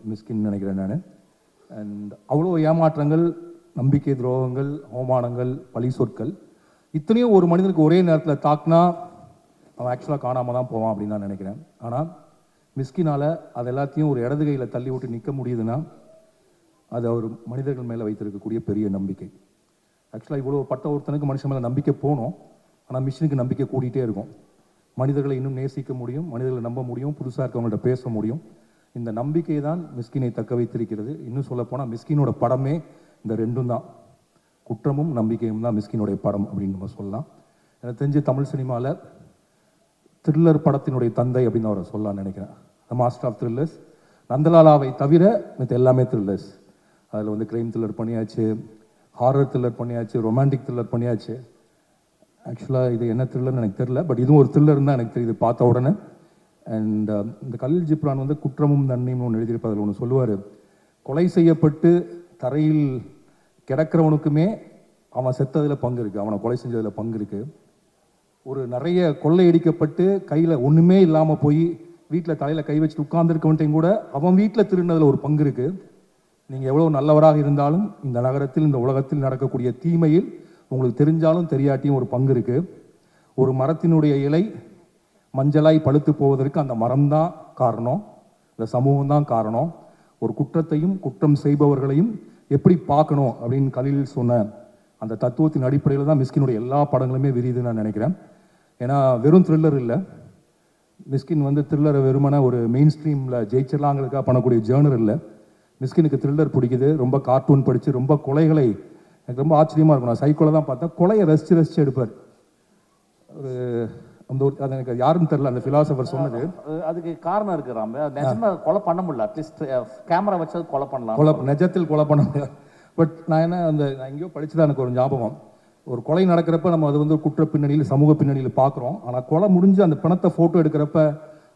மிஸ்கின் நினைக்கிறேன் நான். அண்ட் அவ்வளோ ஏமாற்றங்கள், நம்பிக்கை துரோகங்கள், அவமானங்கள், பழி சொற்கள் இத்தனையும் ஒரு மனிதனுக்கு ஒரே நேரத்தில் தாக்குனா அவன் ஆக்சுவலாக காணாமல் தான் போவான் அப்படின்னு நான் நினைக்கிறேன். ஆனால் மிஸ்கினால் அது எல்லாத்தையும் ஒரு இடது கையில் தள்ளி விட்டு நிற்க முடியுதுன்னா அது அவர் மனிதர்கள் மேலே வைத்திருக்கக்கூடிய பெரிய நம்பிக்கை. ஆக்சுவலாக இவ்வளோ பட்ட ஒருத்தனுக்கு மனுஷன் மேலே நம்பிக்கை போகணும், ஆனால் மிஷினுக்கு நம்பிக்கை கூட்டிகிட்டே இருக்கும். மனிதர்களை இன்னும் நேசிக்க முடியும், மனிதர்களை நம்ப முடியும், புதுசாக இருக்கவங்கள்ட்ட பேச முடியும். இந்த நம்பிக்கை தான் மிஸ்கினை தக்க வைத்திருக்கிறது. இன்னும் சொல்லப்போனால் மிஸ்கினோட படமே இந்த ரெண்டும் தான், குற்றமும் நம்பிக்கையும் தான் மிஸ்கினுடைய படம் அப்படின்னு நம்ம சொல்லலாம். எனக்கு தெரிஞ்சு தமிழ் சினிமாவில் த்ரில்லர் படத்தினுடைய தந்தை அப்படின்னு அவரை சொல்லலாம்னு நினைக்கிறேன். The master of thrillers. நந்தலாலாவை தவிர மற்ற எல்லாமே த்ரில்லர்ஸ். அதில் வந்து கிரைம் த்ரில்லர் பண்ணியாச்சு, ஹாரர் த்ரில்லர் பண்ணியாச்சு, ரொமான்டிக் த்ரில்லர் பண்ணியாச்சு. ஆக்சுவலாக இது என்ன த்ரில்லர்னு எனக்கு தெரியல, பட் இதுவும் ஒரு த்ரில்லர்னு தான் எனக்கு தெரியுது பார்த்த உடனே. அண்ட் இந்த கலில் ஜிப்ரான் வந்து குற்றமும் நன்மையும் ஒன்று எழுதியிருப்பதில் ஒன்று சொல்லுவார், கொலை செய்யப்பட்டு தரையில் கிடக்கிறவனுக்குமே அவன் செத்ததில் பங்கு இருக்குது, அவனை கொலை செஞ்சதில் பங்கு இருக்குது. ஒரு நிறைய கொள்ளையடிக்கப்பட்டு கையில் ஒன்றுமே இல்லாமல் போய் வீட்டில் தலையில் கை வச்சுட்டு உட்கார்ந்துருக்கவன்ட்டையும் கூட அவன் வீட்டில் திருடினதில் ஒரு பங்கு இருக்குது. நீங்கள் எவ்வளோ நல்லவராக இருந்தாலும் இந்த நகரத்தில், இந்த உலகத்தில் நடக்கக்கூடிய தீமையில் உங்களுக்கு தெரிஞ்சாலும் தெரியாட்டியும் ஒரு பங்கு இருக்குது. ஒரு மரத்தினுடைய இலை மஞ்சளாய் பழுத்து போவதற்கு அந்த மரம்தான் காரணம், இந்த சமூகம் தான் காரணம். ஒரு குற்றத்தையும் குற்றம் செய்பவர்களையும் எப்படி பார்க்கணும் அப்படின்னு கலில் சொன்ன அந்த தத்துவத்தின் அடிப்படையில் தான் மிஸ்கினுடைய எல்லா படங்களுமே விரியுதுன்னு நான் நினைக்கிறேன். ஏன்னா வெறும் த்ரில்லர் இல்லை, மிஸ்கின் வந்து த்ரில்லரை வெறுமன ஒரு மெயின் ஸ்ட்ரீமில் ஜெயிச்சிடலாங்கிறதுக்காக பண்ணக்கூடிய ஜேர்னர் இல்லை. மிஸ்கினுக்கு த்ரில்லர் பிடிக்குது, ரொம்ப கார்ட்டூன் படித்து ரொம்ப கொலைகளை, எனக்கு ரொம்ப ஆச்சரியமாக இருக்கும். நான் சைக்கோல தான் பார்த்தேன், கொலையை ரசித்து எடுப்பார். ஒரு அந்த ஒரு அது எனக்கு யாருன்னு தெரியல, அந்த ஃபிலாசபர் சொன்னது. அதுக்கு காரணம் இருக்கு ராம், நிஜமா கொலை பண்ண முடியல, அட்லீஸ்ட் கேமரா வச்சது கொலை பண்ணலாம், கொலை நிஜத்தில் கொலை பண்ண முடியாது. பட் நான் நான் எங்கேயோ படிச்சுதான் எனக்கு ஒரு ஞாபகம், ஒரு கொலை நடக்கிறப்ப நம்ம அது வந்து குற்ற பின்னணியில், சமூக பின்னணியில் பார்க்குறோம். ஆனால் கொலை முடிஞ்சு அந்த பிணத்தை ஃபோட்டோ எடுக்கிறப்ப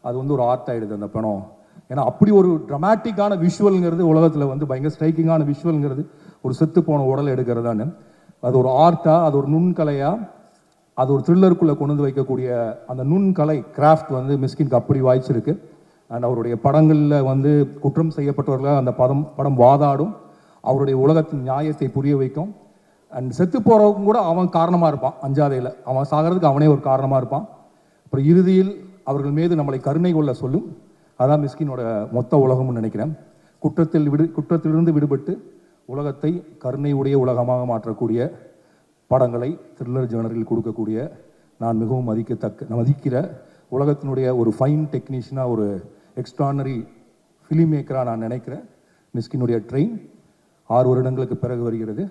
அது வந்து ஒரு ஆர்ட் ஆகிடுது அந்த பிணம். ஏன்னா அப்படி ஒரு ட்ரமாட்டிக்கான விஷுவல்ங்கிறது உலகத்தில் வந்து பயங்கர ஸ்ட்ரைக்கிங்கான விஷுவல்ங்கிறது ஒரு செத்து போன உடலை எடுக்கிறதான்னு. அது ஒரு ஆர்ட்டா, அது ஒரு நுண்கலையா, அது ஒரு த்ரில்லருக்குள்ளே கொண்டு வந்து வைக்கக்கூடிய அந்த நுண்கலை கிராஃப்ட் வந்து மிஸ்கினுக்கு அப்படி வாய்ச்சிருக்கு. அண்ட் அவருடைய படங்களில் வந்து குற்றம் செய்யப்பட்டவர்களாக அந்த படம் வாதாடும், அவருடைய உலகத்தின் நியாயத்தை புரிய வைக்கும். அண்ட் செத்து போகிறவங்க கூட அவன் காரணமாக இருப்பான், அஞ்சாதையில் அவன் சாகிறதுக்கு அவனே ஒரு காரணமாக இருப்பான். அப்புறம் இறுதியில் அவர்கள் மீது நம்மளை கருணை கொள்ள சொல்லும். அதான் மிஸ்கினோட மொத்த உலகம்னு நினைக்கிறேன். குற்றத்திலிருந்து விடுபட்டு உலகத்தை கருணை உடைய உலகமாக மாற்றக்கூடிய படங்களை த்ரில்லர் ஜேர்னரில் கொடுக்கக்கூடிய நான் மிகவும் மதிக்கிற உலகத்தினுடைய ஒரு ஃபைன் டெக்னீஷியனாக, ஒரு எக்ஸ்ட்ரானரி ஃபிலிம் மேக்கராக நான் நினைக்கிறேன். மிஸ்கினுடைய ட்ரெயின் 6 வருடங்களுக்கு பிறகு வருகிறது.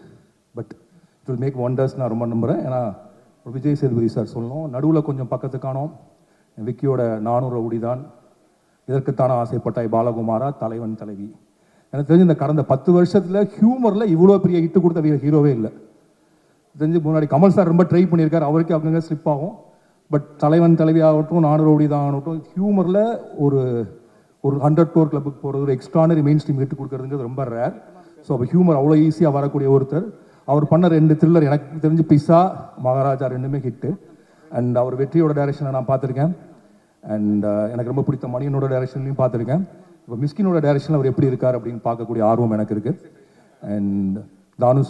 But it will make wonders நான் ரொம்ப நம்புகிறேன். ஏன்னா விஜய் சேதுபதி சார் சொல்லணும், நடுவில் கொஞ்சம் பக்கத்து காணோம், விக்கியோட 400 ரவுடி தான், இதற்குத்தான ஆசைப்பட்டாய் பாலகுமாரா, தலைவன் தலைவி. எனக்கு தெரிஞ்சு இந்த கடந்த 10 வருஷத்தில் ஹியூமரில் இவ்வளோ பெரிய ஹிட்டு கொடுத்த ஹீரோவே இல்லை. தெரிஞ்சு முன்னாடி கமல் சார் ரொம்ப ட்ரை பண்ணியிருக்காரு, அவருக்கு அங்கங்கே ஸ்லிப் ஆகும். பட் தலைவன் தலைவி ஆகட்டும், 400 ரவுடி தான் ஆகட்டும், ஹியூமரில் ஒரு 100 crore கிளப்புக்கு போகிறது, ஒரு எக்ஸ்ட்ரானரி மெயின் ஸ்ட்ரீம் ஹிட் கொடுக்கறதுங்கிறது ரொம்ப ரேர். ஸோ அப்போ ஹியூமர் அவ்வளோ ஈஸியாக வரக்கூடிய ஒருத்தர். அவர் பண்ண 2 த்ரில்லர் எனக்கு தெரிஞ்சு பிஸ்ஸா, மகாராஜா ரெண்டுமே ஹிட்டு. அண்ட் அவர் வெற்றியோட டைரக்ஷனை நான் பார்த்துருக்கேன். அண்ட் எனக்கு ரொம்ப பிடித்த மணியனோட டைரக்ஷன்லையும் பார்த்துருக்கேன். இப்போ மிஸ்கினோட டைரக்ஷனில் அவர் எப்படி இருக்கார் அப்படின்னு பார்க்கக்கூடிய ஆர்வம் எனக்கு இருக்குது. அண்ட் தானு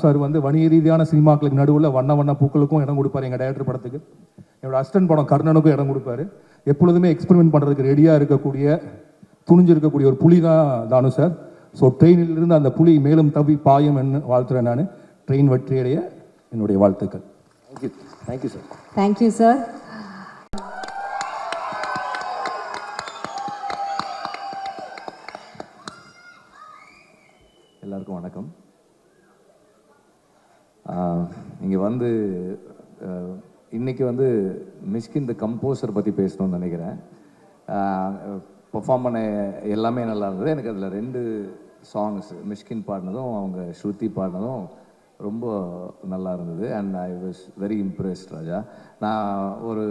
சார் வந்து வணிக ரீதியான சினிமாக்களுக்கு நடுவில் வண்ண பூக்களுக்கும் இடம் கொடுப்பார். எங்கள் டைரக்டர் படத்துக்கு, என்னோட அசிஸ்டன்ட் படம் கர்ணனுக்கும் இடம் கொடுப்பாரு. எப்பொழுதுமே எக்ஸ்பெரிமெண்ட் பண்ணுறதுக்கு ரெடியாக இருக்கக்கூடிய, துணிஞ்சிருக்கக்கூடிய ஒரு புலி தான் தானு சார். ஸோ ட்ரெயினிலிருந்து அந்த புலி மேலும் தவி பாயும் என்று வாழ்த்துறேன் நான். ட்ரெயின் வெற்றியடைய என்னுடைய வாழ்த்துக்கள். Thank you sir. Thank you sir. வந்து இன்னைக்கு வந்து மிஷ்கின் த கம்போசர் பற்றி பேசணும்னு நினைக்கிறேன். பெர்ஃபார்ம் பண்ண எல்லாமே நல்லா இருந்தது. எனக்கு அதில் 2 சாங்ஸ் மிஷ்கின் பாடினதும் அவங்க ஸ்ருதி பாடினதும் ரொம்ப நல்லா இருந்தது. And I was very impressed Raja. நான் ஒரு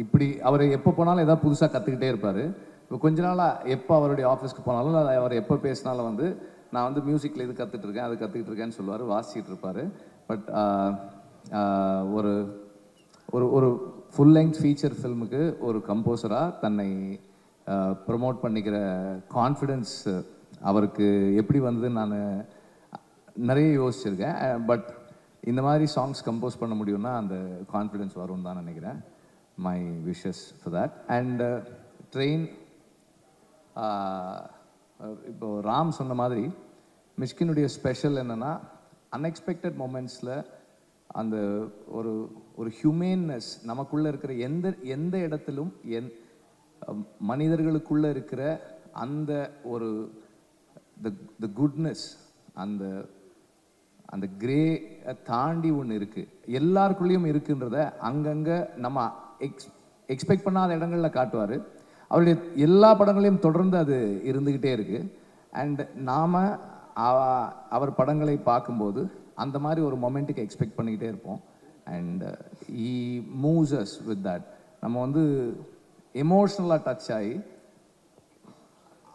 இப்படி அவர் எப்போ போனாலும் ஏதாவது புதுசாக கற்றுக்கிட்டே இருப்பார். இப்போ கொஞ்ச நாளாக எப்போ அவருடைய ஆஃபீஸ்க்கு போனாலும் அவர் எப்போ பேசினாலும் வந்து நான் வந்து மியூசிக்கில் இது கற்றுட்ருக்கேன் அது கற்றுக்கிட்டு இருக்கேன்னு சொல்லுவார், வாசிக்கிட்டு இருப்பார். பட் ஒரு ஒரு ஒரு ஃபுல் லெங்த் ஃபீச்சர் ஃபில்முக்கு ஒரு கம்போசராக தன்னை ப்ரமோட் பண்ணிக்கிற கான்ஃபிடென்ஸ் அவருக்கு எப்படி வந்து நான் நிறைய யோசிச்சிருக்கேன். பட் இந்த மாதிரி சாங்ஸ் கம்போஸ் பண்ண முடியும்னா அந்த கான்ஃபிடென்ஸ் வரும்னு தான் நினைக்கிறேன். My wishes for that. And train, இப்போ ராம் சொன்ன மாதிரி மிஷ்கினுடைய ஸ்பெஷல் என்னென்னா அன்எக்ஸ்பெக்டட் மொமெண்ட்ஸில் அந்த ஒரு ஒரு ஹியூமேன்னஸ் நமக்குள்ளே இருக்கிற எந்த இடத்திலும் மனிதர்களுக்குள்ளே இருக்கிற அந்த ஒரு த குட்னஸ், அந்த அந்த கிரே தாண்டி ஒன்று இருக்குது, எல்லாருக்குள்ளேயும் இருக்குன்றத அங்கங்கே நம்ம எக்ஸ்பெக்ட் பண்ணாத இடங்களில் காட்டுவார். அவருடைய எல்லா படங்களையும் தொடர்ந்து அது இருந்துக்கிட்டே இருக்குது. அண்ட் நாம் அவர் படங்களை பார்க்கும்போது அந்த மாதிரி ஒரு மொமெண்ட்டுக்கு எக்ஸ்பெக்ட் பண்ணிக்கிட்டே இருப்போம். And he moves us with that. நம்ம வந்து எமோஷ்னலாக டச் ஆகி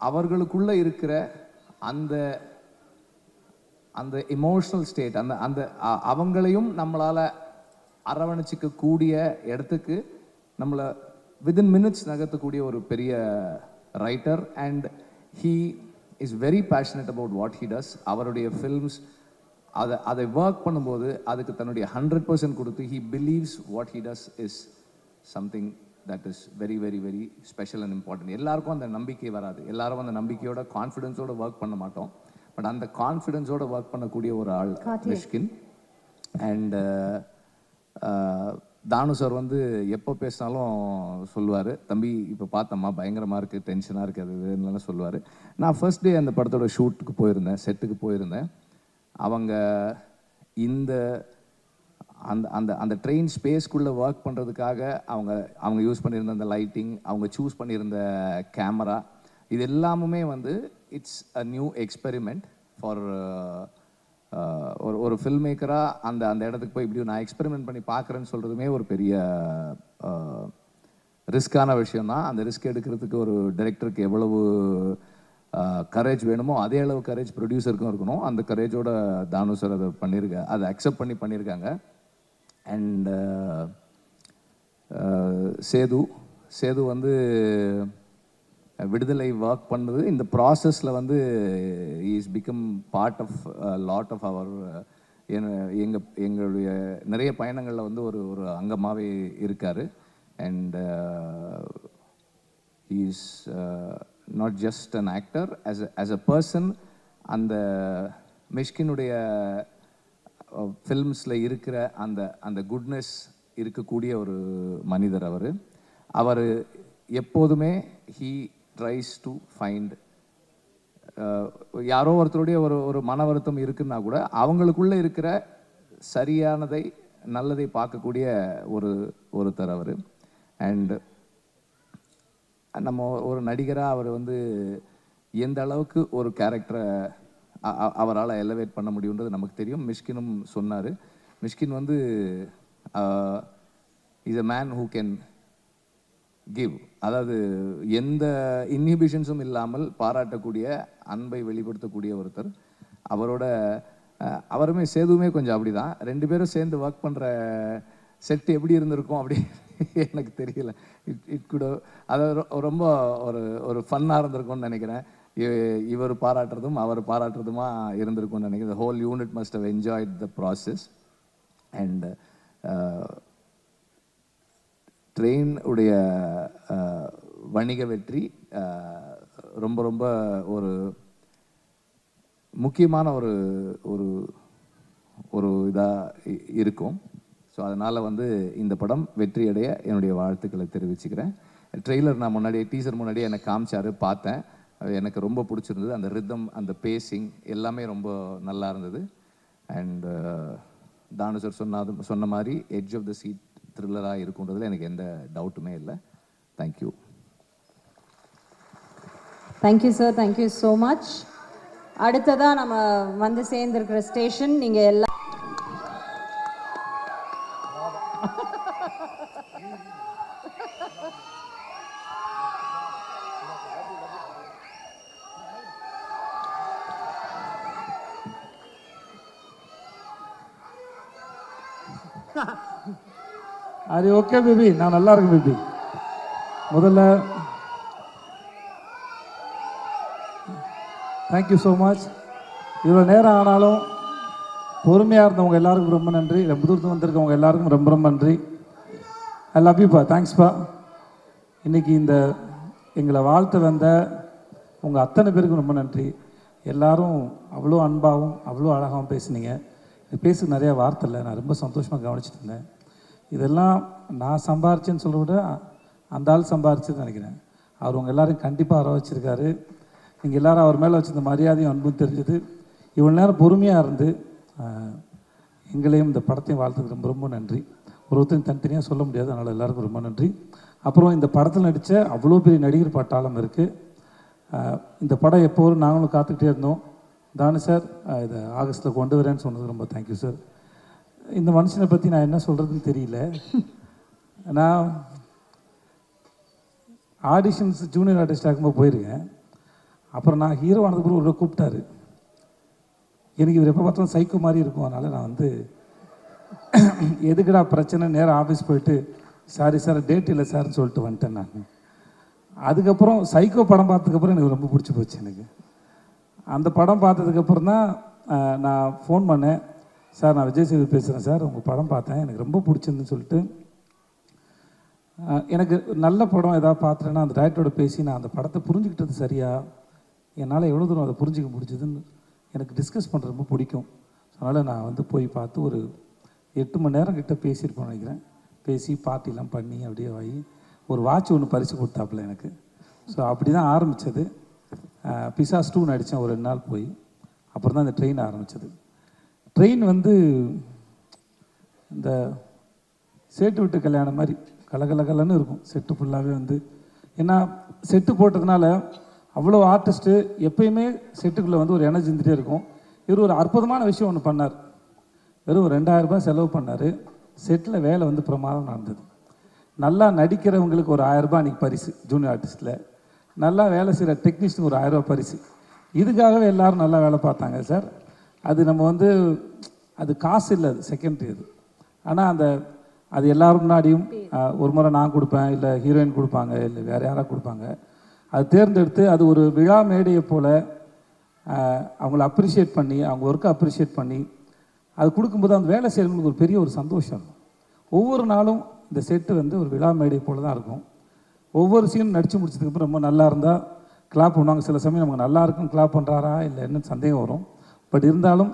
அவர்களுக்குள்ளே இருக்கிற அந்த அந்த எமோஷ்னல் ஸ்டேட், அந்த அந்த அவங்களையும் நம்மளால் அரவணைச்சிக்க கூடிய இடத்துக்கு நம்மளை வித்தின் மினிட்ஸ் நகர்த்தக்கூடிய ஒரு பெரிய writer. And he is very passionate about what he does. அவருடைய ஃபில்ம்ஸ் அதை ஒர்க் பண்ணும்போது அதுக்கு தன்னுடைய 100% கொடுத்து he believes what he does is something that is very very very special and important. எல்லாருக்கும் அந்த நம்பிக்கை வராது, எல்லாரும் அந்த நம்பிக்கையோட கான்ஃபிடென்ஸோட ஒர்க் பண்ண மாட்டோம். பட் அந்த கான்ஃபிடென்ஸோட ஒர்க் பண்ணக்கூடிய ஒரு ஆள் மிஷ்கின். அண்ட் தானு சார் வந்து எப்போ பேசினாலும் சொல்லுவார், தம்பி இப்போ பார்த்தம்மா பயங்கரமாக இருக்குது, டென்ஷனாக இருக்குது, அது இதுன்னு சொல்லுவார். நான் ஃபர்ஸ்ட் டே அந்த படத்தோட ஷூட்டுக்கு போயிருந்தேன், செட்டுக்கு போயிருந்தேன். அவங்க இந்த அந்த அந்த அந்த ட்ரெயின் ஸ்பேஸ்க்குள்ளே ஒர்க் பண்ணுறதுக்காக அவங்க யூஸ் பண்ணியிருந்த அந்த லைட்டிங், அவங்க சூஸ் பண்ணியிருந்த கேமரா, இது எல்லாமுமே வந்து it's a new experiment for ஒரு ஃபில்ம் மேக்கராக அந்த அந்த இடத்துக்கு போய் இப்படி நான் எக்ஸ்பெரிமெண்ட் பண்ணி பார்க்குறேன்னு சொல்கிறதுமே ஒரு பெரிய ரிஸ்க்கான விஷயம் தான். அந்த ரிஸ்க் எடுக்கிறதுக்கு ஒரு டைரக்டருக்கு எவ்வளவு கரேஜ் வேணுமோ அதே அளவு கரேஜ் ப்ரொடியூசருக்கும் இருக்கணும். அந்த கரேஜோட தானு சார் அதை அதை அக்செப்ட் பண்ணியிருக்காங்க. அண்ட் சேது வந்து விடுதலை ஒர்க் பண்ணது இந்த ப்ராசஸில் வந்து is become part of lot of அவர் எங்களுடைய நிறைய பயணங்களில் வந்து ஒரு ஒரு அங்கமாகவே இருக்கார். And he is not just an actor, as a person. அந்த மிஷ்கினுடைய ஃபில்ம்ஸில் இருக்கிற அந்த அந்த குட்னஸ் இருக்கக்கூடிய ஒரு மனிதர் அவர் எப்போதுமே ஹீ ட்ரைஸ் டு ஃபைண்ட், யாரோ ஒருத்தருடைய ஒரு ஒரு மன வருத்தம் இருக்குன்னா கூட அவங்களுக்குள்ளே இருக்கிற சரியானதை நல்லதை பார்க்கக்கூடிய ஒருத்தர் அவர். அண்ட் நம்ம ஒரு நடிகராக அவர் வந்து எந்த அளவுக்கு ஒரு கேரக்டரை அவரால் எலவேட் பண்ண முடியுன்றது நமக்கு தெரியும். மிஷ்கினும் சொன்னார். மிஷ்கின் வந்து is a man who can give, அதாவது எந்த இன்ஹிபிஷன்ஸும் இல்லாமல் பாராட்டக்கூடிய, அன்பை வெளிப்படுத்தக்கூடிய ஒருத்தர். அவருமே சேதுவுமே கொஞ்சம் அப்படி தான். 2 பேரும் சேர்ந்து ஒர்க் பண்ணுற செட் எப்படி இருந்திருக்கும் அப்படி எனக்கு தெரியல. இட் குட், அதாவது ரொம்ப ஒரு ஒரு ஃபன்னாக இருந்திருக்கும்னு நினைக்கிறேன். இவர் பாராட்டுறதும் அவர் பாராட்டுறதுமா இருந்திருக்கும்னு நினைக்கிறேன். Whole unit must have enjoyed the process. And train உடைய வணிக வெற்றி ரொம்ப ரொம்ப ஒரு முக்கியமான ஒரு ஒரு ஒரு இதாக இருக்கும். ஸோ அதனால் வந்து இந்த படம் வெற்றியடைய என்னுடைய வாழ்த்துக்களை தெரிவிச்சுக்கிறேன். ட்ரெய்லர் நான் டீசர் முன்னாடியே எனக்கு காமிச்சாரு, பார்த்தேன். எனக்கு ரொம்ப பிடிச்சிருந்தது. அந்த ரிதம், அந்த பேசிங் எல்லாமே ரொம்ப நல்லா இருந்தது. அண்ட் தானு சார் சொன்ன மாதிரி எட்ஜ் ஆஃப் த சீட் த்ரில்லராக இருக்குன்றதுல எனக்கு எந்த டவுட்டுமே இல்லை. Thank you. Thank you sir, thank you so much. அடுத்ததாக நம்ம வந்து சேர்ந்துருக்கிற ஸ்டேஷன் நீங்கள் எல்லாம் அது ஓகே பேபி, நான் நல்லா இருக்கேன் பேபி. முதல்ல தேங்க்யூ ஸோ மச். இவ்வளோ நேரம் ஆனாலும் பொறுமையாக இருந்தவங்க எல்லாருக்கும் ரொம்ப நன்றி. ரொம்ப தூரத்து வந்திருக்கவங்க எல்லாருக்கும் ரொம்ப ரொம்ப நன்றி. ஐ லவ் யூப்பா, தேங்க்ஸ்ப்பா. இன்றைக்கி இந்த எங்களை வாழ்த்து வந்த உங்கள் அத்தனை பேருக்கும் ரொம்ப நன்றி. எல்லாரும் அவ்வளோ அன்பாகவும் அவ்வளோ அழகாகவும் பேசுனீங்க. பேச நிறையா வார்த்தை இல்லை, நான் ரொம்ப சந்தோஷமாக கவனிச்சுட்டு இருந்தேன். இதெல்லாம் நான் சம்பாரிச்சேன்னு சொல்ல விட அந்த ஆள் சம்பாரிச்சுன்னு நினைக்கிறேன். அவர் உங்கள் எல்லோரும் கண்டிப்பாக வர வச்சுருக்காரு. நீங்கள் எல்லோரும் அவர் மேலே வச்சுருந்த மரியாதையும் அன்பும் தெரிஞ்சுது. இவ்வளோ நேரம் பொறுமையாக இருந்து எங்களையும் இந்த படத்தையும் வாழ்த்துக்கு ரொம்ப ரொம்ப நன்றி. ஒருத்தரும் தனித்தனியாக சொல்ல முடியாது, அதனால் எல்லாருக்கும் ரொம்ப நன்றி. அப்புறம் இந்த படத்தில் நடித்த அவ்வளோ பெரிய நடிகர் பட்டாளம் இருக்குது. இந்த படம் எப்போதும் நாங்களும் காத்துக்கிட்டே இருந்தோம். தானு சார் இதை ஆகஸ்ட்டில் கொண்டு வரேன்னு சொன்னது ரொம்ப தேங்க்யூ சார். இந்த மனுஷனை பற்றி நான் என்ன சொல்கிறதுன்னு தெரியல. நான் ஆடிஷன்ஸ் ஜூனியர் ஆர்டிஸ்ட் ஆகும்போது போயிருக்கேன். அப்புறம் நான் ஹீரோ ஆனதுக்கு ஒரு கூப்பிட்டாரு. எனக்கு இவர் எப்போ பார்த்தாலும் சைக்கோ மாதிரி இருக்கும். அதனால் நான் வந்து எதுக்குடா பிரச்சனை, நேராக ஆஃபீஸ் போயிட்டு சாரி சார் டேட் இல்லை சார்னு சொல்லிட்டு வந்துட்டேன் நான். அதுக்கப்புறம் சைக்கோ படம் பார்த்ததுக்கப்புறம் எனக்கு ரொம்ப பிடிச்சி போச்சு. எனக்கு அந்த படம் பார்த்ததுக்கப்புறம் தான் நான் ஃபோன் பண்ணேன். சார் நான் விஜய் சேது பேசுகிறேன் சார், உங்கள் படம் பார்த்தேன், எனக்கு ரொம்ப பிடிச்சிருந்துன்னு சொல்லிட்டு. எனக்கு நல்ல படம் ஏதாவது பார்த்துட்டேன்னா அந்த டேரக்டரோட பேசி நான் அந்த படத்தை புரிஞ்சுக்கிட்டது சரியா, என்னால் எவ்வளோ தூரம் அதை புரிஞ்சிக்க முடிஞ்சதுன்னு எனக்கு டிஸ்கஸ் பண்ணுறது ரொம்ப பிடிக்கும். அதனால் நான் வந்து போய் பார்த்து ஒரு 8 மணி நேரம் கிட்ட பேசியிருப்பேன் நினைக்கிறேன். பேசி பார்ட்டிலாம் பண்ணி அப்படியே வாங்கி ஒரு வாட்ச் ஒன்று பரிசு கொடுத்தாப்புல எனக்கு. ஸோ அப்படி தான் ஆரம்பித்தது. பிசாஸ் 2 நடித்தேன் ஒரு 2 நாள் போய். அப்புறம் தான் இந்த ட்ரெயின் ஆரம்பித்தது. ட்ரெயின் வந்து இந்த சேட்டு விட்டு கல்யாணம் மாதிரி கலகலகலன்னு இருக்கும். செட்டு ஃபுல்லாகவே வந்து ஏன்னா செட்டு போட்டதுனால அவ்வளோ ஆர்டிஸ்ட்டு எப்பயுமே செட்டுக்குள்ளே வந்து ஒரு எனர்ஜி இருந்துகிட்டே இருக்கும். இவர் ஒரு அற்புதமான விஷயம் ஒன்று பண்ணார். வெறும் 2000 ரூபாய் செலவு பண்ணார். செட்டில் வேலை வந்து பிரமாதம் நடந்தது. நல்லா நடிக்கிறவங்களுக்கு ஒரு 1000 ரூபாய் அன்றைக்கி பரிசு ஜூனியர் ஆர்டிஸ்ட்டில். நல்லா வேலை செய்கிற டெக்னீஷியனுக்கு ஒரு 1000 ரூபாய் பரிசு. இதுக்காகவே எல்லோரும் நல்லா வேலை பார்த்தாங்க சார். அது நம்ம வந்து அது காசு இல்லை, அது செகண்டரி அது. ஆனால் அது எல்லோரும் முன்னாடியும் ஒரு முறை நான் கொடுப்பேன், இல்லை ஹீரோயின் கொடுப்பாங்க, இல்லை வேறு யாராக கொடுப்பாங்க. அது தேர்ந்தெடுத்து அது ஒரு விழா மேடையை போல் அவங்கள அப்ரிஷியேட் பண்ணி அவங்க ஒர்க்கை அப்ரிஷியேட் பண்ணி அது கொடுக்கும்போது அந்த வேலை செய்கிறவங்களுக்கு ஒரு பெரிய ஒரு சந்தோஷம் இருக்கும். ஒவ்வொரு நாளும் இந்த செட்டு வந்து ஒரு விழா மேடை போல் தான் இருக்கும். ஒவ்வொரு சீனும் நடித்து முடிச்சதுக்கப்புறம் ரொம்ப நல்லா இருந்தால் கிளாப் பண்ணுவாங்க. சில சமயம் நமக்கு நல்லா இருக்கும் கிளாப் பண்ணுறாரா இல்லை என்ன சந்தேகம் வரும். பட் இருந்தாலும்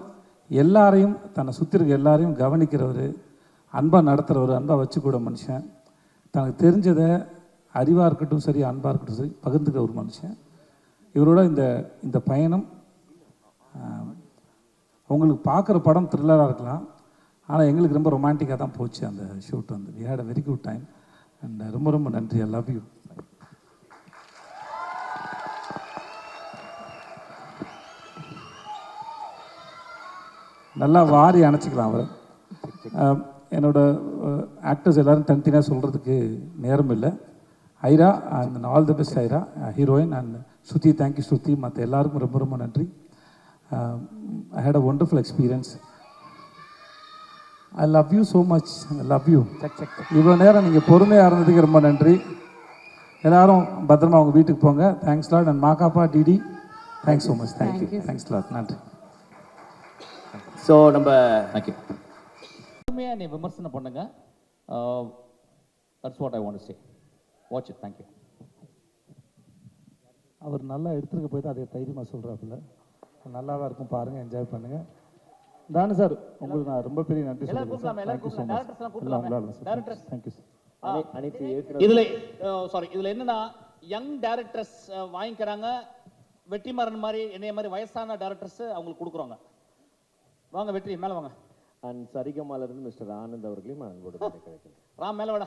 எல்லாரையும் தன்னை சுற்றி இருக்க எல்லாரையும் கவனிக்கிறவர், அன்பாக நடத்துகிறவர், அன்பாக வச்சுக்கூட மனுஷன், தனக்கு தெரிஞ்சதை அறிவாக இருக்கட்டும் சரி அன்பாக இருக்கட்டும் சரி பகிர்ந்துக்கிற ஒரு மனுஷன். இவரோட இந்த பயணம் உங்களுக்கு பார்க்குற படம் த்ரில்லராக இருக்கலாம், ஆனால் எங்களுக்கு ரொம்ப ரொமான்டிக்காக தான் போச்சு அந்த ஷூட் வந்து. We had a very good time and ரொம்ப ரொம்ப நன்றி. I love you. நல்லா வாரி அணைச்சிக்கலாம் அவர். என்னோடய ஆக்டர்ஸ் எல்லோரும் தனித்தனியாக சொல்கிறதுக்கு நேரம் இல்லை. Airaa and all the best Airaa, heroine and Shruti. Thank you Shruti. மற்ற எல்லாருக்கும் ரொம்ப ரொம்ப நன்றி. I had a wonderful experience. I love you so much. I love you. இவ்வளோ நேரம் நீங்கள் பொறுமையாக இருந்ததுக்கு ரொம்ப நன்றி. எல்லோரும் பத்திரமா அவங்க வீட்டுக்கு போங்க. Thanks lot. அண்ட் மாக்காப்பா DD thanks so much. Thank you. Thanks lot. நன்றி. ஸோ நம்ம தேங்க்யூ. பொறுமையாக நீ விமர்சனம் பண்ணுங்க. That's what I want to say. Watch it. Thank you. அவர் நல்லா எடுத்துருக்க போய் தான் அதை தைரியமாக சொல்கிறாப்புல. நல்லா தான் இருக்கும், பாருங்கள், என்ஜாய் பண்ணுங்கள். தானு சார் உங்களுக்கு நான் ரொம்ப பெரிய நன்றி சொல்லுங்கள். Thank you so much. Thank you sir. இதில் என்னன்னா யங் டேரக்டர்ஸ் வாங்கிக்கிறாங்க. வெற்றிமாறன் மாதிரி என்னைய மாதிரி வயசான டேரக்டர்ஸ் அவங்களுக்கு கொடுக்குறாங்க. வாங்க வெற்றி மேலே வாங்க. அண்ட் சரிகமாலிருந்து மிஸ்டர் ஆனந்த் அவர்களையும் அன்போடு கிடைக்கிறேன். ராம் மேல வாடா.